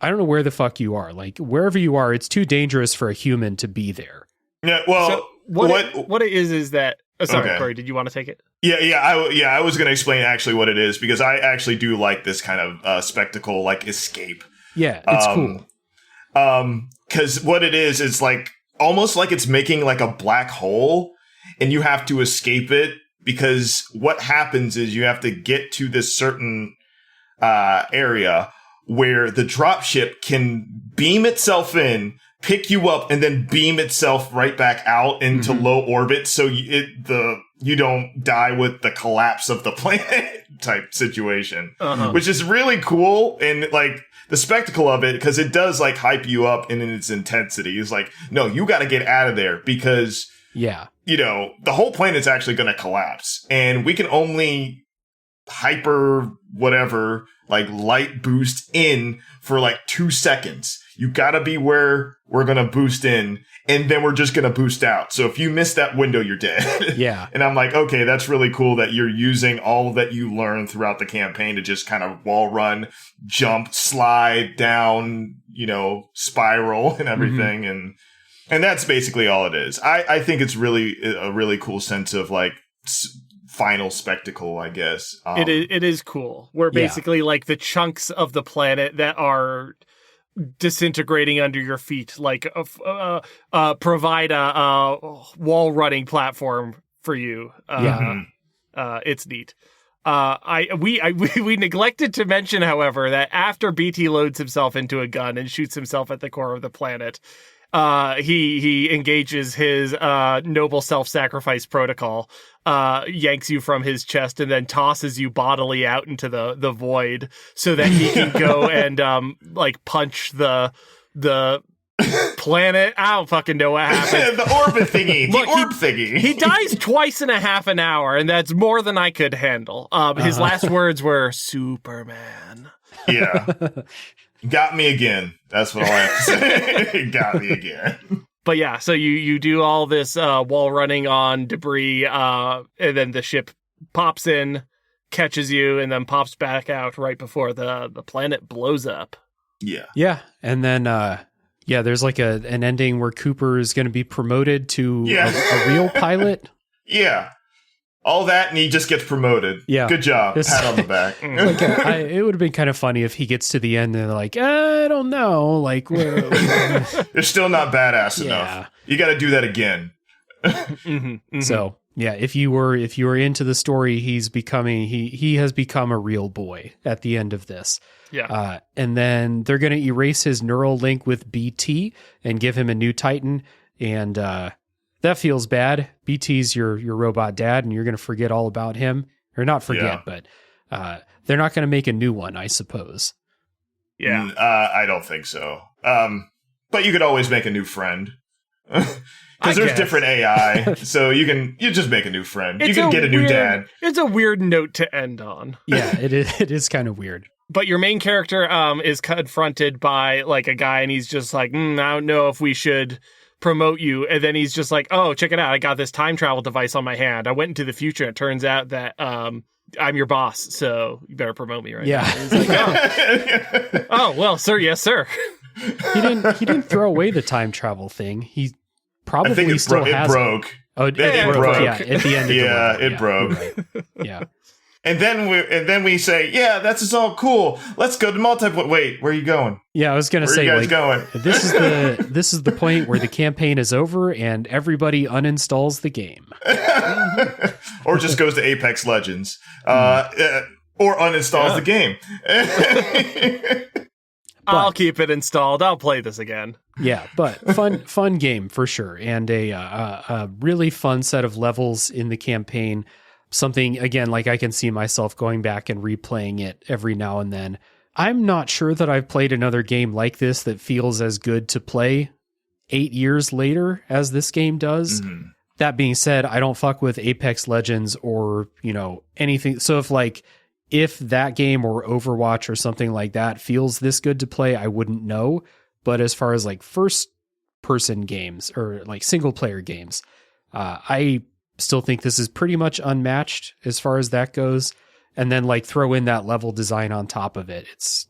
I don't know where the fuck you are. Like wherever you are, it's too dangerous for a human to be there. Yeah, well, So what it is that... Oh, sorry, Okay. Cory, did you want to take it? I was going to explain actually what it is, because I actually do like this kind of spectacle, like escape. Yeah, it's cool. Because what it is like almost like it's making like a black hole, and you have to escape it, because what happens is you have to get to this certain area where the dropship can beam itself in, pick you up, and then beam itself right back out into low orbit, so you don't die with the collapse of the planet type situation, which is really cool. And like the spectacle of it, because it does like hype you up in its intensity. It's like, no, you got to get out of there, because Yeah. the whole planet's actually going to collapse, and we can only hyper whatever, like light boost in for like 2 seconds. You gotta be where we're gonna boost in, and then we're just gonna boost out. So if you miss that window, you're dead. Yeah. And I'm like, okay, that's really cool that you're using all that you learned throughout the campaign to just kind of wall run, jump, slide down, spiral and everything. And that's basically all it is. I think it's really a really cool sense of like final spectacle, I guess. It is cool. Where basically like the chunks of the planet that are disintegrating under your feet, like provide a wall running platform for you. It's neat. We neglected to mention, however, that after BT loads himself into a gun and shoots himself at the core of the planet, he engages his noble self-sacrifice protocol, yanks you from his chest, and then tosses you bodily out into the void so that he can go and punch the planet. I don't fucking know what happened. The orbit thingy. Look, the orb thingy. He dies twice in a half an hour, and that's more than I could handle. His last words were Superman. Yeah. Got me again. That's what I have to say. Got me again. But yeah, so you do all this wall running on debris, and then the ship pops in, catches you, and then pops back out right before the planet blows up. Yeah. Yeah. And then, there's like an ending where Cooper is going to be promoted to a real pilot. Yeah. All that, and he just gets promoted. Yeah. Good job. Pat on the back. It would have been kind of funny if he gets to the end and they're like, I don't know. Like, they're still not badass enough. You got to do that again. So, yeah, if you were into the story, he has become a real boy at the end of this. Yeah. And then they're going to erase his neural link with BT and give him a new Titan. And, that feels bad. BT's your robot dad, and you're going to forget all about him. Or not forget, but they're not going to make a new one, I suppose. Yeah. I don't think so. But you could always make a new friend. Because there's different AI, so you just make a new friend. You can get a new dad. It's a weird note to end on. Yeah, it is kind of weird. But your main character is confronted by like a guy, and he's just like, I don't know if we should promote you. And then he's just like, oh, check it out, I got this time travel device on my hand. I went into the future, and it turns out that I'm your boss, so you better promote me right now. And he's like, oh well, sir, yes sir. He didn't throw away the time travel thing. He probably I think it still has it broke. Oh, it broke. Yeah, at the end of the level. It broke. Right. Yeah. And then we say, yeah, that's all cool. Let's go to multiplayer. Wait, where are you going? Yeah, I was going to say, where are you guys going? This is the point where the campaign is over and everybody uninstalls the game, or just goes to Apex Legends, or uninstalls the game. I'll keep it installed. I'll play this again. Yeah, but fun game for sure, and a really fun set of levels in the campaign. Something, again, like I can see myself going back and replaying it every now and then. I'm not sure that I've played another game like this that feels as good to play 8 years later as this game does. Mm-hmm. That being said, I don't fuck with Apex Legends or, anything. So if that game or Overwatch or something like that feels this good to play, I wouldn't know. But as far as first person games or single player games, I still think this is pretty much unmatched as far as that goes. And then throw in that level design on top of it. It's,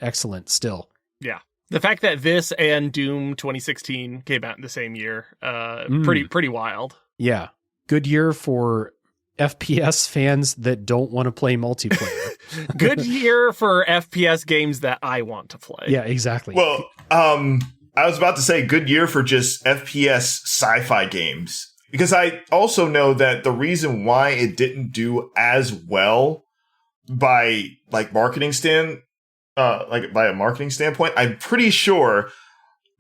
excellent still. Yeah. The fact that this and Doom 2016 came out in the same year, pretty wild. Yeah. Good year for FPS fans that don't want to play multiplayer. Good year for FPS games that I want to play. Yeah, exactly. Well, I was about to say good year for just FPS sci-fi games. Because I also know that the reason why it didn't do as well by by a marketing standpoint, I'm pretty sure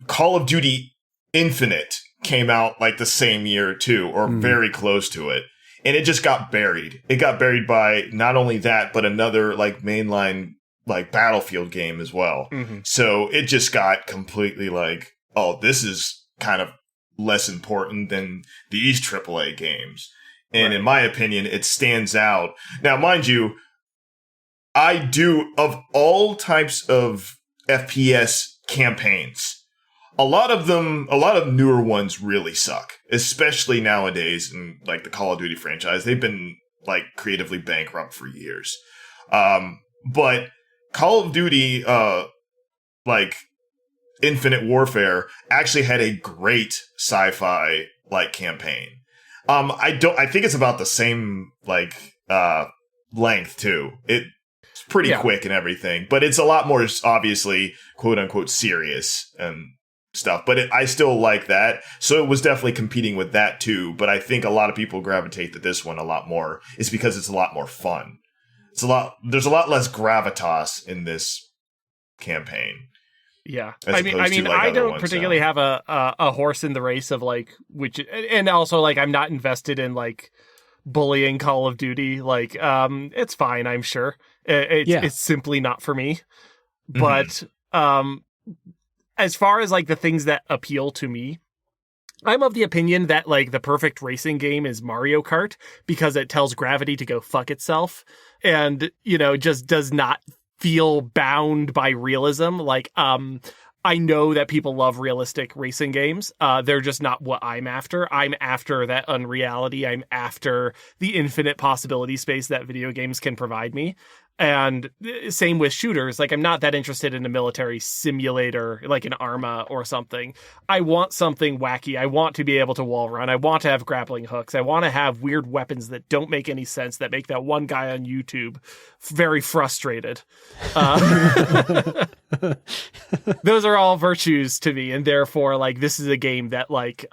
Call of Duty Infinite came out the same year too, or very close to it. And it just got buried. It got buried by not only that, but another mainline Battlefield game as well. Mm-hmm. So it just got completely this is kind of less important than these AAA games. And in my opinion, it stands out. Now, mind you, I do, of all types of FPS campaigns, a lot of newer ones really suck, especially nowadays in like the Call of Duty franchise. They've been like creatively bankrupt for years. But Call of Duty, like Infinite Warfare actually had a great sci-fi like campaign. I think it's about the same like length too. It's pretty quick and everything, but it's a lot more obviously quote unquote serious and stuff. But I still like that, so it was definitely competing with that too. But I think a lot of people gravitate to this one a lot more. It's because it's a lot more fun. There's a lot less gravitas in this campaign. Yeah, I mean, I don't particularly have a horse in the race of like and also like I'm not invested in like bullying Call of Duty. Like, it's fine, I'm sure. It's simply not for me. But as far as like the things that appeal to me, I'm of the opinion that like the perfect racing game is Mario Kart because it tells gravity to go fuck itself and, just does not feel bound by realism. Like, I know that people love realistic racing games. They're just not what I'm after. I'm after that unreality. I'm after the infinite possibility space that video games can provide me. And same with shooters. Like, I'm not that interested in a military simulator, like an Arma or something. I want something wacky. I want to be able to wall run. I want to have grappling hooks. I want to have weird weapons that don't make any sense, that make that one guy on YouTube very frustrated. Those are all virtues to me. And therefore, like, this is a game that, like,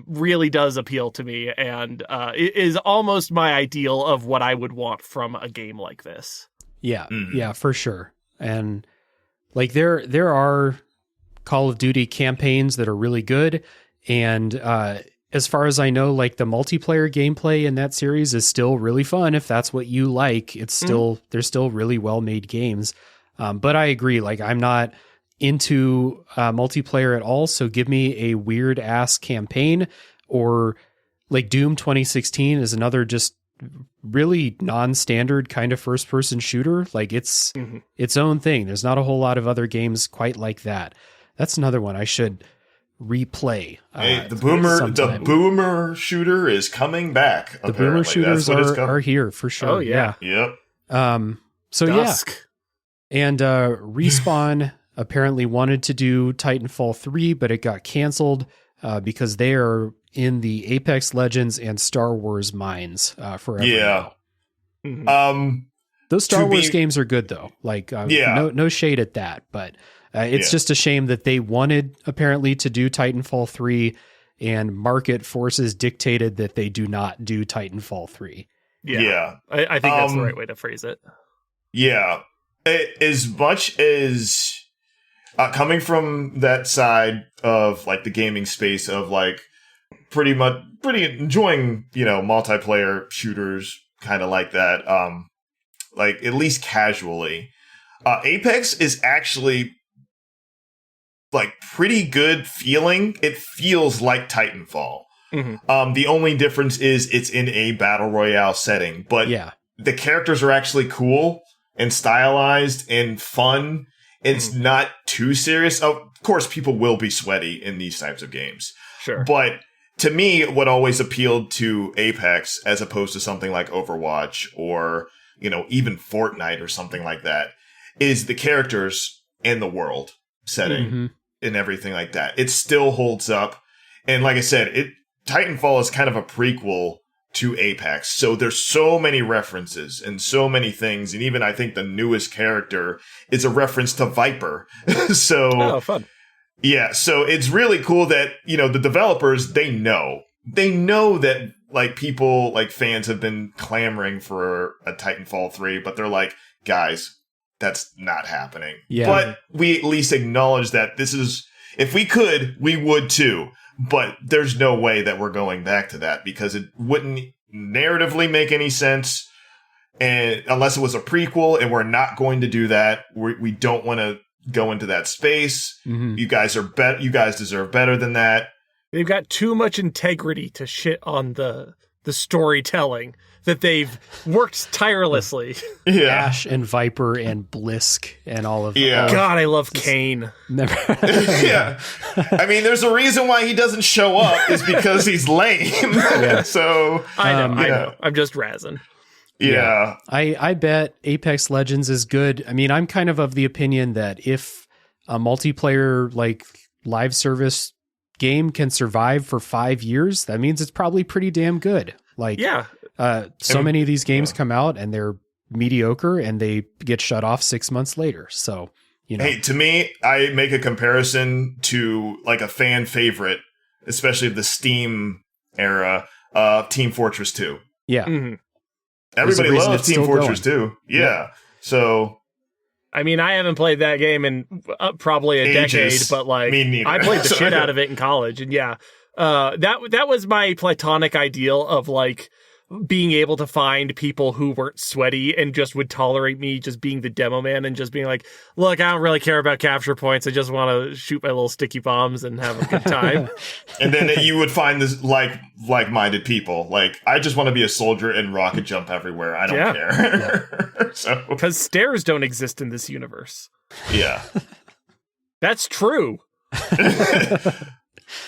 really does appeal to me. And it is almost my ideal of what I would want from a game like this. Yeah, yeah, for sure. And like there are Call of Duty campaigns that are really good. And as far as I know, like the multiplayer gameplay in that series is still really fun. If that's what you like, it's still, they're still really well made games. But I agree, like I'm not into multiplayer at all. So give me a weird ass campaign, or like Doom 2016 is another just really non-standard kind of first-person shooter. Like it's its own thing. There's not a whole lot of other games quite like that. That's another one I should replay. Hey, the boomer shooter is coming back. The boomer shooters are here for sure. Oh yeah. Yep. So Dusk. Yeah. And Respawn apparently wanted to do Titanfall 3, but it got canceled because they are in the Apex Legends and Star Wars minds forever. Yeah. Now. Those Star Wars games are good though. Like, no shade at that, but it's just a shame that they wanted apparently to do Titanfall 3 and market forces dictated that they do not do Titanfall 3. Yeah. I think that's the right way to phrase it. Yeah. As much as coming from that side of like the gaming space of like, pretty enjoying, multiplayer shooters kind of like that. Like at least casually, Apex is actually like pretty good feeling. It feels like Titanfall. The only difference is it's in a battle royale setting, but the characters are actually cool and stylized and fun. It's not too serious. Of course, people will be sweaty in these types of games. Sure. But to me, what always appealed to Apex as opposed to something like Overwatch or, even Fortnite or something like that is the characters and the world setting and everything like that. It still holds up. And like I said, Titanfall is kind of a prequel to Apex. So there's so many references and so many things. And even I think the newest character is a reference to Viper. Oh, fun. Yeah, so it's really cool that, the developers, they know that, like, people, like, fans have been clamoring for a Titanfall 3, but they're like, guys, that's not happening. Yeah. But we at least acknowledge that this is, if we could, we would too. But there's no way that we're going back to that because it wouldn't narratively make any sense. And unless it was a prequel, and we're not going to do that. We don't want to go into that space. You guys are you guys deserve better than that. They've got too much integrity to shit on the the storytelling that they've worked tirelessly. Yeah. Ash and Viper and Blisk and all of Yeah. God, I love Kane. Never. Yeah. I mean, there's a reason why he doesn't show up is because he's lame. So I know. I'm just razzing. yeah. I bet Apex Legends is good. I mean, I'm kind of the opinion that if a multiplayer like live service game can survive for 5 years, that means it's probably pretty damn good. Like, so many of these games come out and they're mediocre and they get shut off 6 months later. So, you know. Hey, to me, I make a comparison to like a fan favorite, especially of the Steam era, Team Fortress 2. Yeah. Mm-hmm. Everybody loves Team Fortress 2. Yeah. So, I mean, I haven't played that game in probably a decade, but like I played the shit out of it in college, and that was my platonic ideal of like being able to find people who weren't sweaty and just would tolerate me just being the demo man and just being like, look, I don't really care about capture points. I just want to shoot my little sticky bombs and have a good time. And then you would find this like-minded people. Like, I just want to be a soldier and rocket jump everywhere. I don't care. So, because stairs don't exist in this universe. Yeah. That's true.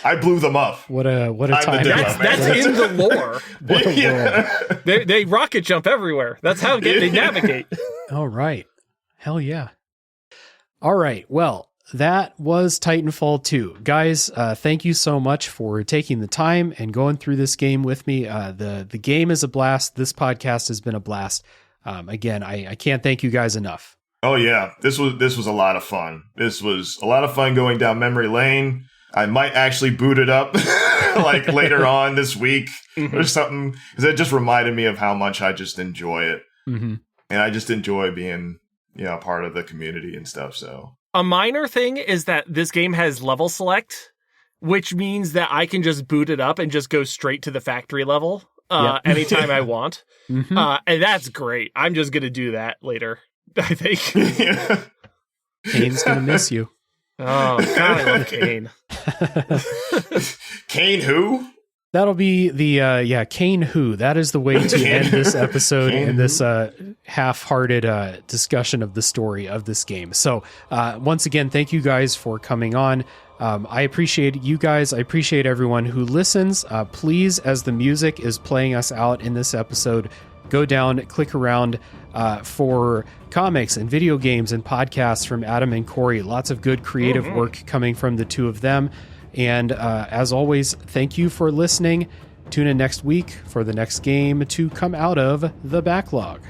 I blew them up. What a time. That's in the lore. What a world. They rocket jump everywhere. That's how they navigate. All right. Hell yeah. All right. Well, that was Titanfall 2. Guys, thank you so much for taking the time and going through this game with me. The game is a blast. This podcast has been a blast. Again, I can't thank you guys enough. Oh yeah. This was a lot of fun. This was a lot of fun going down memory lane. I might actually boot it up like later on this week or something, because it just reminded me of how much I just enjoy it. Mm-hmm. And I just enjoy being, part of the community and stuff. So a minor thing is that this game has level select, which means that I can just boot it up and just go straight to the factory level anytime I want. Mm-hmm. And that's great. I'm just going to do that later, I think. Yeah. Kane's going to miss you. Oh, God, I love Kane. Kane who? That'll be the, Kane who. That is the way to end this episode and this half-hearted discussion of the story of this game. So once again, thank you guys for coming on. I appreciate you guys. I appreciate everyone who listens. Please, as the music is playing us out in this episode, go down, click around for comics and video games and podcasts from Adam and Cory. Lots of good creative work coming from the two of them. And as always, thank you for listening. Tune in next week for the next game to come out of the backlog.